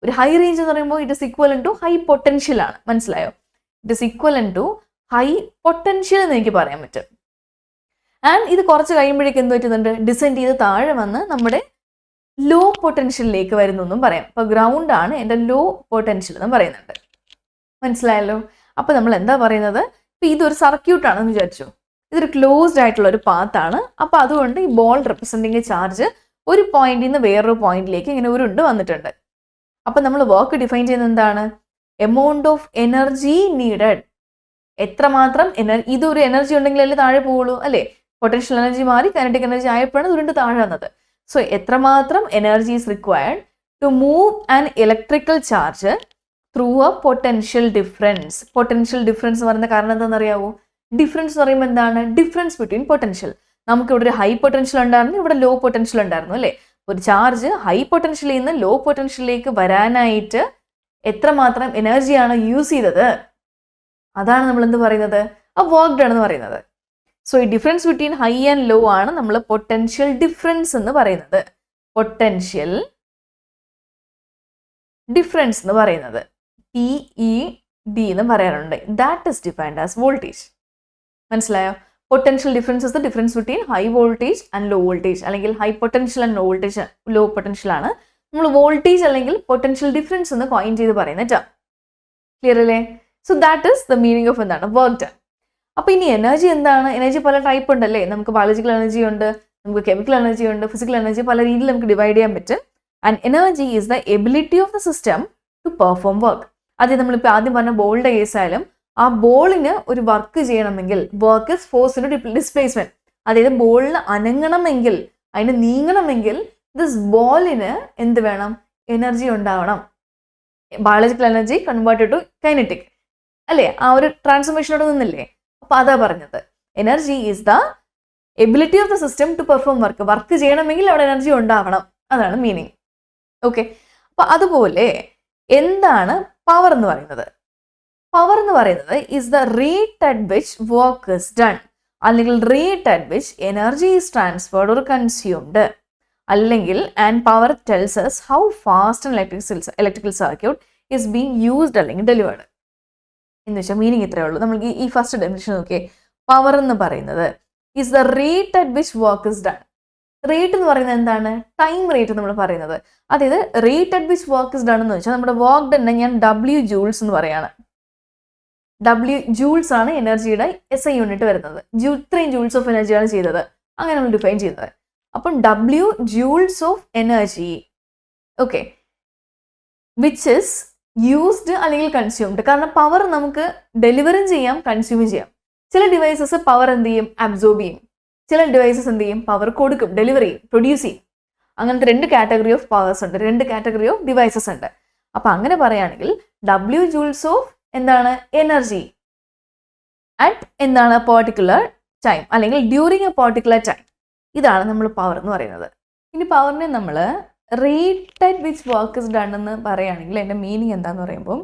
ഒരു ഹൈ റേഞ്ച് എന്ന് പറയുമ്പോൾ it is equivalent to high potential ആണ്. മനസ്സിലായോ? It is equivalent to high potential എന്ന് എനിക്ക് പറയാൻ പറ്റും. ആൻഡ് ഇത് കുറച്ച് കഴിയുമ്പോഴേക്കും എന്ത് പറ്റുന്നുണ്ട്, ഡിസെൻഡ് ചെയ്ത് താഴെ വന്ന് നമ്മുടെ ലോ പൊട്ടൻഷ്യലിലേക്ക് വരുന്നെന്നും പറയാം. അപ്പോൾ ഗ്രൗണ്ട് ആണ് എൻ്റെ ലോ പൊട്ടൻഷ്യൽ എന്ന് പറയുന്നുണ്ട്. മനസ്സിലായല്ലോ? അപ്പോൾ നമ്മൾ എന്താ പറയുന്നത്, ഇപ്പം ഇതൊരു സർക്യൂട്ടാണെന്ന് വിചാരിച്ചു. ഇതൊരു ക്ലോസ്ഡ് ആയിട്ടുള്ള ഒരു പാത്താണ്. അപ്പോൾ അതുകൊണ്ട് ഈ ബോൾ റെപ്രസെൻറ്റിങ് ചാർജ് ഒരു പോയിന്റിൽ നിന്ന് വേറൊരു പോയിന്റിലേക്ക് ഇങ്ങനെ ഉരുണ്ട് വന്നിട്ടുണ്ട്. അപ്പം നമ്മൾ വർക്ക് ഡിഫൈൻ ചെയ്യുന്നത് എന്താണ്? Amount of energy needed. എത്രമാത്രം ഇതൊരു എനർജി ഉണ്ടെങ്കിലല്ലേ താഴെ പോവുള്ളൂ അല്ലേ? പൊട്ടൻഷ്യൽ എനർജി മാറി കൈനറ്റിക് എനർജി ആയപ്പോഴാണ് ഉരുണ്ട് താഴെ വന്നത്. സോ എത്രമാത്രം energy is required to move an electrical charge through a potential difference. Potential difference എന്ന് പറയുന്ന കാരണം എന്താണെന്നറിയാവോ? ഡിഫറൻസ് എന്ന് പറയുമ്പോൾ എന്താണ്? Difference between potential. നമുക്ക് ഇവിടെ ഒരു ഹൈ പൊട്ടൻഷ്യൽ ഉണ്ടായിരുന്നു, ഇവിടെ ലോ പൊട്ടൻഷ്യൽ ഉണ്ടായിരുന്നു അല്ലേ? ഒരു ചാർജ് ഹൈ പൊട്ടൻഷ്യലിൽ നിന്ന് ലോ പൊട്ടൻഷ്യലിലേക്ക് വരാനായിട്ട് എത്രമാത്രം എനർജിയാണ് യൂസ് ചെയ്തത്, അതാണ് നമ്മൾ എന്ത് പറയുന്നത്? ആ വർക്ക് ഡൺ എന്ന് പറയുന്നത്. സോ ഈ difference between high and low ആണ് നമ്മൾ പൊട്ടൻഷ്യൽ ഡിഫറൻസ് എന്ന് പറയുന്നത്. പൊട്ടൻഷ്യൽ ഡിഫറൻസ് എന്ന് പറയുന്നത് PED എന്ന് പറയാറുണ്ട്. That is defined as voltage. മനസ്സിലായോ? Potential difference is the difference between high voltage and low voltage, അല്ലെങ്കിൽ high potential and low potential ആണ് നമ്മൾ വോൾട്ടേജ് അല്ലെങ്കിൽ പൊട്ടൻഷ്യൽ ഡിഫറൻസ് എന്ന് കോയിൻ ചെയ്ത് പറയുന്ന ടേം. ക്ലിയർ അല്ലേ? So that is the meaning of എന്താണ്? Work done. അപ്പോൾ ഇനി എനർജി എന്താണ്? എനർജി പല ടൈപ്പ് ഉണ്ടല്ലേ? നമുക്ക് ബയോളജിക്കൽ എനർജി ഉണ്ട്, നമുക്ക് കെമിക്കൽ എനർജി ഉണ്ട്, ഫിസിക്കൽ എനർജി, പല രീതിയിൽ നമുക്ക് ഡിവൈഡ് ചെയ്യാൻ പറ്റും. And energy is the ability of the system to perform work. അത് നമ്മളിപ്പോൾ ആദ്യം പറഞ്ഞ ബോളിന്റെ കേസ് ആയാലും ആ ബോളിന് ഒരു വർക്ക് ചെയ്യണമെങ്കിൽ work is force into displacement. അതായത് ബോളിന് അനങ്ങണമെങ്കിൽ, അതിന് നീങ്ങണമെങ്കിൽ ദിസ് ബോളിന് എന്ത് വേണം? എനർജി ഉണ്ടാവണം. Biological energy converted to kinetic അല്ലേ? ആ ഒരു ട്രാൻസ്ഫോർമേഷനോട് നിന്നില്ലേ? അപ്പൊ അതാ പറഞ്ഞത്, energy is the ability of the system to perform work. Work ചെയ്യണമെങ്കിൽ അവിടെ എനർജി ഉണ്ടാവണം, അതാണ് മീനിങ്. ഓക്കെ, അപ്പൊ അതുപോലെ എന്താണ് പവർ എന്ന് പറയുന്നത്? പവർ എന്ന് പറയുന്നത് is the rate at which work is done, അല്ലെങ്കിൽ rate at which energy is transferred or consumed, അല്ലെങ്കിൽ and power tells us how fast electrical circuit is being used അല്ലെങ്കിൽ ഡെലിവേർഡ്. എന്ന് വെച്ചാൽ മീനിങ് ഇത്രയേ ഉള്ളൂ. നമുക്ക് ഈ ഫസ്റ്റ് ഡെഫിനിഷൻ നോക്കിയേ. പവർ എന്ന് പറയുന്നത് is the rate at which work is done. Rate എന്ന് പറയുന്നത് എന്താണ്? ടൈം റേറ്റ് നമ്മൾ പറയുന്നത്. അതായത് rate at which work is done എന്ന് വെച്ചാൽ നമ്മുടെ വർക്ക് ഡൺ ഞാൻ W ജൂൾസ് എന്ന് പറയാണ്. W ജൂൾസ് ആണ് എനർജിയുടെ SI യൂണിറ്റ് വരുന്നത്. ഇത്രയും ജൂൾസ് ഓഫ് എനർജിയാണ് ചെയ്തത്, അങ്ങനെ നമ്മൾ ഡിഫൈൻ ചെയ്യുന്നത്. അപ്പം W joules of energy, okay, which is used അല്ലെങ്കിൽ കൺസ്യൂംഡ്. കാരണം പവർ നമുക്ക് ഡെലിവറും ചെയ്യാം, കൺസ്യൂമും ചെയ്യാം. ചില ഡിവൈസസ് പവർ എന്ത് ചെയ്യും? അബ്സോർബ് ചെയ്യും. ചില ഡിവൈസസ് എന്ത് ചെയ്യും? പവർ കൊടുക്കും, ഡെലിവറി ചെയ്യും, പ്രൊഡ്യൂസ് ചെയ്യും. അങ്ങനത്തെ 2 കാറ്റഗറി ഓഫ് പവേഴ്സ് ഉണ്ട്, 2 കാറ്റഗറി ഓഫ് ഡിവൈസസ് ഉണ്ട്. അപ്പൊ അങ്ങനെ പറയുകയാണെങ്കിൽ W ജൂൾസ് ഓഫ് എന്താണ്? എനർജി അറ്റ് എന്താണ്? പെർട്ടിക്കുലർ ടൈം, അല്ലെങ്കിൽ ഡ്യൂറിങ് എ പെർട്ടിക്കുലർ ടൈം. ഇതാണ് നമ്മൾ പവർ എന്ന് പറയുന്നത്. ഇനി പവറിനെ നമ്മൾ rate at which work is done എന്ന് പറയുകയാണെങ്കിൽ അതിൻ്റെ മീനിങ് എന്താന്ന് പറയുമ്പോൾ,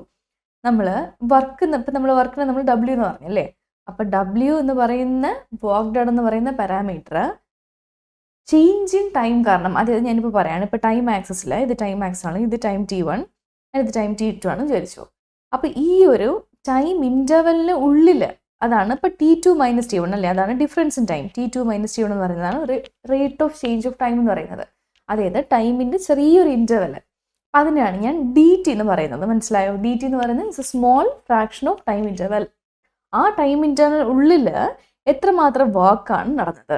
നമ്മൾ ഇപ്പം നമ്മൾ വർക്കിനെ നമ്മൾ W എന്ന് പറഞ്ഞല്ലേ. അപ്പം W എന്ന് പറയുന്ന വർക്ക് ഡൺ എന്ന് പറയുന്ന പാരാമീറ്റർ ചേഞ്ച് ഇൻ ടൈം കാരണം, അതായത് ഞാനിപ്പോൾ പറയാണ്, ഇപ്പോൾ ടൈം ആക്സസിൽ ഇത് ടൈം ആക്സസ് ആണ്, ഇത് ടൈം T1 ഇത് ടൈം T2 ആണെന്ന് വിചാരിച്ചു. അപ്പോൾ ഈ ഒരു ടൈം ഇൻ്റർവെല്ലിന് ഉള്ളിൽ, അതാണ് ഇപ്പോൾ T2 മൈനസ് T1 അല്ലേ, അതാണ് difference in time. T2 minus T1 എന്ന് പറയുന്നതാണ് rate of change of time എന്ന് പറയുന്നത്. അതായത് ടൈമിൻ്റെ ചെറിയൊരു ഇൻ്റർവെൽ, അതിനാണ് ഞാൻ DT എന്ന് പറയുന്നത്. മനസ്സിലായോ? DT എന്ന് പറയുന്നത് it's A small fraction of time interval. ആ ടൈം ഇൻ്റർവെൽ ഉള്ളിൽ എത്രമാത്രം വർക്കാണ് നടന്നത്,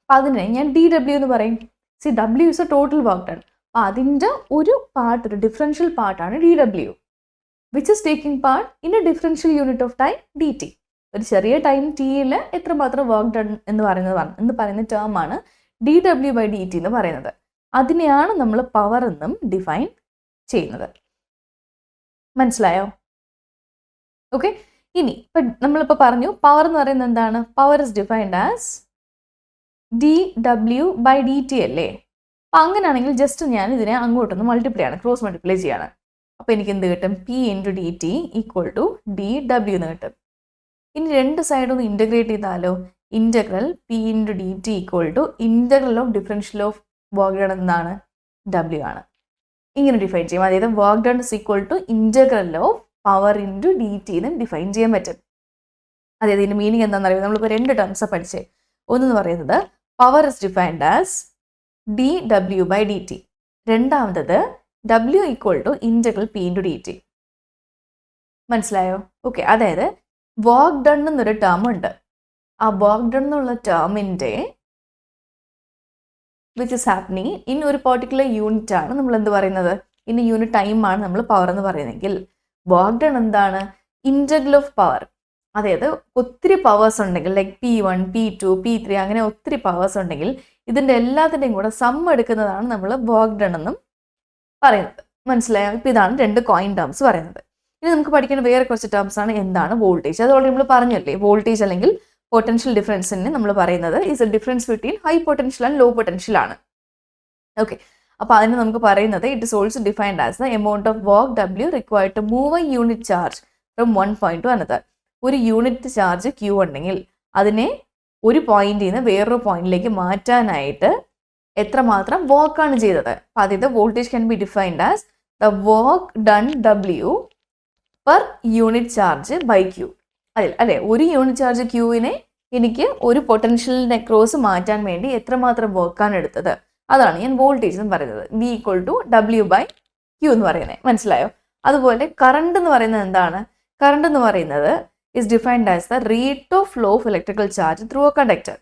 അപ്പം അതിനെ ഞാൻ DW എന്ന് പറയും. W is A total work done. അപ്പം അതിൻ്റെ ഒരു പാർട്ട്, ഒരു ഡിഫറൻഷ്യൽ പാർട്ടാണ് DW, which is taking part in A differential unit of time DT. ഒരു ചെറിയ ടൈം Tയിൽ എത്രമാത്രം വർക്ക് ഡൺ എന്ന് പറയുന്ന ടേമാണ് dW/dt എന്ന് പറയുന്നത്. അതിനെയാണ് നമ്മൾ പവർ എന്നും ഡിഫൈൻ ചെയ്യുന്നത്. മനസ്സിലായോ? ഓക്കെ, ഇനി ഇപ്പം നമ്മളിപ്പോൾ പറഞ്ഞു പവർ എന്ന് പറയുന്നത് എന്താണ്? Power is defined as dW/dt അല്ലേ. അപ്പം അങ്ങനെയാണെങ്കിൽ ജസ്റ്റ് ഞാൻ ഇതിനെ അങ്ങോട്ടൊന്ന് മൾട്ടിപ്ലൈ ആണ്, ക്രോസ് മൾട്ടിപ്ലൈ ചെയ്യാണ്. അപ്പോൾ എനിക്ക് എന്ത് കിട്ടും? P/dt ഈക്വൽ ടു dW എന്ന് കിട്ടും. ഇനി 2 സൈഡൊന്ന് ഇൻ്റഗ്രേറ്റ് ചെയ്താലോ? Integral P/dt equal to integral of differential of work done എന്നാണ്? W ആണ്. ഇങ്ങനെ ഡിഫൈൻ ചെയ്യും. അതായത് work done is equal to integral of power into DT എന്ന് ഡിഫൈൻ ചെയ്യാൻ പറ്റും. അതായത് ഇതിൻ്റെ മീനിങ് എന്താണെന്ന് അറിയാം. നമ്മളിപ്പോൾ 2 ടേംസാണ് പഠിച്ചത്. ഒന്നെന്ന് പറയുന്നത് power is defined as dW/dt, രണ്ടാമത്തത് W equal to integral P/dt. മനസ്സിലായോ? ഓക്കെ, അതായത് വർക്ക് ഡൺ എന്നൊരു ടേം ഉണ്ട്. ആ വർക്ക് ഡൺ എന്നുള്ള ടേമിൻ്റെ വിച്ച് ഇസ് ഹാപ്പനിങ് ഇൻ ഒരു പെർട്ടിക്കുലർ യൂണിറ്റ് ആണ് നമ്മൾ എന്ത് പറയുന്നത്, ഇൻ യൂണിറ്റ് ടൈമാണ് നമ്മൾ പവർ എന്ന് പറയുന്നതെങ്കിൽ വർക്ക് ഡൺ എന്താണ്, ഇൻറ്റഗ്രൽ ഓഫ് പവർ. അതായത് ഒത്തിരി പവേഴ്സ് ഉണ്ടെങ്കിൽ ലൈക്ക് P1, P2, P3 അങ്ങനെ ഒത്തിരി പവേഴ്സ് ഉണ്ടെങ്കിൽ ഇതിൻ്റെ എല്ലാത്തിൻ്റെയും കൂടെ സം എടുക്കുന്നതാണ് നമ്മൾ വർക്ക് ഡൺ എന്നും പറയുന്നത്. മനസ്സിലായോ? ഇപ്പം ഇതാണ് രണ്ട് കോയിൻ ടേംസ് പറയുന്നത്. ഇനി നമുക്ക് പഠിക്കേണ്ട വേറെ കുറച്ച് ടേംസ് ആണ്. എന്താണ് വോൾട്ടേജ്? അത് ഓൾറെഡി നമ്മൾ പറഞ്ഞല്ലേ, വോൾട്ടേജ് അല്ലെങ്കിൽ പൊട്ടൻഷ്യൽ ഡിഫറൻസിന് നമ്മൾ പറയുന്നത് is a difference between high potential and low potential ആണ്. ഓക്കെ, അപ്പോൾ അതിന് നമുക്ക് പറയുന്നത് it is also defined as the amount of work W required to move a unit charge from one point to another. ഒരു unit charge Q ഉണ്ടെങ്കിൽ അതിനെ ഒരു പോയിന്റിൽ നിന്ന് വേറൊരു പോയിന്റിലേക്ക് മാറ്റാനായിട്ട് എത്രമാത്രം വർക്കാണ് ചെയ്തത്. അപ്പം അതിൻ്റെ voltage can be defined as the work done W per unit charge by Q. അല്ലേ, ഒരു യൂണിറ്റ് ചാർജ് Qവിനെ എനിക്ക് ഒരു പൊട്ടൻഷ്യലിനെ ക്രോസ് മാറ്റാൻ വേണ്ടി എത്രമാത്രം വർക്കാണ് എടുത്തത്, അതാണ് ഞാൻ വോൾട്ടേജ് എന്ന് പറയുന്നത്. V ഈക്വൽ ടു W/Q എന്ന് പറയുന്നത്. മനസ്സിലായോ? അതുപോലെ കറണ്ട് എന്ന് പറയുന്നത് എന്താണ്? കറണ്ട് എന്ന് പറയുന്നത് is defined as the rate of flow of electrical charge through a conductor.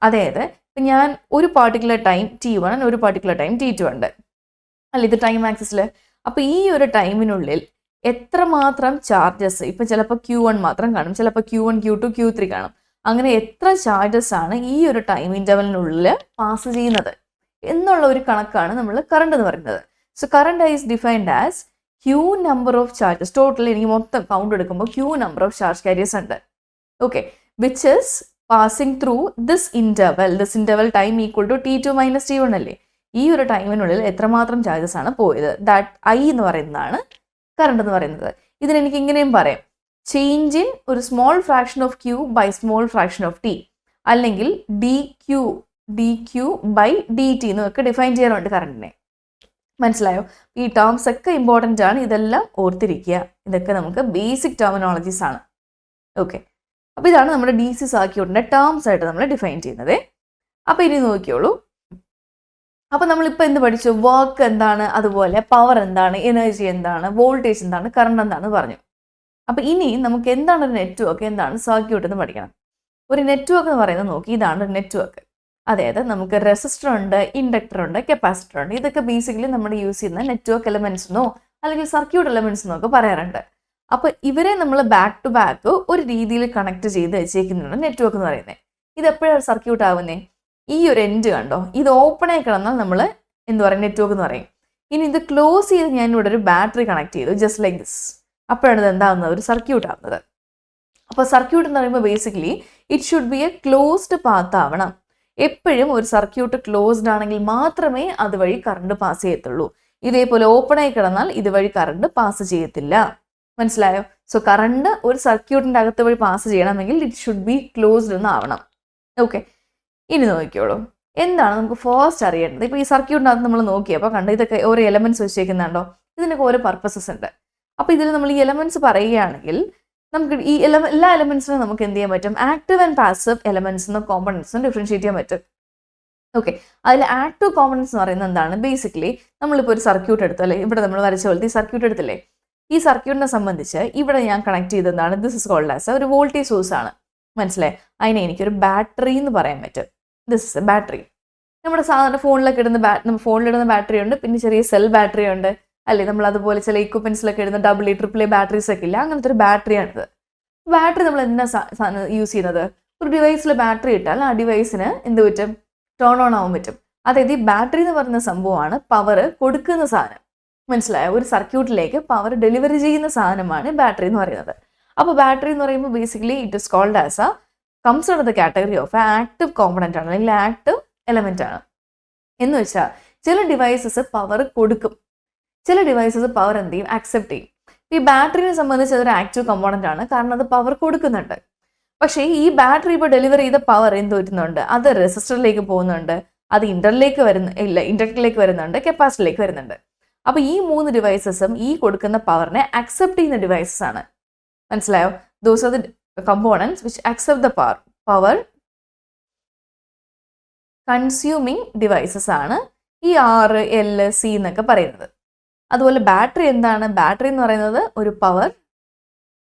അതായത് ഇപ്പം ഞാൻ ഒരു പാർട്ടിക്കുലർ ടൈം T1 ഒരു പാർട്ടിക്കുലർ ടൈം T2 ഉണ്ട് അല്ല, ഇത് ടൈം ആക്സിസിൽ. അപ്പോൾ ഈ ഒരു ടൈമിനുള്ളിൽ എത്രമാത്രം ചാർജസ്, ഇപ്പം ചിലപ്പോൾ Q1 മാത്രം കാണും, ചിലപ്പോൾ Q1, Q2, Q3 കാണും. അങ്ങനെ എത്ര ചാർജസ് ആണ് ഈ ഒരു ടൈം ഇൻ്റർവെലിനുള്ളിൽ പാസ് ചെയ്യുന്നത് എന്നുള്ള ഒരു കണക്കാണ് നമ്മൾ കറണ്ട് എന്ന് പറയുന്നത്. So current is defined as Q number of charges. Total എനിക്ക് മൊത്തം കൗണ്ട് എടുക്കുമ്പോൾ Q number of charge carriers ഉണ്ട്. Okay, which is passing through this interval time equal to T2 - T1 അല്ലേ. ഈ ഒരു ടൈമിനുള്ളിൽ എത്രമാത്രം ചാർജസ് ആണ് പോയത്, ദാറ്റ് I എന്ന് പറയുന്നതാണ് കറണ്ട് എന്ന് പറയുന്നത്. ഇതിനെനിക്ക് ഇങ്ങനെയും പറയാം, ചേഞ്ച് ഇൻ ഒരു small fraction of Q by small fraction of T, അല്ലെങ്കിൽ dQ/dt എന്നൊക്കെ ഡിഫൈൻ ചെയ്യാറുണ്ട് കറണ്ടിനെ. മനസ്സിലായോ? ഈ ടേംസ് ഒക്കെ ഇമ്പോർട്ടൻ്റ് ആണ്, ഇതെല്ലാം ഓർത്തിരിക്കുക. ഇതൊക്കെ നമുക്ക് ബേസിക് ടെർമിനോളജീസ് ആണ്. ഓക്കെ, അപ്പോൾ ഇതാണ് നമ്മുടെ DC സർക്യൂട്ടിൻ്റെ ടേംസ് ആയിട്ട് നമ്മൾ ഡിഫൈൻ ചെയ്യുന്നത്. അപ്പോൾ ഇനി നോക്കിയോളൂ. അപ്പോൾ നമ്മളിപ്പോൾ എന്ത് പഠിച്ചു? വർക്ക് എന്താണ്, അതുപോലെ പവർ എന്താണ്, എനർജി എന്താണ്, വോൾട്ടേജ് എന്താണ്, കറണ്ട് എന്താണെന്ന് പറഞ്ഞു. അപ്പോൾ ഇനി നമുക്ക് എന്താണ് ഒരു നെറ്റ്വർക്ക്, എന്താണ് സർക്യൂട്ട് എന്ന് പഠിക്കണം. ഒരു നെറ്റ്വർക്ക് എന്ന് പറയുന്നത് നോക്കി, ഇതാണ് ഒരു നെറ്റ്വർക്ക്. അതായത് നമുക്ക് റെസിസ്റ്റർ ഉണ്ട്, ഇൻഡക്ടർ ഉണ്ട്, കപ്പാസിറ്റർ ഉണ്ട്. ഇതൊക്കെ ബേസിക്കലി നമ്മൾ യൂസ് ചെയ്യുന്ന നെറ്റ്വർക്ക് എലമെന്റ്സ് എന്നോ അല്ലെങ്കിൽ സർക്യൂട്ട് എലമെന്റ്സ് എന്നൊക്കെ പറയാറുണ്ട്. അപ്പോൾ ഇവരെ നമ്മൾ ബാക്ക് ടു ബാക്ക് ഒരു രീതിയിൽ കണക്ട് ചെയ്ത് വെച്ചേക്കുന്നതാണ് നെറ്റ്വർക്ക് എന്ന് പറയുന്നത്. ഇത് എപ്പോഴാണ് സർക്യൂട്ട് ആവുന്നത്? ഈ ഒരു എൻഡ് കണ്ടോ, ഇത് ഓപ്പൺ ആയി കിടന്നാൽ നമ്മൾ എന്ത് പറയും, നെറ്റ്വർക്ക് എന്ന് പറയും. ഇനി ഇത് ക്ലോസ് ചെയ്ത് ഞാൻ ഇവിടെ ഒരു ബാറ്ററി കണക്ട് ചെയ്തു, ജസ്റ്റ് ലൈക്ക് ദിസ്. അപ്പോഴാണ് ഇത് എന്താകുന്നത്, ഒരു സർക്യൂട്ട് ആവുന്നത്. അപ്പോൾ സർക്യൂട്ട് എന്ന് പറയുമ്പോൾ basically it should B A closed path ആവണം. എപ്പോഴും ഒരു സർക്യൂട്ട് ക്ലോസ്ഡ് ആണെങ്കിൽ മാത്രമേ അതുവഴി കറണ്ട് പാസ് ചെയ്യത്തുള്ളൂ. ഇതേപോലെ ഓപ്പൺ ആയി കിടന്നാൽ ഇതുവഴി കറണ്ട് പാസ് ചെയ്യത്തില്ല. മനസ്സിലായോ? സോ കറണ്ട് ഒരു സർക്യൂട്ടിൻ്റെ അകത്ത് വഴി പാസ് ചെയ്യണമെങ്കിൽ ഇറ്റ് ഷുഡ് ബി ക്ലോസ്ഡ് എന്ന് ആവണം. ഓക്കെ, ഇനി നോക്കിയോളൂ, എന്താണ് നമുക്ക് ഫസ്റ്റ് അറിയേണ്ടത്. ഇപ്പോൾ ഈ സർക്യൂട്ടിനകത്ത് നമ്മൾ നോക്കിയപ്പോൾ കണ്ടു, ഇതൊക്കെ ഓരോ എലമെന്റ്സ് വെച്ചേക്കുന്നുണ്ടോ, ഇതിനൊക്കെ ഓരോ പർപ്പസസ് ഉണ്ട്. അപ്പോൾ ഇതിൽ നമ്മൾ ഈ എലമെന്റ്സ് പറയുകയാണെങ്കിൽ നമുക്ക് ഈ എല്ലാ എലമെന്റ്സിനും നമുക്ക് എന്ത് ചെയ്യാൻ പറ്റും, ആക്റ്റീവ് ആൻഡ് പാസീവ് എലമെന്റ്സ് എന്ന കോമ്പണൻസിനും ഡിഫറൻഷിയേറ്റ് ചെയ്യാൻ പറ്റും. ഓക്കെ, അതിൽ ആക്റ്റീവ് കോമ്പണൻസ് എന്ന് പറയുന്നത് എന്താണ്? ബേസിക്കലി നമ്മളിപ്പോൾ ഒരു സർക്യൂട്ട് എടുത്തു അല്ലേ, ഇവിടെ നമ്മൾ വരച്ച പോലത്തെ ഈ സർക്യൂട്ട് എടുത്തില്ലേ, ഈ സർക്യൂട്ടിനെ സംബന്ധിച്ച് ഇവിടെ ഞാൻ കണക്ട് ചെയ്തതാണ് ദിസ് ഇസ് കോൾഡ് ആസ് ഒരു വോൾട്ടേജ് സോഴ്സ് ആണ്. മനസ്സിലായി? അതിനെ എനിക്കൊരു ബാറ്ററി എന്ന് പറയാൻ പറ്റും. This is A battery. നമ്മുടെ സാധാരണ ഫോണിലൊക്കെ ഇടുന്ന ഫോണിലിടുന്ന ബാറ്ററി ഉണ്ട്, പിന്നെ ചെറിയ സെൽ ബാറ്ററി ഉണ്ട് അല്ലേ. നമ്മൾ അതുപോലെ ചില ഇക്വിപ്മെന്റ്സിലൊക്കെ ഇടുന്ന AA, AAA ബാറ്ററീസ് ഒക്കെ ഇല്ല, അങ്ങനത്തെ ഒരു ബാറ്ററിയാണിത്. ബാറ്ററി നമ്മൾ എന്താ യൂസ് ചെയ്യുന്നത്? ഒരു ഡിവൈസിൽ ബാറ്ററി ഇട്ടാൽ ആ ഡിവൈസിന് എന്ത് പറ്റും, ടേൺ ഓൺ ആവാൻ പറ്റും. അതായത് ഈ ബാറ്ററി എന്ന് പറയുന്ന സംഭവമാണ് പവർ കൊടുക്കുന്ന സാധനം. മനസ്സിലായോ? ഒരു സർക്യൂട്ടിലേക്ക് പവർ ഡെലിവറി ചെയ്യുന്ന സാധനമാണ് ബാറ്ററി എന്ന് പറയുന്നത്. അപ്പോൾ ബാറ്ററി എന്ന് പറയുമ്പോൾ basically it is called as a comes under the category of active component ആണ്, അല്ലെങ്കിൽ ആക്റ്റീവ് എലമെന്റ് ആണ്. എന്ന് വെച്ചാൽ ചില ഡിവൈസസ് പവർ കൊടുക്കും, ചില ഡിവൈസസ് പവർ എന്ത് ചെയ്യും, അക്സെപ്റ്റ് ചെയ്യും. ഈ ബാറ്ററിനെ സംബന്ധിച്ച് അതൊരു ആക്റ്റീവ് കമ്പോണന്റ് ആണ്, കാരണം അത് പവർ കൊടുക്കുന്നുണ്ട്. പക്ഷേ ഈ ബാറ്ററി ഇപ്പോൾ ഡെലിവർ ചെയ്ത പവർ എന്ത് പറ്റുന്നുണ്ട്, അത് റെസിസ്റ്ററിലേക്ക് പോകുന്നുണ്ട്, അത് ഇൻഡക്ടറിലേക്ക് വരുന്നുണ്ട്, കപ്പാസിറ്ററിലേക്ക് വരുന്നുണ്ട്. അപ്പോൾ ഈ 3 ഡിവൈസസും ഈ കൊടുക്കുന്ന പവറിനെ അക്സെപ്റ്റ് ചെയ്യുന്ന ഡിവൈസസ് ആണ്. മനസ്സിലായോ? Those are the components which accept the power consuming devices ആണ് ഈ R, L, C എന്നൊക്കെ പറയുന്നത്. അതുപോലെ ബാറ്ററി എന്താണ്? ബാറ്ററി എന്ന് പറയുന്നത് ഒരു പവർ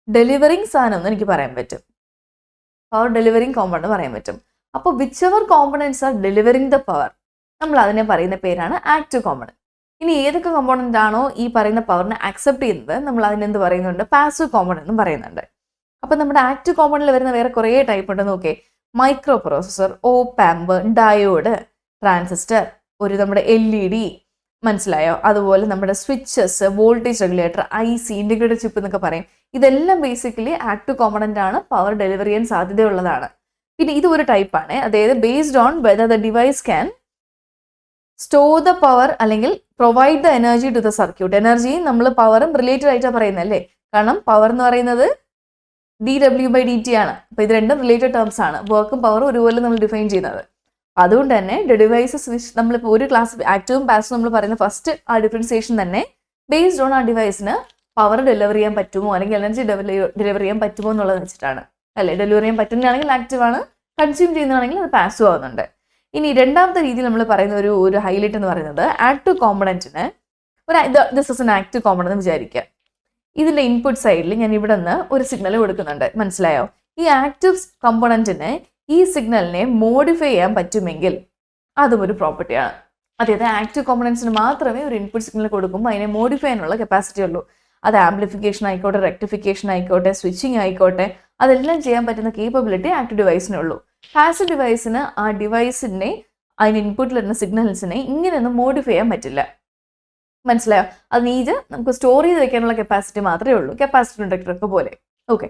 ഡെലിവറിങ് സാധനം എന്ന് എനിക്ക് പറയാൻ പറ്റും. പവർ ഡെലിവറിങ് കോമ്പണന്റ് പറയാൻ പറ്റും. അപ്പോൾ whichever components are delivering the power, നമ്മൾ അതിനെ പറയുന്ന പേരാണ് ആക്റ്റീവ് കോമ്പണന്റ്. ഇനി ഏതൊക്കെ കോമ്പണന്റ് ആണോ ഈ പറയുന്ന പവറിനെ അക്സെപ്റ്റ് ചെയ്യുന്നത് നമ്മൾ അതിനെന്ത് പറയുന്നുണ്ട്, പാസീവ് കോമ്പണന്റ് എന്നും പറയുന്നുണ്ട്. അപ്പം നമ്മുടെ ആക്റ്റീവ് കോമ്പണന്റിൽ വരുന്ന വേറെ കുറേ ടൈപ്പ് ഉണ്ട് നോക്കേ. Micro processor, op amp, diode, transistor, ഒരു നമ്മുടെ LED, മനസ്സിലായോ? അതുപോലെ നമ്മുടെ switches, voltage regulator, IC, indicator chip എന്നൊക്കെ പറയും. ഇതെല്ലാം ബേസിക്കലി ആക്റ്റീവ് കോമ്പണന്റ് ആണ്, പവർ ഡെലിവറി ചെയ്യാൻ സാധ്യതയുള്ളതാണ്. പിന്നെ ഇത് ഒരു ടൈപ്പാണ്, അതായത് based on whether the device can store the power അല്ലെങ്കിൽ provide the energy to the circuit. എനർജിയും നമ്മൾ പവറും റിലേറ്റഡ് ആയിട്ടാണ് പറയുന്നത് അല്ലേ, കാരണം പവർ എന്ന് പറയുന്നത് dW/dt ആണ്. അപ്പോൾ ഇത് രണ്ടും റിലേറ്റഡ് ടേംസ് ആണ്. വർക്കും പവറും ഒരുപോലെ നമ്മൾ ഡിഫൈൻ ചെയ്യുന്നത്. അതുകൊണ്ട് തന്നെ ഡിവൈസസ് വിച്ച് നമ്മളിപ്പോൾ ഒരു ക്ലാസ് ആക്റ്റീവും പാസീവും നമ്മൾ പറയുന്ന ഫസ്റ്റ് ആ ഡിഫറൻസിയേഷൻ തന്നെ ബേസ്ഡ് ഓൺ ആ ഡിവൈസിന് പവർ ഡെലിവർ ചെയ്യാൻ പറ്റുമോ അല്ലെങ്കിൽ എനർജി ഡെലിവർ ചെയ്യാൻ പറ്റുമോ എന്നുള്ളത് വെച്ചിട്ടാണ് അല്ലേ. ഡെലിവർ ചെയ്യാൻ പറ്റുന്നതാണെങ്കിൽ ആക്റ്റീവ് ആണ്, കൺസ്യൂം ചെയ്യുന്നതാണെങ്കിൽ അത് പാസീവ് ആവുന്നുണ്ട്. ഇനി രണ്ടാമത്തെ രീതിയിൽ നമ്മൾ പറയുന്ന ഒരു ഹൈലൈറ്റ് എന്ന് പറയുന്നത് ആക്റ്റീവ് കോമ്പണന്റിന് this is an active component എന്ന് വിചാരിക്കുക. ഇതിൻ്റെ ഇൻപുട്ട് സൈഡിൽ ഞാൻ ഇവിടെ നിന്ന് ഒരു സിഗ്നൽ കൊടുക്കുന്നുണ്ട്, മനസ്സിലായോ? ഈ ആക്റ്റീവ് കോമ്പണന്റിന് ഈ സിഗ്നലിനെ മോഡിഫൈ ചെയ്യാൻ പറ്റുമെങ്കിൽ അതും ഒരു പ്രോപ്പർട്ടിയാണ്. അതായത് ആക്റ്റീവ് കോമ്പണൻസിന് മാത്രമേ ഒരു ഇൻപുട്ട് സിഗ്നൽ കൊടുക്കുമ്പോൾ അതിനെ മോഡിഫൈ ചെയ്യാനുള്ള കപ്പാസിറ്റി ഉള്ളൂ. അത് ആംപ്ലിഫിക്കേഷൻ ആയിക്കോട്ടെ, റെക്ടിഫിക്കേഷൻ ആയിക്കോട്ടെ, സ്വിച്ചിങ് ആയിക്കോട്ടെ, അതെല്ലാം ചെയ്യാൻ പറ്റുന്ന കേപ്പബിലിറ്റി ആക്റ്റീവ് ഡിവൈസിനുള്ളൂ. പാസീവ് ഡിവൈസിന് ആ ഡിവൈസിനെ അതിന് ഇൻപുട്ടിൽ വരുന്ന സിഗ്നൽസിനെ ഇങ്ങനെയൊന്നും മോഡിഫൈ ചെയ്യാൻ പറ്റില്ല, മനസ്സിലായോ? അത് നീറ്റ് നമുക്ക് സ്റ്റോർ ചെയ്ത് വെക്കാനുള്ള കപ്പാസിറ്റി മാത്രമേ ഉള്ളൂ, കപ്പാസിറ്റർ ഇൻഡക്ടറൊക്കെ പോലെ. ഓക്കെ,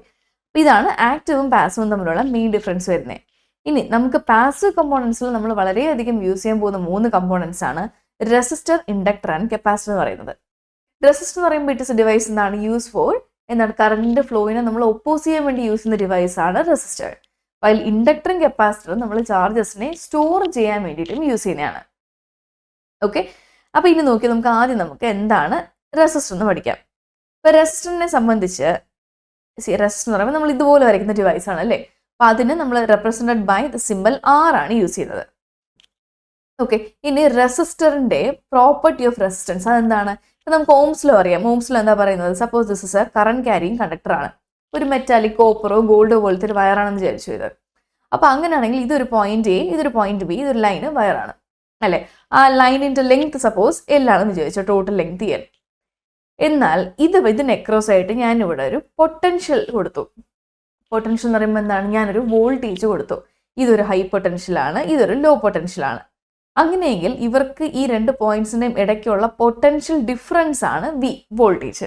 ഇതാണ് ആക്റ്റീവും പാസീവും തമ്മിലുള്ള മെയിൻ ഡിഫറൻസ് വരുന്നത്. ഇനി നമുക്ക് പാസീവ് കമ്പോണൻസിൽ നമ്മൾ വളരെയധികം യൂസ് ചെയ്യാൻ പോകുന്ന 3 കമ്പോണൻസ് ആണ് റെസിസ്റ്റർ, ഇൻഡക്ടർ ആൻഡ് കപ്പാസിറ്റർ എന്ന് പറയുന്നത്. റെസിസ്റ്റർ എന്ന് പറയുമ്പോൾ ഇറ്റ് ഇസ് ഡിവൈസ് എന്താണ് യൂസ് ഫോർ കറണ്ട് ഫ്ലോയിനെ നമ്മൾ ഒപ്പോസ് ചെയ്യാൻ വേണ്ടി യൂസ് ചെയ്യുന്ന ഡിവൈസ് ആണ് റെസിസ്റ്റർ. വൈൽ ഇൻഡക്ടറും കപ്പാസിറ്ററും നമ്മൾ ചാർജസിനെ സ്റ്റോർ ചെയ്യാൻ വേണ്ടിയിട്ടും യൂസ് ചെയ്യുന്നതാണ്. ഓക്കെ, അപ്പോൾ ഇനി നോക്കി നമുക്ക് ആദ്യം എന്താണ് റെസിസ്റ്റർ എന്ന് പഠിക്കാം. ഇപ്പൊ റെസിസ്റ്ററിനെ സംബന്ധിച്ച് റെസിസ്റ്റർ എന്ന് പറയുമ്പോൾ നമ്മൾ ഇതുപോലെ വരയ്ക്കുന്ന ഡിവൈസ് ആണ് അല്ലേ. അപ്പൊ അതിന് നമ്മൾ represented by the simple R ആണ് യൂസ് ചെയ്യുന്നത്. ഓക്കെ, ഇനി റെസിസ്റ്ററിന്റെ പ്രോപ്പർട്ടി ഓഫ് റെസിസ്റ്റൻസ് അതെന്താണ്? ഇപ്പൊ നമുക്ക് ഓംസ് ലോ അറിയാം. ഓംസ് ലോ എന്താ പറയുന്നത്? Suppose this is a current carrying conductor ആണ്, ഒരു മെറ്റാലിക് കോപ്പറോ ഗോൾഡോ പോലത്തെ ഒരു വയറാണെന്ന് വിചാരിച്ചു ഇത്. അപ്പൊ അങ്ങനെയാണെങ്കിൽ ഇതൊരു പോയിന്റ് A, ഇതൊരു പോയിന്റ് B, ഇതൊരു ലൈന് വയറാണ് അല്ലെ. ആ ലൈനിന്റെ ലെങ്ത് സപ്പോസ് L ആണെന്ന് വിചാരിച്ചു, ടോട്ടൽ ലെങ്ത് L. എന്നാൽ ഇതിന് അക്രോസ് ആയിട്ട് ഞാൻ ഇവിടെ ഒരു പൊട്ടൻഷ്യൽ കൊടുത്തു. പൊട്ടൻഷ്യൽ എന്ന് പറയുമ്പോൾ എന്താണ്? ഞാനൊരു വോൾട്ടേജ് കൊടുത്തു. ഇതൊരു ഹൈ പൊട്ടൻഷ്യലാണ്, ഇതൊരു ലോ പൊട്ടൻഷ്യലാണ്. അങ്ങനെയെങ്കിൽ ഇവർക്ക് ഈ 2 പോയിന്റ്സിന്റെയും ഇടയ്ക്കുള്ള പൊട്ടൻഷ്യൽ ഡിഫറൻസ് ആണ് V, വോൾട്ടേജ്.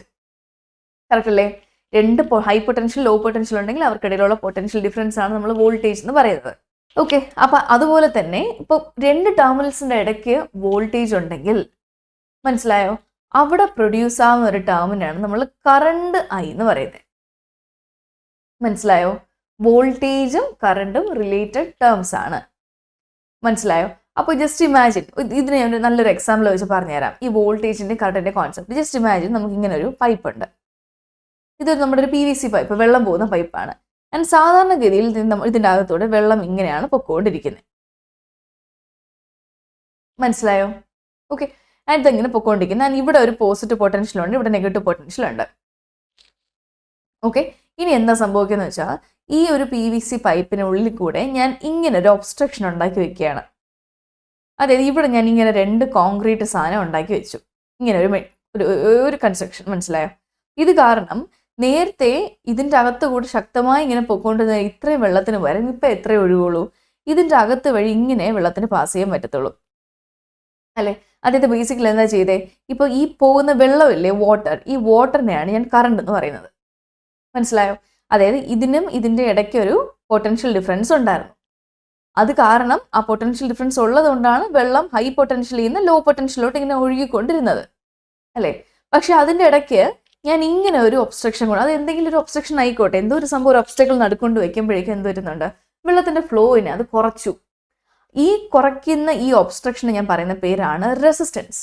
കറക്റ്റ് അല്ലേ? 2 ഹൈ പൊട്ടൻഷ്യൽ, ലോ പൊട്ടൻഷ്യൽ ഉണ്ടെങ്കിൽ അവർക്കിടയിലുള്ള പൊട്ടൻഷ്യൽ ഡിഫറൻസ് ആണ് നമ്മൾ വോൾട്ടേജ് എന്ന് പറയുന്നത്. ഓക്കെ, അപ്പൊ അതുപോലെ തന്നെ ഇപ്പൊ 2 ടെർമിനൽസിന്റെ ഇടയ്ക്ക് വോൾട്ടേജ് ഉണ്ടെങ്കിൽ, മനസ്സിലായോ, അവിടെ പ്രൊഡ്യൂസ് ആവുന്ന ഒരു ടേമിനാണ് നമ്മൾ കറണ്ട് I എന്ന് പറയുന്നത്. മനസ്സിലായോ? വോൾട്ടേജും കറണ്ടും റിലേറ്റഡ് ടേംസ് ആണ്, മനസ്സിലായോ? അപ്പോൾ ജസ്റ്റ് ഇമാജിൻ, ഇതിന് ഞാൻ നല്ലൊരു എക്സാമ്പിൾ വെച്ച് പറഞ്ഞുതരാം ഈ വോൾട്ടേജിന്റെ കറണ്ടിന്റെ കോൺസെപ്റ്റ്. ജസ്റ്റ് ഇമാജിൻ, നമുക്ക് ഇങ്ങനെ ഒരു പൈപ്പ് ഉണ്ട്. ഇതൊരു നമ്മുടെ ഒരു PVC പൈപ്പ്, വെള്ളം പോകുന്ന പൈപ്പാണ്. ആൻഡ് സാധാരണഗതിയിൽ ഇതിൻ്റെ അകത്തൂടെ വെള്ളം ഇങ്ങനെയാണ് പൊക്കോണ്ടിരിക്കുന്നത്, മനസ്സിലായോ? ഓക്കെ, ആൻഡ് ഇതെങ്ങനെ പൊക്കോണ്ടിരിക്കുന്നത്. ആൻഡ് ഇവിടെ ഒരു പോസിറ്റീവ് പൊട്ടൻഷ്യൽ ഉണ്ട്, ഇവിടെ നെഗറ്റീവ് പൊട്ടൻഷ്യൽ ഉണ്ട്. ഓക്കെ, ഇനി എന്താ സംഭവിക്കുന്നത് വെച്ചാൽ ഈ ഒരു PVC പൈപ്പിനുള്ളിൽ കൂടെ ഞാൻ ഇങ്ങനെ ഒരു ഒബ്സ്ട്രക്ഷൻ ഉണ്ടാക്കി വെക്കുകയാണ്. അതായത് ഇവിടെ ഞാൻ ഇങ്ങനെ 2 കോൺക്രീറ്റ് സാധനം ഉണ്ടാക്കി വെച്ചു, ഇങ്ങനെ ഒരു കൺസ്ട്രക്ഷൻ, മനസ്സിലായോ? ഇത് കാരണം നേരത്തെ ഇതിൻ്റെ അകത്ത് കൂടെ ശക്തമായി ഇങ്ങനെ പൊക്കോണ്ടിരുന്ന ഇത്രയും വെള്ളത്തിന് പകരം ഇപ്പം എത്രയും ഒഴുകുള്ളൂ, ഇതിൻ്റെ അകത്ത് വഴി ഇങ്ങനെ വെള്ളത്തിന് പാസ് ചെയ്യാൻ പറ്റത്തുള്ളൂ അല്ലേ. അതായത് ബേസിക്കലി എന്താ ചെയ്തേ, ഇപ്പോൾ ഈ പോകുന്ന വെള്ളമില്ലേ, വാട്ടർ, ഈ വാട്ടറിനെയാണ് ഞാൻ കറണ്ട് എന്ന് പറയുന്നത്, മനസ്സിലായോ? അതായത് ഇതിനും ഇതിൻ്റെ ഇടയ്ക്ക് ഒരു പൊട്ടൻഷ്യൽ ഡിഫറൻസ് ഉണ്ടായിരുന്നു. അത് കാരണം ആ പൊട്ടൻഷ്യൽ ഡിഫറൻസ് ഉള്ളത് കൊണ്ടാണ് വെള്ളം ഹൈ പൊട്ടൻഷ്യലിൽ നിന്ന് ലോ പൊട്ടൻഷ്യലോട്ട് ഇങ്ങനെ ഒഴുകിക്കൊണ്ടിരുന്നത് അല്ലേ. പക്ഷെ അതിൻ്റെ ഇടയ്ക്ക് ഞാൻ ഇങ്ങനെ ഒരു ഒബ്സ്ട്രക്ഷൻ കൊണ്ട്, അത് എന്തെങ്കിലും ഒരു ഒബ്സ്ട്രക്ഷൻ ആയിക്കോട്ടെ, എന്തോ ഒരു സംഭവം ഒരു ഒബ്സ്റ്റക്കിൾ നടുക്കൊണ്ട് വെക്കുമ്പോഴേക്കും എന്ത് വരുന്നുണ്ട്, വെള്ളത്തിന്റെ ഫ്ലോയിനെ അത് കുറച്ചു. ഈ കുറയ്ക്കുന്ന ഈ ഒബ്സ്ട്രക്ഷന് ഞാൻ പറയുന്ന പേരാണ് റെസിസ്റ്റൻസ്,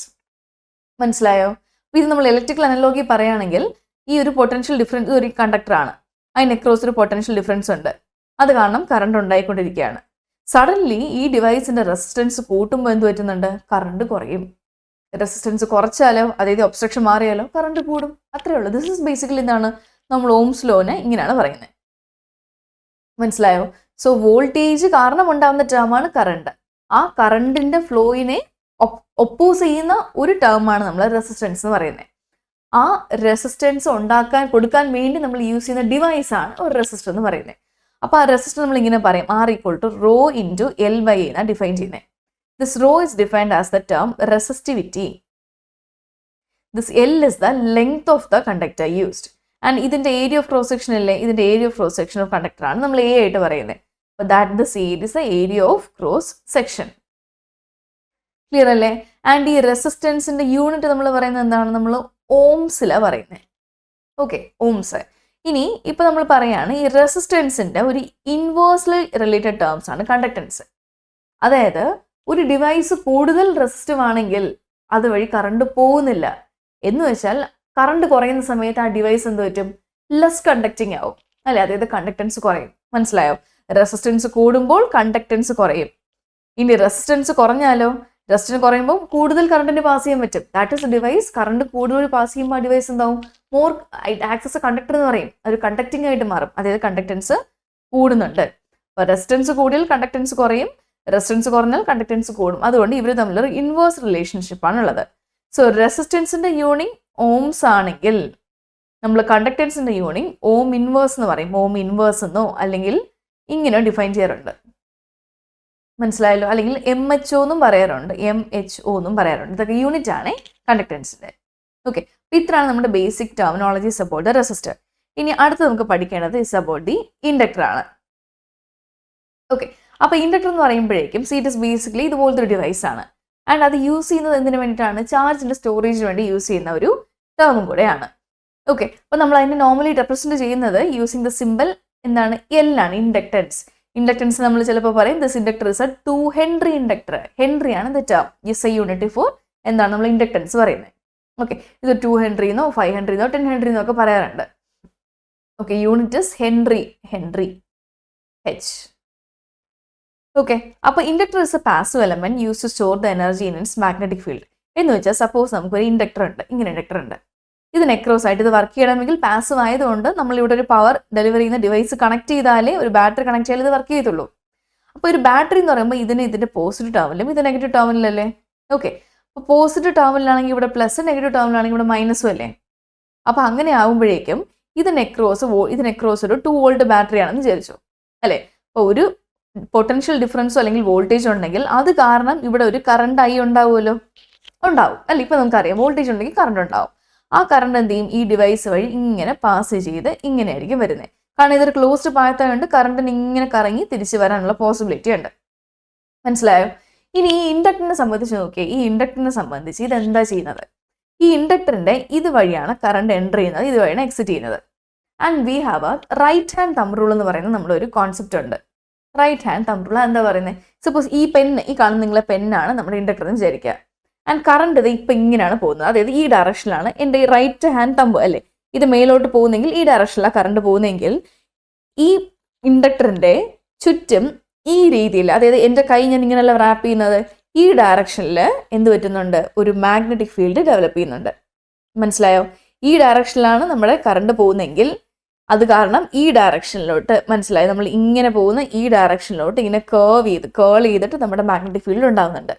മനസ്സിലായോ? ഇത് നമ്മൾ ഇലക്ട്രിക്കൽ അനലോഗി പറയുകയാണെങ്കിൽ ഈ ഒരു പൊട്ടൻഷ്യൽ ഡിഫറൻസ്, ഒരു കണ്ടക്ടറാണ്, അതിന് അക്രോസ് ഒരു പൊട്ടൻഷ്യൽ ഡിഫറൻസ് ഉണ്ട്, അത് കാരണം കറണ്ട് ഉണ്ടായിക്കൊണ്ടിരിക്കുകയാണ്. സഡൻലി ഈ ഡിവൈസിന്റെ റെസിസ്റ്റൻസ് കൂട്ടുമ്പോൾ എന്ത് പറ്റുന്നുണ്ട്, കറണ്ട് കുറയും. റെസിസ്റ്റൻസ് കുറച്ചാലോ, അതായത് ഒബ്സ്ട്രക്ഷൻ മാറിയാലോ കറണ്ട് കൂടും, അത്രേ ഉള്ളൂ. ദിസ് ഇസ് ബേസിക്കലി എന്താണ് നമ്മൾ ഓംസ് ലോനെ ഇങ്ങനെയാണ് പറയുന്നത്, മനസ്സിലായോ? സോ വോൾട്ടേജ് കാരണം ഉണ്ടാകുന്ന ടേമാണ് കറണ്ട്. ആ കറണ്ടിന്റെ ഫ്ലോയിനെ ഒപ്പോസ് ചെയ്യുന്ന ഒരു ടേമാണ് നമ്മൾ റെസിസ്റ്റൻസ് എന്ന് പറയുന്നത്. ആ റെസിസ്റ്റൻസ് കൊടുക്കാൻ വേണ്ടി നമ്മൾ യൂസ് ചെയ്യുന്ന ഡിവൈസ് ആണ് ഒരു റെസിസ്റ്റർ എന്ന് പറയുന്നത്. അപ്പോൾ ആ റെസിസ്റ്റർ നമ്മൾ ഇങ്ങനെ പറയും R = ρ × L/A എന്നാണ് ഡിഫൈൻ ചെയ്യുന്നത്. This ρ is defined as the term resistivity. This L is the length of the conductor used. And ഇതിന്റെ ഏരിയ ഓഫ് ക്രോസ് സെക്ഷൻ അല്ലേ, ഇതിന്റെ area of cross section of conductor ആണ് നമ്മൾ A ആയിട്ട് പറയുന്നത്. അപ്പോൾ that this is the area of cross section. Clear അല്ലേ? And ഈ റെസിസ്റ്റൻസിന്റെ യൂണിറ്റ് നമ്മൾ പറയുന്നത് എന്താണ്? നമ്മൾ ഓംസിലാണ് പറയുന്നത്. Okay, ohms. ഇനി ഇപ്പൊ നമ്മൾ പറയാണ് ഈ റെസിസ്റ്റൻസിന്റെ ഒരു ഇൻവേഴ്സ്ലി റിലേറ്റഡ് ടേംസ് ആണ് കണ്ടക്ടൻസ്. അതായത് ഒരു ഡിവൈസ് കൂടുതൽ റെസിസ്റ്റീവ് ആണെങ്കിൽ അതുവഴി കറണ്ട് പോകുന്നില്ല എന്ന് വെച്ചാൽ കറണ്ട് കുറയുന്ന സമയത്ത് ആ ഡിവൈസ് എന്ത് പറ്റും? ലെസ് കണ്ടക്റ്റിംഗ് ആവും അല്ലെ, അതായത് കണ്ടക്ടൻസ് കുറയും. മനസ്സിലായോ? റെസിസ്റ്റൻസ് കൂടുമ്പോൾ കണ്ടക്ടൻസ് കുറയും. ഇനി റെസിസ്റ്റൻസ് കുറഞ്ഞാലോ? റെസിസ്റ്റൻസ് കുറയുമ്പോൾ കൂടുതൽ കറണ്ടിന് പാസ് ചെയ്യാൻ പറ്റും. That is device. കറണ്ട് കൂടുതൽ പാസ് ചെയ്യുമ്പോൾ ആ ഡിവൈസ് എന്താവും? മോർ ആക്സസ് കണ്ടക്ടർ എന്ന് പറയും. ഒരു കണ്ടക്ടിങ് ആയിട്ട് മാറും. അതായത് കണ്ടക്ടൻസ് കൂടുന്നുണ്ട്. അപ്പോൾ റെസിസ്റ്റൻസ് കൂടിയാൽ കണ്ടക്ടൻസ് കുറയും, റെസിസ്റ്റൻസ് കുറഞ്ഞാൽ കണ്ടക്ടൻസ് കൂടും. അതുകൊണ്ട് ഇവർ തമ്മിലൊരു ഇൻവേഴ്സ് റിലേഷൻഷിപ്പ് ആണുള്ളത്. സോ റെസിസ്റ്റൻസിന്റെ യൂണിറ്റ് ഓംസ് ആണെങ്കിൽ നമ്മൾ കണ്ടക്ടൻസിന്റെ യൂണിറ്റ് ഓം ഇൻവേഴ്സ് എന്ന് പറയും. ഓം ഇൻവേഴ്സ് എന്നോ അല്ലെങ്കിൽ ഇങ്ങനെ ഡിഫൈൻ ചെയ്യാറുണ്ട്. മനസ്സിലായല്ലോ? അല്ലെങ്കിൽ MHO എന്നും പറയാറുണ്ട്, MHO എന്നും പറയാറുണ്ട്. ഇതൊക്കെ യൂണിറ്റ് ആണ് കണ്ടക്ടൻസിന്റെ. ഓക്കെ, അപ്പോൾ ഇത്രയാണ് നമ്മുടെ basic terminologies about the resistor. ഇനി അടുത്ത് നമുക്ക് പഠിക്കേണ്ടത് ഇസ് അബൌട്ട് ദി ഇൻഡക്ടർ ആണ്. ഓക്കെ, അപ്പോൾ ഇൻഡക്ടർ എന്ന് പറയുമ്പോഴേക്കും ഇറ്റ് ഇസ് ബേസിക്കലി ഇതുപോലത്തെ ഒരു ഡിവൈസ് ആണ്. ആൻഡ് അത് യൂസ് ചെയ്യുന്നത് എന്തിനു വേണ്ടിയിട്ടാണ്? ചാർജിന്റെ സ്റ്റോറേജിന് വേണ്ടി യൂസ് ചെയ്യുന്ന ഒരു ടേമും കൂടെയാണ്. ഓക്കെ, അപ്പോൾ നമ്മൾ അതിനെ നോർമലി റെപ്രസെന്റ് ചെയ്യുന്നത് യൂസിങ് ദ സിമ്പിൾ എന്താണ്? L ആണ്, ഇൻഡക്ടൻസ്. ഇൻഡക്ടൻസ് നമ്മൾ ചിലപ്പോൾ പറയും this inductor is a 2 henry inductor. Henry ആണ് the term, SI unit for എന്താണ് നമ്മൾ ഇൻഡക്ടൻസ് പറയുന്നത്. ഓക്കെ, ഇത് 2 ഹെൻറിന്നോ 5 ഹെൻറിന്നോ 10 ഹെൻറിന്നോ ഒക്കെ പറയാറുണ്ട്. Okay, unit is henry, H. Okay, അപ്പോൾ inductor is a passive element use to store the energy in its magnetic field. എന്ന് വെച്ചാൽ സപ്പോസ് നമുക്കൊരു ഇൻഡക്ടർ ഉണ്ട്, ഇങ്ങനെ ഇൻഡക്ടർ ഉണ്ട്. ഇത് നെക്രോസ് ആയിട്ട് ഇത് വർക്ക് ചെയ്യണമെങ്കിൽ പാസീവ് ആയതുകൊണ്ട് നമ്മൾ ഇവിടെ ഒരു പവർ ഡെലിവറി ചെയ്യുന്ന ഡിവൈസ് കണക്ട് ചെയ്താലേ, ഒരു ബാറ്ററി കണക്ട് ചെയ്താലേ ഇത് വർക്ക് ചെയ്തുള്ളൂ. അപ്പോൾ ഒരു ബാറ്ററി എന്ന് പറയുമ്പോൾ ഇതിന്റെ പോസിറ്റീവ് ടേമിലും ഇത് നെഗറ്റീവ് ടേമിലല്ലേ? ഓക്കെ, അപ്പോൾ പോസിറ്റീവ് ടേമിലാണെങ്കിൽ ഇവിടെ പ്ലസ്, നെഗറ്റീവ് ടേമിലാണെങ്കിൽ ഇവിടെ മൈനസും അല്ലേ? അപ്പോൾ അങ്ങനെ ആകുമ്പോഴേക്കും ഇത് നെക്രോസ് ഒരു 2 വോൾട്ട് ബാറ്ററി ആണെന്ന് വിചാരിച്ചു അല്ലേ? അപ്പോൾ ഒരു പൊട്ടൻഷ്യൽ ഡിഫറൻസോ അല്ലെങ്കിൽ വോൾട്ടേജ് ഉണ്ടെങ്കിൽ അത് കാരണം ഇവിടെ ഒരു കറണ്ട് ആയി ഉണ്ടാവുമല്ലോ, ഉണ്ടാവും അല്ലേ? ഇപ്പം നമുക്കറിയാം വോൾട്ടേജ് ഉണ്ടെങ്കിൽ കറണ്ട് ഉണ്ടാവും. ആ കറണ്ട് എന്ത് ചെയ്യും? ഈ ഡിവൈസ് വഴി ഇങ്ങനെ പാസ് ചെയ്ത് ഇങ്ങനെയായിരിക്കും വരുന്നത്. കാരണം ഇതൊരു ക്ലോസ്ഡ് പാത്തായതുകൊണ്ട് കറണ്ടിന് ഇങ്ങനെ കറങ്ങി തിരിച്ചു വരാനുള്ള പോസിബിലിറ്റി ഉണ്ട്. മനസ്സിലായോ? ഇനി ഈ ഇൻഡക്ടറിനെ സംബന്ധിച്ച് നോക്കിയേ. ഈ ഇൻഡക്ടറിനെ സംബന്ധിച്ച് ഇതെന്താ ചെയ്യുന്നത്? ഈ ഇൻഡക്ടറിന്റെ ഇതുവഴിയാണ് കറണ്ട് എൻ്റർ ചെയ്യുന്നത്, ഇതുവഴിയാണ് എക്സിറ്റ് ചെയ്യുന്നത്. And we have a right hand thumb rule എന്ന് പറയുന്ന നമ്മുടെ ഒരു കോൺസെപ്റ്റ് ഉണ്ട്. റൈറ്റ് ഹാൻഡ് തമ്പ് റൂൾ എന്താ പറയുന്നത്? സപ്പോസ് ഈ കാണുന്ന നിങ്ങളെ പെന്നാണ് നമ്മുടെ ഇൻഡക്ടർ എന്ന് വിചാരിക്കുക. ആൻഡ് കറണ്ട് ഇത് ഇപ്പം ഇങ്ങനെയാണ് പോകുന്നത്, അതായത് ഈ ഡയറക്ഷനിലാണ് എൻ്റെ ഈ റൈറ്റ് ഹാൻഡ് തമ്പ് അല്ലേ, ഇത് മേലോട്ട് പോകുന്നെങ്കിൽ ഈ ഡയറക്ഷനിലാണ് കറണ്ട് പോകുന്നതെങ്കിൽ ഈ ഇൻഡക്ടറിന്റെ ചുറ്റും ഈ രീതിയിൽ, അതായത് എൻ്റെ കൈ ഞാൻ ഇങ്ങനെയല്ല റാപ്പ് ചെയ്യുന്നത്, ഈ ഡയറക്ഷനിൽ എന്ത് പറ്റുന്നുണ്ട്? ഒരു മാഗ്നറ്റിക് ഫീൽഡ് ഡെവലപ്പ് ചെയ്യുന്നുണ്ട്. മനസ്സിലായോ? ഈ ഡയറക്ഷനിലാണ് നമ്മുടെ കറണ്ട് പോകുന്നതെങ്കിൽ അത് കാരണം ഈ ഡയറക്ഷനിലോട്ട്, മനസ്സിലായോ, നമ്മൾ ഇങ്ങനെ പോകുന്ന ഈ ഡയറക്ഷനിലോട്ട് ഇങ്ങനെ കേൾ ചെയ്തിട്ട് നമ്മുടെ മാഗ്നറ്റിക് ഫീൽഡ് ഉണ്ടാകുന്നുണ്ട്.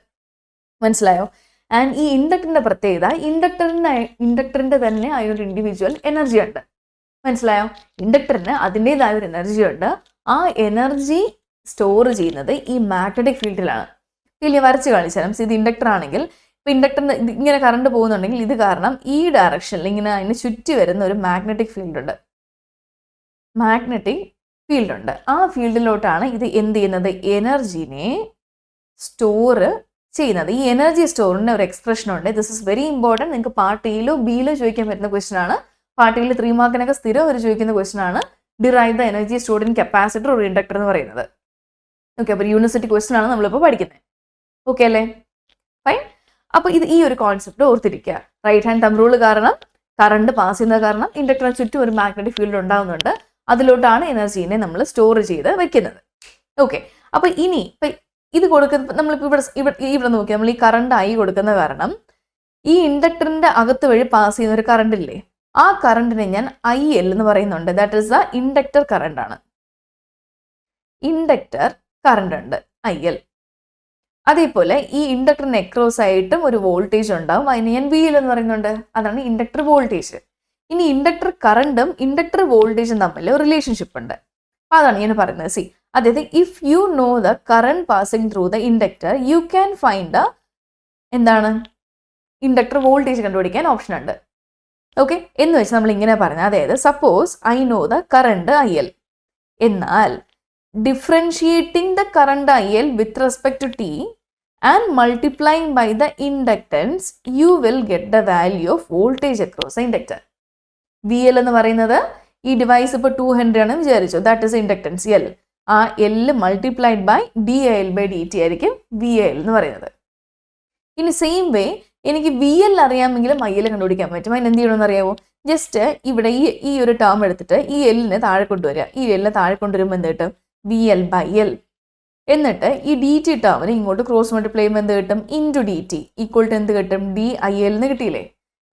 മനസ്സിലായോ? ആൻഡ് ഈ ഇൻഡക്ടറിന്റെ പ്രത്യേകത, ഇൻഡക്ടറിന്റെ തന്നെ അതിനൊരു ഇൻഡിവിജ്വൽ എനർജി ഉണ്ട്. മനസ്സിലായോ? ഇൻഡക്ടറിന് അതിൻ്റെതായ ഒരു എനർജി ഉണ്ട്. ആ എനർജി സ്റ്റോർ ചെയ്യുന്നത് ഈ മാഗ്നറ്റിക് ഫീൽഡിലാണ്. വലിയ വരച്ച് കാണിച്ചാലും ഇത് ഇൻഡക്ടർ ആണെങ്കിൽ, ഇപ്പം ഇൻഡക്ടറിന് ഇങ്ങനെ കറണ്ട് പോകുന്നുണ്ടെങ്കിൽ ഇത് കാരണം ഈ ഡയറക്ഷനിൽ ഇങ്ങനെ അതിന് ചുറ്റി വരുന്ന ഒരു മാഗ്നറ്റിക് ഫീൽഡ് ഉണ്ട്. ആ ഫീൽഡിലോട്ടാണ് ഇത് എന്ത് ചെയ്യുന്നത്? എനർജിനെ സ്റ്റോർ ചെയ്യുന്നത്. ഈ എനർജി സ്റ്റോറിന് ഒരു എക്സ്പ്രഷൻ ഉണ്ട്. This is very important. നിങ്ങൾക്ക് പാർട്ട് എയിലോ ബിയിലോ ചോദിക്കാൻ പറ്റുന്ന ക്വസ്റ്റൻ ആണ്. പാർട്ട് എയിൽ 3 മാർക്കിനൊക്കെ സ്ഥിരം അവർ ചോദിക്കുന്ന ക്വസ്റ്റൻ ആണ്. Derive the energy stored in capacitor ഒരു ഇൻഡക്ടർ എന്ന് പറയുന്നത്. ഓക്കെ, അപ്പോൾ യൂണിവേഴ്സിറ്റി ക്വസ്റ്റൻ ആണ് നമ്മളിപ്പോൾ പഠിക്കുന്നത്. ഓക്കെ അല്ലേ? ഫൈൻ. അപ്പോൾ ഈ ഒരു കോൺസെപ്റ്റ് ഓർത്തിരിക്കുക. റൈറ്റ് ഹാൻഡ് തമ്പ് റൂൾ കാരണം, കറണ്ട് പാസ് ചെയ്യുന്നത് കാരണം ഇൻഡക്ടറിന് ചുറ്റും ഒരു മാഗ്നറ്റിക് ഫീൽഡ് ഉണ്ടാകുന്നുണ്ട്. അതിലോട്ടാണ് എനർജീനെ നമ്മൾ സ്റ്റോർ ചെയ്ത് വെക്കുന്നത്. ഓക്കെ, അപ്പോൾ ഇനി ഇത് കൊടുക്കുന്ന നമ്മളിപ്പോൾ ഇവിടെ നോക്കി, നമ്മൾ ഈ കറണ്ട് ആയി കൊടുക്കുന്ന കാരണം ഈ ഇൻഡക്ടറിന്റെ അകത്ത് വഴി പാസ് ചെയ്യുന്ന ഒരു കറണ്ട് ഇല്ലേ, ആ കറണ്ടിനെ ഞാൻ IL എന്ന് പറയുന്നുണ്ട്. That is the inductor current ആണ്. ഇൻഡക്ടർ കറണ്ട് ഉണ്ട് IL. അതേപോലെ ഈ ഇൻഡക്ടറിന് അക്രോസ് ആയിട്ടും ഒരു വോൾട്ടേജ് ഉണ്ടാവും, അതിന് ഞാൻ VL എന്ന് പറയുന്നുണ്ട്. അതാണ് ഇൻഡക്ടർ വോൾട്ടേജ്. ഇനി ഇൻഡക്ടർ കറണ്ടും ഇൻഡക്ടർ വോൾട്ടേജും തമ്മിൽ റിലേഷൻഷിപ്പ് ഉണ്ട്. അതാണ് ഞാൻ പറയുന്നത്. സി, അതായത് if you know the current passing through the inductor you can find എന്താണ് ഇൻഡക്ടർ വോൾട്ടേജ് കണ്ടുപിടിക്കാൻ ഓപ്ഷൻ ഉണ്ട്. ഓക്കെ, എന്ന് വെച്ചാൽ നമ്മൾ ഇങ്ങനെ പറഞ്ഞത്, അതായത് suppose I know the current IL, എന്നാൽ differentiating the current IL with respect to T and multiplying by the inductance you will get the value of voltage across the inductor. VL എന്ന് പറയുന്നത് ഈ ഡിവൈസ് ഇപ്പോൾ 200 ആണ് വിചാരിച്ചു, that is inductance L. ആ L multiplied by DIL/dt ആയിരിക്കും VL എന്ന് പറയുന്നത്. ഇനി സെയിം വേ എനിക്ക് VL അറിയാമെങ്കിലും IL കണ്ടുപിടിക്കാൻ പറ്റും. അതിന് എന്ത് ചെയ്യണമെന്ന് അറിയാമോ? ജസ്റ്റ് ഇവിടെ ഈ ഒരു ടേം എടുത്തിട്ട് ഈ L താഴെ കൊണ്ടുവരിക. ഈ L താഴെ കൊണ്ടുവരുമ്പോൾ എന്ത് കിട്ടും? VL/L. എന്നിട്ട് ഈ DT ടേമിന് ഇങ്ങോട്ട് ക്രോസ് മൾട്ടിപ്ലൈ ചെയ്യുമ്പോൾ എന്ത് കിട്ടും? ഇൻറ്റു DT ഈക്വൽ ടു എന്ത് കിട്ടും? DIL എന്ന് കിട്ടിയില്ലേ?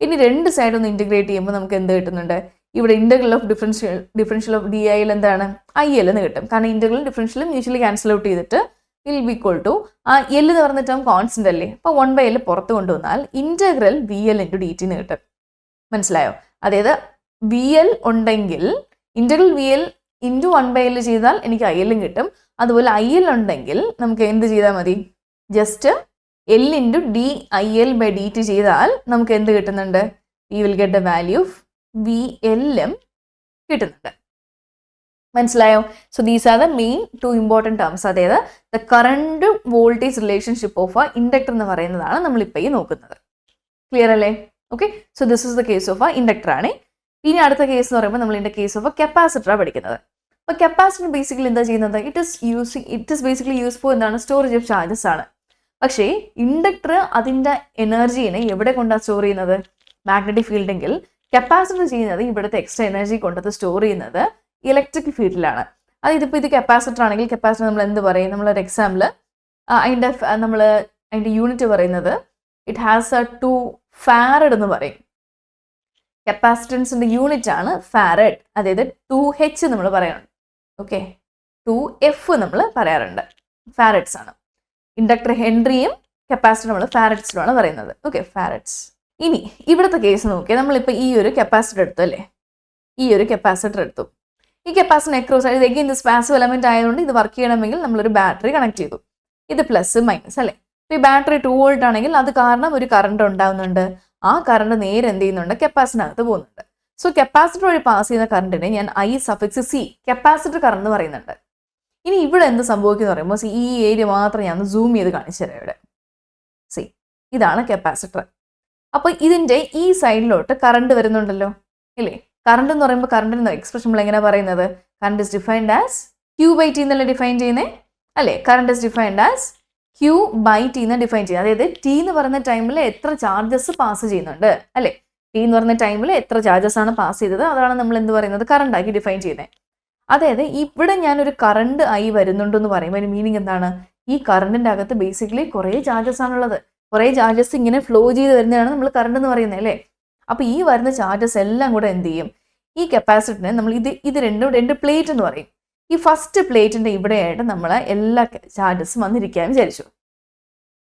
ഇനി രണ്ട് സൈഡ് ഒന്ന് ഇൻറ്റഗ്രേറ്റ് ചെയ്യുമ്പോൾ നമുക്ക് എന്ത് കിട്ടുന്നുണ്ട്? ഇവിടെ integral of differential of DIL എന്താണ്? IL എന്ന് കിട്ടും. കാരണം ഇന്റഗ്രലും ഡിഫറൻഷ്യലും മ്യൂച്വലി ക്യാൻസൽ ഔട്ട് ചെയ്തിട്ട് വിൽ ബി ഈക്വൽ ടു ആ L എന്ന് പറഞ്ഞ ടേം കോൺസ്റ്റന്റ് അല്ലേ, അപ്പോൾ 1/L പുറത്ത് കൊണ്ടുവന്നാൽ ഇന്റഗ്രൽ VL ഇൻറ്റു DT എന്ന് കിട്ടും. മനസ്സിലായോ? അതായത് VL ഉണ്ടെങ്കിൽ ഇന്റഗ്രൽ VL ഇൻറ്റു 1/L ചെയ്താൽ എനിക്ക് IL കിട്ടും. അതുപോലെ IL ഉണ്ടെങ്കിൽ നമുക്ക് എന്ത് ചെയ്താൽ മതി? ജസ്റ്റ് L ഇൻറ്റു DIL/dt ചെയ്താൽ നമുക്ക് എന്ത് കിട്ടുന്നുണ്ട്? We will get the value of VL കിട്ടുന്നുണ്ട്. മനസ്സിലായോ? So these are the main 2 important terms. അതായത് the current voltage relationship of a inductor എന്ന് പറയുന്നതാണ് നമ്മളിപ്പോൾ ഈ നോക്കുന്നത്. ക്ലിയർ അല്ലേ? Okay, so this is the case of a inductor ആണ്. ഇനി അടുത്ത കേസ് എന്ന് പറയുമ്പോൾ നമ്മൾ ഇതിൻ്റെ കേസ് ഓഫ് എ കപ്പാസിറ്ററാണ് പഠിക്കുന്നത്. അപ്പോൾ കപ്പാസിറ്റർ ബേസിക്കലി എന്താ ചെയ്യുന്നത്? It is basically use for എന്താണ്? സ്റ്റോറേജ് ഓഫ് ചാർജസ് ആണ്. പക്ഷേ ഇൻഡക്ടർ അതിൻ്റെ എനർജീനെ എവിടെ കൊണ്ടാണ് സ്റ്റോർ ചെയ്യുന്നത്? മാഗ്നറ്റിക് ഫീൽഡെങ്കിൽ കപ്പാസിറ്റർ ചെയ്യുന്നത് ഇവിടുത്തെ എക്സ്ട്രാ എനർജി കൊണ്ടത് സ്റ്റോർ ചെയ്യുന്നത് ഇലക്ട്രിക് ഫീൽഡിലാണ്. അത് ഇത് കപ്പാസിറ്റർ ആണെങ്കിൽ കപ്പാസിറ്റർ നമ്മൾ എന്ത് പറയും? നമ്മളൊരു എക്സാമ്പിൾ അതിൻ്റെ യൂണിറ്റ് പറയുന്നത് ഇറ്റ് ഹാസ് എ 2 ഫാരഡ് എന്ന് പറയും. കപ്പാസിറ്റൻസിൻ്റെ യൂണിറ്റ് ആണ് ഫാരഡ്. അതായത് 2H നമ്മൾ പറയാറുണ്ട്. ഓക്കെ, 2F നമ്മൾ പറയാറുണ്ട്. ഫാരഡ്സ് ആണ്. ഇൻഡക്ടർ ഹെൻറിയും കപ്പാസിറ്റർ നമ്മൾ ഫാരഡ്സിലുമാണ് പറയുന്നത്. ഓക്കെ, ഫാരഡ്സ്. ഇനി ഇവിടുത്തെ കേസ് നോക്കിയാൽ നമ്മളിപ്പോൾ ഈ ഒരു കപ്പാസിറ്റർ എടുത്തു അല്ലേ? ഈ ഒരു കപ്പാസിറ്റർ എടുത്തു. ഈ കപ്പാസിറ്റർ അക്രോസ് ആയത് എഗെയിൻ ഇത് പാസീവ് എലമെന്റ് ആയതുകൊണ്ട് ഇത് വർക്ക് ചെയ്യണമെങ്കിൽ നമ്മളൊരു ബാറ്ററി കണക്ട് ചെയ്തു. ഇത് പ്ലസ് മൈനസ് അല്ലേ? അപ്പോൾ ഈ ബാറ്ററി 2 വോൾട്ട് ആണെങ്കിൽ അത് കാരണം ഒരു കറണ്ട് ഉണ്ടാകുന്നുണ്ട്. ആ കറണ്ട് നേരെ എന്ത് ചെയ്യുന്നുണ്ട്? കപ്പാസിറ്ററിനകത്ത് പോകുന്നുണ്ട്. സോ കപ്പാസിറ്റർ വഴി പാസ് ചെയ്യുന്ന കറണ്ടിനെ ഞാൻ I∗C കപ്പാസിറ്റർ കറണ്ട് എന്ന് പറയുന്നുണ്ട്. ഇനി ഇവിടെ എന്ത് സംഭവിക്കുന്നു പറയുമ്പോൾ ഈ ഏരിയ മാത്രം ഞാൻ സൂം ചെയ്ത് കാണിച്ചു തരാം. ഇവിടെ സി, ഇതാണ് കപ്പാസിറ്റർ. അപ്പോൾ ഇതിൻ്റെ ഈ സൈഡിലോട്ട് കറണ്ട് വരുന്നുണ്ടല്ലോ ഇല്ലേ? കറണ്ട് എന്ന് പറയുമ്പോൾ കറണ്ടിൻ്റെ എക്സ്പ്രഷൻ നമ്മൾ എങ്ങനെയാണ് പറയുന്നത്? Current is defined as Q/T എന്നല്ലേ ഡിഫൈൻ ചെയ്യുന്നത് അല്ലേ? Current is defined as Q/T എന്ന് ഡിഫൈൻ ചെയ്യുന്നത്. അതായത് T എന്ന് പറയുന്ന ടൈമിൽ എത്ര ചാർജസ് പാസ് ചെയ്യുന്നുണ്ട് അല്ലേ? T എന്ന് പറയുന്ന ടൈമിൽ എത്ര ചാർജസ് ആണ് പാസ് ചെയ്തത്, അതാണ് നമ്മൾ എന്ത് പറയുന്നത്? കറണ്ട് ആക്കി ഡിഫൈൻ ചെയ്യുന്നത്. അതായത് ഇവിടെ ഞാനൊരു കറണ്ട് I വരുന്നുണ്ടെന്ന് പറയുമ്പോൾ അതിന് മീനിങ് എന്താണ്? ഈ കറണ്ടിൻ്റെ അകത്ത് ബേസിക്കലി കുറേ ചാർജസ് ആണുള്ളത്. കുറേ ചാർജസ് ഇങ്ങനെ ഫ്ലോ ചെയ്ത് വരുന്നതാണ് നമ്മൾ കറണ്ട് എന്ന് പറയുന്നത് അല്ലേ? അപ്പോൾ ഈ വരുന്ന ചാർജസ് എല്ലാം കൂടെ എന്ത് ചെയ്യും? ഈ കപ്പാസിറ്ററിനെ നമ്മൾ ഇത് രണ്ട് പ്ലേറ്റ് എന്ന് പറയും. ഈ ഫസ്റ്റ് പ്ലേറ്റിൻ്റെ ഇവിടെയായിട്ട് നമ്മൾ എല്ലാ ചാർജസും വന്നിരിക്കാൻ വിചാരിച്ചു.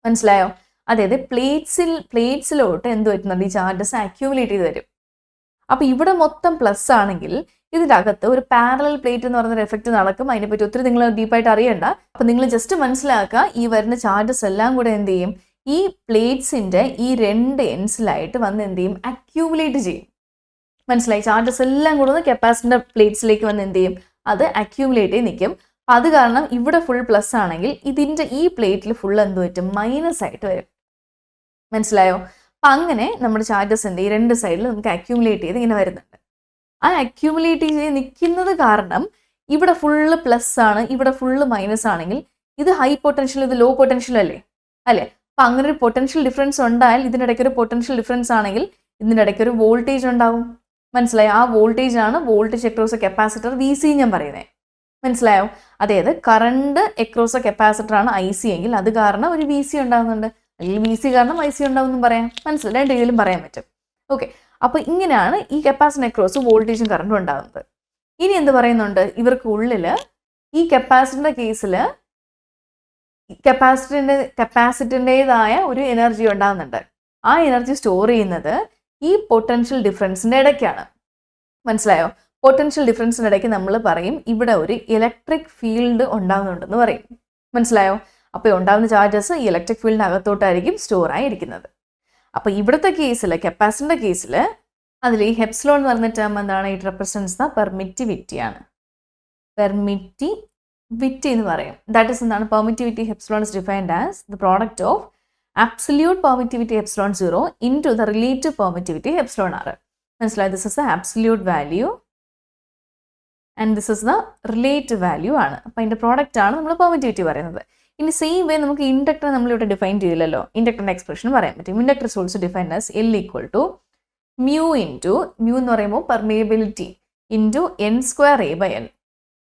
മനസ്സിലായോ? അതായത് പ്ലേറ്റ്സിലോട്ട് എന്ത് പറ്റുന്നുണ്ട്? ഈ ചാർജസ് അക്യൂമുലേറ്റ് ചെയ്ത് വരും. അപ്പോൾ ഇവിടെ മൊത്തം പ്ലസ് ആണെങ്കിൽ ഇതിൻ്റെ അകത്ത് ഒരു പാരലൽ പ്ലേറ്റ് എന്ന് പറയുന്നൊരു എഫക്റ്റ് നടക്കും. അതിനെപ്പറ്റി ഒത്തിരി നിങ്ങൾ ഡീപ്പായിട്ട് അറിയണ്ട. അപ്പോൾ നിങ്ങൾ ജസ്റ്റ് മനസ്സിലാക്കുക, ഈ വരുന്ന ചാർജസ് എല്ലാം കൂടെ എന്ത് ചെയ്യും? ഈ പ്ലേറ്റ്സിൻ്റെ ഈ 2 എൻഡ്സിലായിട്ട് വന്ന് എന്ത് ചെയ്യും? അക്യൂമുലേറ്റ് ചെയ്യും. മനസ്സിലായി? ചാർജസ് എല്ലാം കൂടെ ഒന്ന് കപ്പാസിറ്ററിൻ്റെ പ്ലേറ്റ്സിലേക്ക് വന്ന് എന്ത് ചെയ്യും? അത് അക്യൂമുലേറ്റ് ചെയ്ത് നിൽക്കും. അത് കാരണം ഇവിടെ ഫുൾ പ്ലസ് ആണെങ്കിൽ ഇതിൻ്റെ ഈ പ്ലേറ്റിൽ ഫുൾ എന്ത് പറ്റും? മൈനസ് ആയിട്ട് വരും. മനസ്സിലായോ? അപ്പം അങ്ങനെ നമ്മുടെ ചാർജസ് എന്ത് ചെയ്യും? 2 സൈഡിൽ നമുക്ക് അക്യൂമുലേറ്റ് ചെയ്ത് ഇങ്ങനെ വരുന്നുണ്ട്. ആ അക്യൂമുലേറ്റ് ചെയ്ത് നിൽക്കുന്നത് കാരണം ഇവിടെ ഫുള്ള് പ്ലസ് ആണ്, ഇവിടെ ഫുള്ള് മൈനസ് ആണെങ്കിൽ ഇത് ഹൈ പൊട്ടൻഷ്യൽ, ഇത് ലോ പൊട്ടൻഷ്യൽ അല്ലേ? അപ്പം അങ്ങനെ ഒരു പൊട്ടൻഷ്യൽ ഡിഫറൻസ് ഉണ്ടായാൽ ഇതിനിടയ്ക്ക് ഒരു പൊട്ടൻഷ്യൽ ഡിഫറൻസ് ആണെങ്കിൽ ഇതിൻ്റെ ഇടയ്ക്ക് ഒരു വോൾട്ടേജ് ഉണ്ടാവും. മനസ്സിലായോ? ആ വോൾട്ടേജ് ആണ് voltage across A capacitor VC ഞാൻ പറയുന്നത്. മനസ്സിലായോ? അതായത് കറണ്ട് അക്രോസ് എ കപ്പാസിറ്റർ ആണ് IC എങ്കിൽ അത് കാരണം ഒരു VC ഉണ്ടാകുന്നുണ്ട്, അല്ലെങ്കിൽ VC കാരണം IC ഉണ്ടാവുമെന്നും പറയാം. മനസ്സിലായി? 2 രീതിയിലും പറയാൻ പറ്റും. ഓക്കെ, അപ്പോൾ ഇങ്ങനെയാണ് ഈ കപ്പാസിറ്റർ അക്രോസ് വോൾട്ടേജും കറണ്ടും ഉണ്ടാകുന്നത്. ഇനി എന്ത് പറയുന്നുണ്ട്? ഇവർക്ക് ഉള്ളിൽ ഈ കപ്പാസിറ്ററിന്റെ കേസിൽ കപ്പാസിറ്ററിൻ്റെതായ ഒരു എനർജി ഉണ്ടാകുന്നുണ്ട്. ആ എനർജി സ്റ്റോർ ചെയ്യുന്നത് ഈ പൊട്ടൻഷ്യൽ ഡിഫറൻസിന്റെ ഇടയ്ക്കാണ്. മനസ്സിലായോ? പൊട്ടൻഷ്യൽ ഡിഫറൻസിന്റെ ഇടയ്ക്ക് നമ്മൾ പറയും ഇവിടെ ഒരു ഇലക്ട്രിക് ഫീൽഡ് ഉണ്ടാകുന്നുണ്ടെന്ന് പറയും. മനസ്സിലായോ? അപ്പോൾ ഉണ്ടാകുന്ന ചാർജസ് ഈ ഇലക്ട്രിക് ഫീൽഡിന് അകത്തോട്ടായിരിക്കും സ്റ്റോർ ആയിരിക്കുന്നത്. അപ്പോൾ ഇവിടുത്തെ കേസിൽ, കപ്പാസിറ്ററിന്റെ കേസിൽ, അതിൽ ഈ ഹെപ്സിലോൺ എന്ന് പറഞ്ഞ ടേം എന്താണ്? ഇറ്റ് റെപ്രസെന്റ്സ് ദ പെർമിറ്റിവിറ്റിയാണ്. പെർമിറ്റിവിറ്റി എന്ന് പറയും. ദാറ്റ് ഇസ് എന്താണ്? Permittivity epsilon is defined as the product of absolute permittivity epsilon 0 into the relative permittivity epsilon r. മനസ്സിലായി? This is the absolute value and this is the relative value ആണ്. അപ്പം അതിൻ്റെ product ആണ് നമ്മൾ permittivity പറയുന്നത്. ഇനി same way നമുക്ക് inductor നമ്മളിവിടെ ഡിഫൈൻ ചെയ്തില്ലല്ലോ. ഇൻഡക്ടറിൻ്റെ എക്സ്പ്രഷൻ പറയാൻ പറ്റും. Inductor is also defined as L equal to mu into, mu എന്ന് പറയുമ്പോൾ permeability into n square a by L.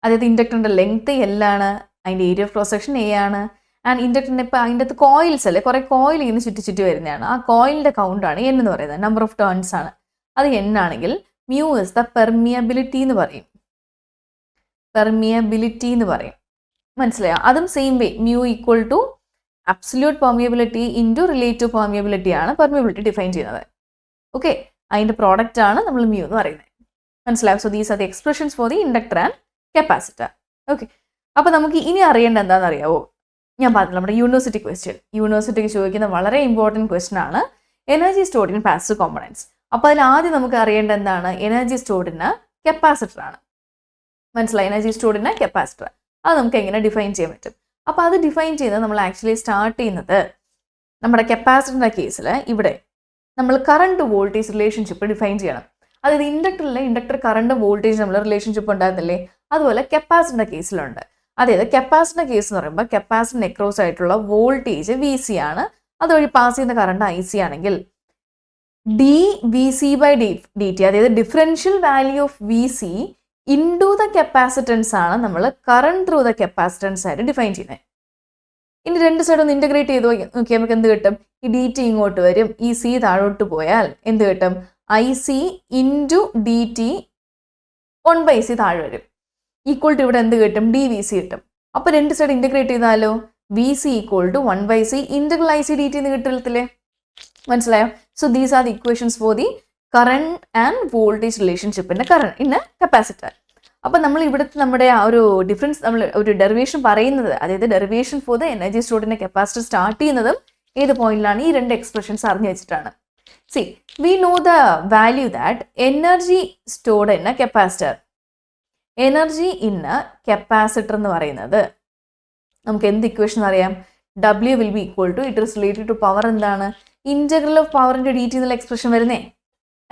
അതായത് ഇൻഡക്ടറിൻ്റെ ലെങ്ത് L ആണ്, അതിൻ്റെ area of cross section A ആണ്. ആൻഡ് ഇൻഡക്ടറിൻ്റെ ഇപ്പോൾ അതിൻ്റെ അകത്ത് കോയിൽസ് അല്ലേ, കുറേ കോയിൽ ഇങ്ങനെ ചുറ്റി വരുന്നതാണ്. ആ കോയിലിൻ്റെ കൗണ്ടാണ് n എന്ന് പറയുന്നത്. നമ്പർ ഓഫ് ടേൺസ് ആണ്. അത് n ആണെങ്കിൽ മ്യൂ ഇസ് ദ പെർമിയബിലിറ്റി എന്ന് പറയും. പെർമിയബിലിറ്റി എന്ന് പറയും. മനസ്സിലായോ? അതും same way mu equal to absolute permeability into relative permeability ആണ് പെർമിയബിലിറ്റി ഡിഫൈൻ ചെയ്യുന്നത്. ഓക്കെ, അതിൻ്റെ പ്രോഡക്റ്റ് ആണ് നമ്മൾ മ്യൂ എന്ന് പറയുന്നത്. മനസ്സിലായോ? So these are the expressions for the inductor and capacitor. Okay, അപ്പോൾ നമുക്ക് ഇനി അറിയേണ്ട എന്താണെന്ന് അറിയാവോ? ഞാൻ പറഞ്ഞില്ല, നമ്മുടെ യൂണിവേഴ്സിറ്റി ക്വസ്റ്റ്യൻ, യൂണിവേഴ്സിറ്റിക്ക് ചോദിക്കുന്ന വളരെ ഇമ്പോർട്ടൻറ്റ് ക്വസ്റ്റ്യൻ ആണ് energy stored in passive components. അപ്പോൾ അതിൽ ആദ്യം നമുക്ക് അറിയേണ്ട എന്താണ്? എനർജി സ്റ്റോർഡ് ഇൻ കപ്പാസിറ്റർ ആണ്. മനസ്സിലായി? Energy stored in capacitor. അത് നമുക്ക് എങ്ങനെ ഡിഫൈൻ ചെയ്യാൻ പറ്റും? അപ്പോൾ അത് ഡിഫൈൻ ചെയ്യുന്നത് നമ്മൾ ആക്ച്വലി സ്റ്റാർട്ട് ചെയ്യുന്നത് നമ്മുടെ കപ്പാസിറ്ററിൻ്റെ കേസിൽ ഇവിടെ നമ്മൾ കറണ്ട് വോൾട്ടേജ് റിലേഷൻഷിപ്പ് ഡിഫൈൻ ചെയ്യണം. അതായത് ഇൻഡക്ടറിലെ ഇൻഡക്ടർ കറണ്ട് വോൾട്ടേജ് നമ്മൾ റിലേഷൻഷിപ്പ് ഉണ്ടാകുന്നില്ലേ, അതുപോലെ കപ്പാസിറ്ററിൻ്റെ കേസിലുണ്ട്. അതായത് കപ്പാസിറ്ററിൻ്റെ കേസ് എന്ന് പറയുമ്പോൾ കപ്പാസിറ്ററിന് അക്രോസ് ആയിട്ടുള്ള വോൾട്ടേജ് VC ആണ്, അതുവഴി പാസ് ചെയ്യുന്ന കറണ്ട് IC ആണെങ്കിൽ dVC ബൈ dt, അതായത് differential value of VC into the capacitance ആണ് നമ്മൾ കറണ്ട് ത്രൂ ദ കപ്പാസിറ്റൻസ് ആയിട്ട് ഡിഫൈൻ ചെയ്യുന്നത്. ഇനി രണ്ട് സൈഡ് ഒന്ന് ഇൻ്റഗ്രേറ്റ് ചെയ്ത് നോക്കിയാൽ നമുക്ക് എന്ത് കിട്ടും? ഈ DT ഇങ്ങോട്ട് വരും, ഈ C താഴോട്ട് പോയാൽ എന്ത് കിട്ടും? IC ഇൻറ്റു DT 1/C താഴെ വരും. ഈക്വൽ ടു ഇവിടെ എന്ത് കിട്ടും? dVC കിട്ടും. അപ്പോൾ രണ്ട് സൈഡ് ഇൻ്റഗ്രേറ്റ് ചെയ്താലോ VC equal to 1/C integral IC dt എന്ന് കിട്ടില്ലേ? മനസ്സിലായോ? So these are the equations for the current and voltage റിലേഷൻഷിപ്പിൻ്റെ കറണ്ട് ഇൻ കപ്പാസിറ്റർ. അപ്പോൾ നമ്മൾ ഇവിടുത്തെ നമ്മുടെ ആ ഒരു ഡിഫറൻസ്, നമ്മൾ ഒരു ഡെറിവേഷൻ പറയുന്നത്, അതായത് derivation for the energy stored in capacitor start ചെയ്യുന്നതും ഏത് പോയിന്റിലാണ്? ഈ രണ്ട് എക്സ്പ്രഷൻസ് അറിഞ്ഞു വെച്ചിട്ടാണ്. See, we know the value that energy stored in a capacitor. Energy in capacitor എന്ന് പറയുന്നത് നമുക്ക് എന്ത് ഇക്വേഷൻ അറിയാം? W will be equal to, it is related to power. എന്താണ്? ഇൻറ്റഗ്രൽ ഓഫ് പവറിൻ്റെ DT എന്നുള്ള എക്സ്പ്രഷൻ വരുന്നേ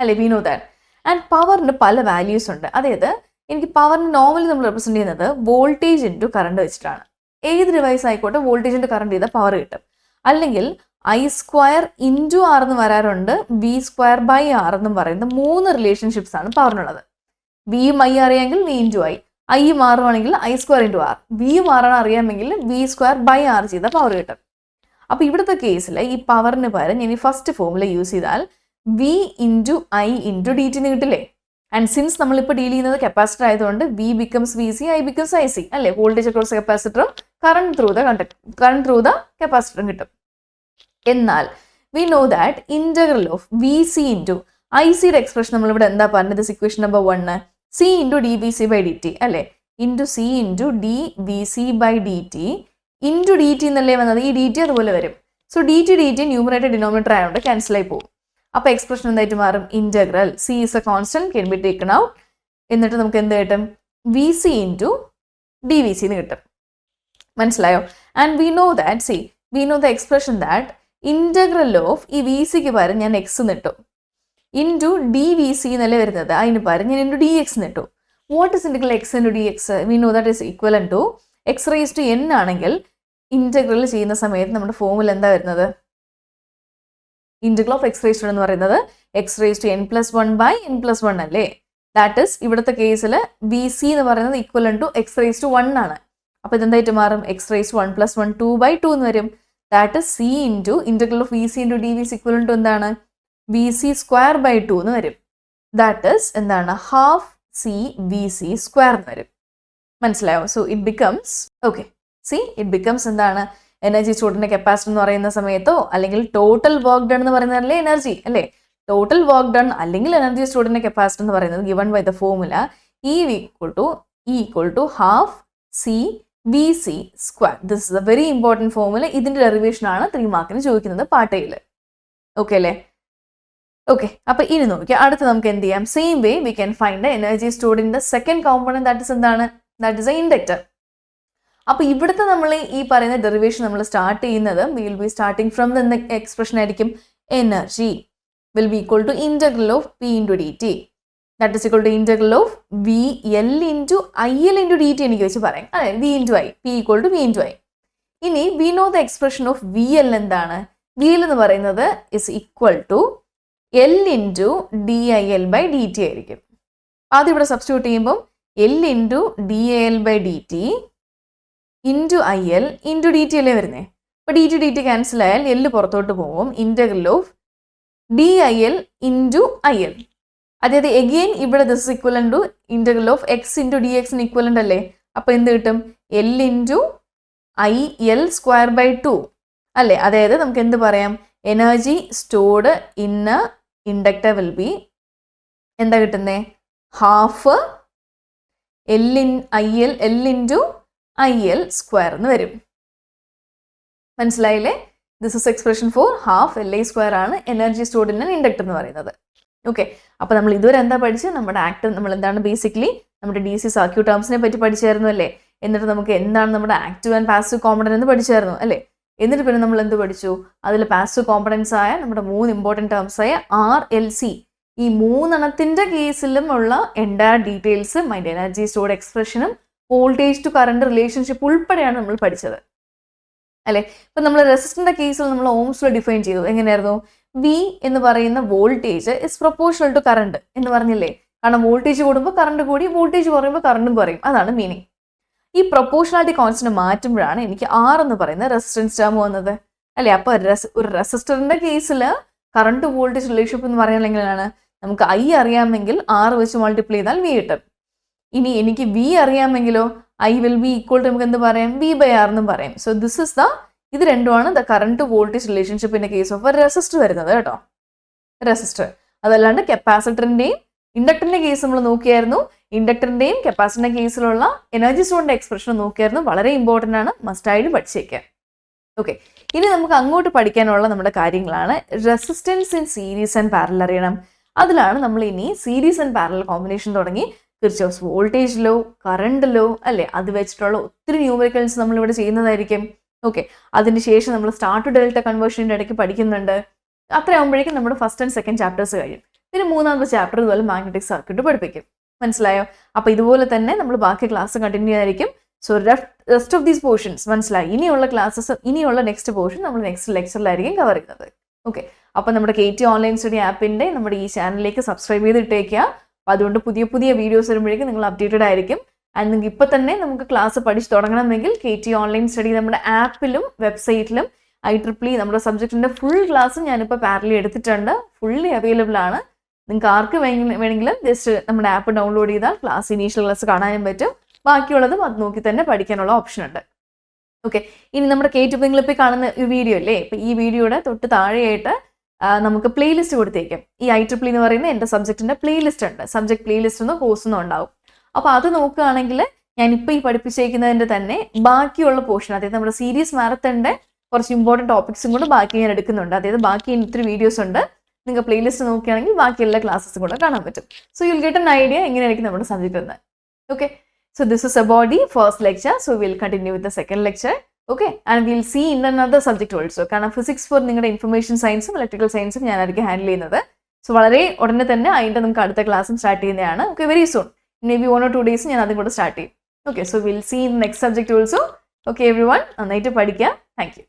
അല്ലേ? V know that. ആൻഡ് പവറിന് പല വാല്യൂസ് ഉണ്ട്. അതായത് എനിക്ക് പവറിന് നോർമലി നമ്മൾ റെപ്രസെൻറ്റ് ചെയ്യുന്നത് വോൾട്ടേജ് ഇൻറ്റു കറണ്ട് വെച്ചിട്ടാണ്. ഏത് ഡിവൈസ് ആയിക്കോട്ടെ വോൾട്ടേജ് ഇൻറ്റു കറണ്ട് ചെയ്താൽ പവർ കിട്ടും. അല്ലെങ്കിൽ I² ഇൻറ്റു R എന്ന് വരാറുണ്ട്, V² ബൈ R എന്നും പറയുന്ന 3 റിലേഷൻഷിപ്സ് ആണ് പവറിനുള്ളത്. വിയും I അറിയാമെങ്കിൽ V into I മാറുവാണെങ്കിൽ I² into R, V മാറാൻ അറിയാമെങ്കിൽ V² ബൈ R ചെയ്താൽ പവർ കിട്ടും. അപ്പോൾ ഇവിടുത്തെ കേസിൽ ഈ പവറിന് പകരം ഞാൻ ഈ ഫസ്റ്റ് ഫോമുല യൂസ് ചെയ്താൽ V into I into DT എന്ന് കിട്ടില്ലേ? ആൻഡ് സിൻസ് നമ്മളിപ്പോൾ ഡീൽ ചെയ്യുന്നത് കപ്പാസിറ്റർ ആയതുകൊണ്ട് V becomes VC, I becomes IC അല്ലേ? വോൾട്ടേജ് അക്രോസ് കപ്പാസിറ്ററും കറണ്ട് ത്രൂ ദ കപ്പാസിറ്ററും കിട്ടും. എന്നാൽ we know that integral of VC into ICയുടെ എക്സ്പ്രഷൻ നമ്മളിവിടെ എന്താ പറഞ്ഞത്? Equation number 1 C into dVC by dt അല്ലേ? Into C into dVC by dt into DT എന്നല്ലേ വന്നത്? ഈ DT അതുപോലെ വരും. സോ DT ന്യൂമറേറ്റർ ഡിനോമിനേറ്റർ ആയതുകൊണ്ട് ക്യാൻസൽ ആയി പോകും. അപ്പോൾ എക്സ്പ്രഷൻ എന്തായിട്ട് മാറും? Integral C is A constant can be taken out. എന്നിട്ട് നമുക്ക് എന്ത് കിട്ടും? VC ഇൻറ്റു dVC എന്ന് കിട്ടും. മനസ്സിലായോ? And we know the expression that integral of ഈ VCക്ക് പകരം ഞാൻ X നിട്ടു ഇൻറ്റു dVC എന്നല്ലേ വരുന്നത്, അതിന് പകരം ഞാൻ ഇൻറ്റു dx നിട്ടു. What is integral X into dx? We know that is equivalent to X raise to n ആണെങ്കിൽ ഇൻറ്റഗ്രൽ ചെയ്യുന്ന സമയത്ത് നമ്മുടെ ഫോമുല എന്താ വരുന്നത്? Integral of X raise to എന്ന് പറയുന്നത് X raise to n+1 by n+1 അല്ലേ? ദാറ്റ് ഇസ് ഇവിടുത്തെ കേസിൽ VC എന്ന് പറയുന്നത് equal to X raise to 1 ആണ്. അപ്പോൾ ഇതെന്തായിട്ട് മാറും? X റേസ് ടു 1+1 2/2 എന്ന് വരും. That is C into integral of VC into dVC equal to എന്താണ്? VC² ബൈ 2 എന്ന് വരും. ദാറ്റ് ഇസ് എന്താണ്? ½ C VC² എന്ന് വരും. മനസ്സിലായോ? So it becomes it becomes എന്താണ് എനർജി സ്റ്റോർഡ് കപ്പാസിറ്റി എന്ന് പറയുന്ന സമയത്തോ അല്ലെങ്കിൽ ടോട്ടൽ വർക്ക് ഡൺ എന്ന് പറയുന്നതല്ലേ എനർജി അല്ലേ? ടോട്ടൽ വർക്ക് ഡൺ അല്ലെങ്കിൽ എനർജി സ്റ്റോർഡ് കപ്പാസിറ്റി എന്ന് പറയുന്നത് given by the formula E equal to half C V C square. This is a very important formula. ഇതിന്റെ ഡെറിവേഷൻ ആണ് 3 മാർക്കിന് ചോദിക്കുന്നത് പാട്ടയിൽ. ഓക്കെ അല്ലേ? ഓക്കെ, അപ്പൊ ഇനി നോക്കിയാൽ അടുത്ത് നമുക്ക് എന്ത് ചെയ്യാം? Same way we can find energy stored in the second component, that is എന്താണ്? That is a inductor. അപ്പൊ ഇവിടുത്തെ നമ്മൾ ഈ പറയുന്ന ഡെറിവേഷൻ നമ്മൾ സ്റ്റാർട്ട് ചെയ്യുന്നത് we will be starting from the expression ആയിരിക്കും energy will be equal to integral of P into D T, that is equal to integral of V L into I L into D T എനിക്ക് വെച്ച് പറയാം. അതെ, V into I, P equal to V into I. ഇനി we know the expression of V L എന്താണ്? V L എന്ന് പറയുന്നത് is equal to L into D I L by D T ആയിരിക്കും. ആദ്യം ഇവിടെ സബ്സ്റ്റിറ്റ്യൂട്ട് ചെയ്യുമ്പം L into D I L by D T into I L into D T അല്ലേ വരുന്നേ? അപ്പോൾ ഡി ടി ക്യാൻസൽ ആയാൽ എൽ പുറത്തോട്ട് പോകും. Integral of D I L into I L. അതായത് എഗെയിൻ ഇവിടെ this equivalent to integral of X into D എക്സിന് equivalent അല്ലേ? അപ്പോൾ എന്ത് കിട്ടും? L into I L square by 2 അല്ലേ? അതായത് നമുക്ക് എന്ത് പറയാം? Energy stored in a inductor will be എന്താ കിട്ടുന്നേ? Half L into I L square എന്ന് വരും. മനസ്സിലായില്ലേ? This is expression for half L I square ആണ് എനർജി സ്റ്റോർഡ് ഇൻ ഇൻഡക്ടർ എന്ന് പറയുന്നത്. ഓക്കെ, അപ്പോൾ നമ്മൾ ഇതുവരെ എന്താ പഠിച്ചത്? നമ്മുടെ ആക്റ്റീവ് നമ്മൾ എന്താണ് ബേസിക്കലി നമ്മുടെ ഡി സി സർക്യൂട്ട് ടേംസിനെ പറ്റി പഠിച്ചായിരുന്നു അല്ലേ? എന്നിട്ട് നമുക്ക് എന്താണ് നമ്മുടെ ആക്റ്റീവ് ആൻഡ് പാസീവ് കോമ്പണന്റ് എന്ന് പഠിച്ചായിരുന്നു അല്ലേ? എന്നിട്ട് പിന്നെ നമ്മൾ എന്ത് പഠിച്ചു? അതിൽ പാസീവ് കോമ്പണൻസ് ആയ നമ്മുടെ 3 ഇമ്പോർട്ടൻറ്റ് ടേംസ് ആയ ആർ എൽ സി, ഈ 3 കേസിലും ഉള്ള entire details mind energy stored എക്സ്പ്രഷനും വോൾട്ടേജ് ടു കറണ്ട് റിലേഷൻഷിപ്പ് ഉൾപ്പെടെയാണ് നമ്മൾ പഠിച്ചത് അല്ലേ? ഇപ്പം നമ്മൾ റെസിസ്റ്ററിന്റെ കേസിൽ നമ്മൾ ഓംസ് ലോ ഡിഫൈൻ ചെയ്തു. എങ്ങനെയായിരുന്നു? വി എന്ന് പറയുന്ന voltage is proportional to current എന്ന് പറഞ്ഞില്ലേ? കാരണം വോൾട്ടേജ് കൂടുമ്പോൾ കറണ്ട് കൂടി, വോൾട്ടേജ് കുറയുമ്പോൾ കറണ്ടും കുറയും. അതാണ് മീനിങ്. ഈ പ്രൊപ്പോർഷണാലിറ്റി കോൺസ്റ്റന്റ് മാറ്റുമ്പോഴാണ് എനിക്ക് ആർ എന്ന് പറയുന്ന റെസിസ്റ്റൻസ് ടേം വന്നത് അല്ലേ? അപ്പോൾ ഒരു റെസിസ്റ്ററിന്റെ കേസിൽ കറണ്ട് വോൾട്ടേജ് റിലേഷൻഷിപ്പ് എന്ന് പറയുന്നത് എങ്ങനെയാണ്? നമുക്ക് ഐ അറിയാമെങ്കിൽ ആർ വെച്ച് മൾട്ടിപ്ലൈ ചെയ്താൽ വി കിട്ടും. ഇനി എനിക്ക് വി അറിയാമെങ്കിലോ I will be equal to നമുക്ക് എന്ത് പറയാം? വി ബൈ ആർ എന്നും പറയും. സോ ദിസ് ഇസ് ഇത് രണ്ടുമാണ് ദ കറണ്ട് വോൾട്ടേജ് റിലേഷൻഷിപ്പിന്റെ കേസ് ഓഫ് റെസിസ്റ്റർ വരുന്നത് കേട്ടോ. റെസിസ്റ്റർ അതല്ലാണ്ട് കപ്പാസിറ്ററിന്റെയും ഇൻഡക്ടറിന്റെ കേസ് നമ്മൾ നോക്കിയായിരുന്നു. ഇൻഡക്ടറിന്റെയും കപ്പാസിറ്ററിന്റെ കേസിലുള്ള എനർജി സ്റ്റോറിന്റെ എക്സ്പ്രഷൻ നോക്കിയായിരുന്നു. വളരെ ഇമ്പോർട്ടൻ്റ് ആണ്, മസ്റ്റായിട്ട് പഠിച്ചേക്കാം. ഓക്കെ, ഇനി നമുക്ക് അങ്ങോട്ട് പഠിക്കാനുള്ള നമ്മുടെ കാര്യങ്ങളാണ് resistance in series and parallel അറിയണം. അതിലാണ് നമ്മൾ ഇനി സീരീസ് ആൻഡ് പാരലൽ കോമ്പിനേഷൻ തുടങ്ങി Kirchhoff's voltage law, current law അല്ലേ, അത് വെച്ചിട്ടുള്ള ഒത്തിരി ന്യൂമറിക്കൽസ് നമ്മളിവിടെ ചെയ്യുന്നതായിരിക്കും. ഓക്കെ, അതിനുശേഷം നമ്മൾ സ്റ്റാർ ടു ഡെൽറ്റ കൺവേർഷൻ്റെ ഇടയ്ക്ക് പഠിക്കുന്നുണ്ട്. അത്രയാകുമ്പോഴേക്കും നമ്മുടെ ഫസ്റ്റ് ആൻഡ് സെക്കൻഡ് ചാപ്റ്റേഴ്സ് കഴിയും. പിന്നെ 3ാമത്തെ ചാപ്റ്റർ ഇതുപോലെ മാഗ്നറ്റിക് സർക്യൂട്ട് പഠിപ്പിക്കും. മനസ്സിലായോ? അപ്പോൾ ഇതുപോലെ തന്നെ നമ്മൾ ബാക്കി ക്ലാസ് കണ്ടിന്യൂ ആയിരിക്കും. So rest of these portions മനസ്സിലായി. ഇനിയുള്ള ക്ലാസ്സസ്, ഇനിയുള്ള നെക്സ്റ്റ് പോർഷൻ നമ്മൾ നെക്സ്റ്റ് ലെക്ചറിലായിരിക്കും കവർ ചെയ്യുന്നത്. ഓക്കെ, അപ്പോൾ നമ്മുടെ KT ഓൺലൈൻ സ്റ്റഡി ആപ്പിൻ്റെ നമ്മുടെ ഈ ചാനലിലേക്ക് സബ്സ്ക്രൈബ് ചെയ്തിട്ടേക്കുക. അപ്പോൾ അതുകൊണ്ട് പുതിയ വീഡിയോസ് വരുമ്പോഴേക്കും നിങ്ങൾ അപ്ഡേറ്റഡ് ആയിരിക്കും. ആൻഡ് നിങ്ങൾക്ക് ഇപ്പോൾ തന്നെ നമുക്ക് ക്ലാസ് പഠിച്ച് തുടങ്ങണമെങ്കിൽ KT ഓൺലൈൻ സ്റ്റഡി നമ്മുടെ ആപ്പിലും വെബ്സൈറ്റിലും IEEE നമ്മുടെ സബ്ജക്റ്റിൻ്റെ ഫുൾ ക്ലാസ് ഞാനിപ്പോൾ പാരലി എടുത്തിട്ടുണ്ട്. ഫുള്ളി അവൈലബിൾ ആണ്. നിങ്ങൾക്ക് ആർക്ക് വേണമെങ്കിലും ജസ്റ്റ് നമ്മുടെ ആപ്പ് ഡൗൺലോഡ് ചെയ്താൽ ക്ലാസ് ഇനീഷ്യൽ ക്ലാസ് കാണാനും പറ്റും. ബാക്കിയുള്ളതും അത് നോക്കി തന്നെ പഠിക്കാനുള്ള ഓപ്ഷൻ ഉണ്ട്. ഓക്കെ, ഇനി നമ്മുടെ KT നിങ്ങളിപ്പോൾ കാണുന്ന ഈ വീഡിയോ അല്ലേ, ഇപ്പോൾ ഈ വീഡിയോയുടെ തൊട്ട് താഴെയായിട്ട് നമുക്ക് പ്ലേലിസ്റ്റ് കൊടുത്തേക്കും. ഈ IEEE എന്ന് പറയുന്ന എൻ്റെ സബ്ജക്റ്റിൻ്റെ പ്ലേലിസ്റ്റ് ഉണ്ട്. സബ്ജക്ട് പ്ലേലിസ്റ്റ് ഒന്നും കോഴ്സ് ഒന്നും ഉണ്ടാവും. അപ്പോൾ അത് നോക്കുകയാണെങ്കിൽ ഞാനിപ്പോൾ ഈ പഠിപ്പിച്ചേക്കുന്നതിൻ്റെ തന്നെ ബാക്കിയുള്ള പോർഷൻ, അതായത് നമ്മുടെ സീരീസ് മാരത്തണിൻ്റെ കുറച്ച് ഇമ്പോർട്ടൻറ്റ് ടോപ്പിക്സും കൂടെ ബാക്കി ഞാൻ എടുക്കുന്നുണ്ട്. അതായത് ബാക്കി ഇത്തിരി വീഡിയോസ് ഉണ്ട്. നിങ്ങൾക്ക് പ്ലേലിസ്റ്റ് നോക്കുകയാണെങ്കിൽ ബാക്കി എല്ലാ ക്ലാസ്സും കൂടെ കാണാൻ പറ്റും. So you'll get an idea എങ്ങനെയായിരിക്കും നമ്മുടെ സബ്ജക്റ്റ് എന്ന്. Okay, so this is about the first lecture. So we'll continue with the second lecture. Okay, and we'll see in another subject also. കാരണം ഫിസിക്സ് ഫോർ നിങ്ങളുടെ information സയൻസും electrical സയൻസും ഞാനായിരിക്കും handle ചെയ്യുന്നത്. So വളരെ ഉടനെ തന്നെ അതിൻ്റെ നമുക്ക് അടുത്ത ക്ലാസ്സും സ്റ്റാർട്ട് ചെയ്യുന്നതാണ്. Okay, very soon, maybe 1 or 2 days ഞാൻ അതും കൂടെ സ്റ്റാർട്ട് ചെയ്യും. Okay, so will see in next subject also. Okay everyone, നന്നായിട്ട് പഠിക്കുക. Thank U.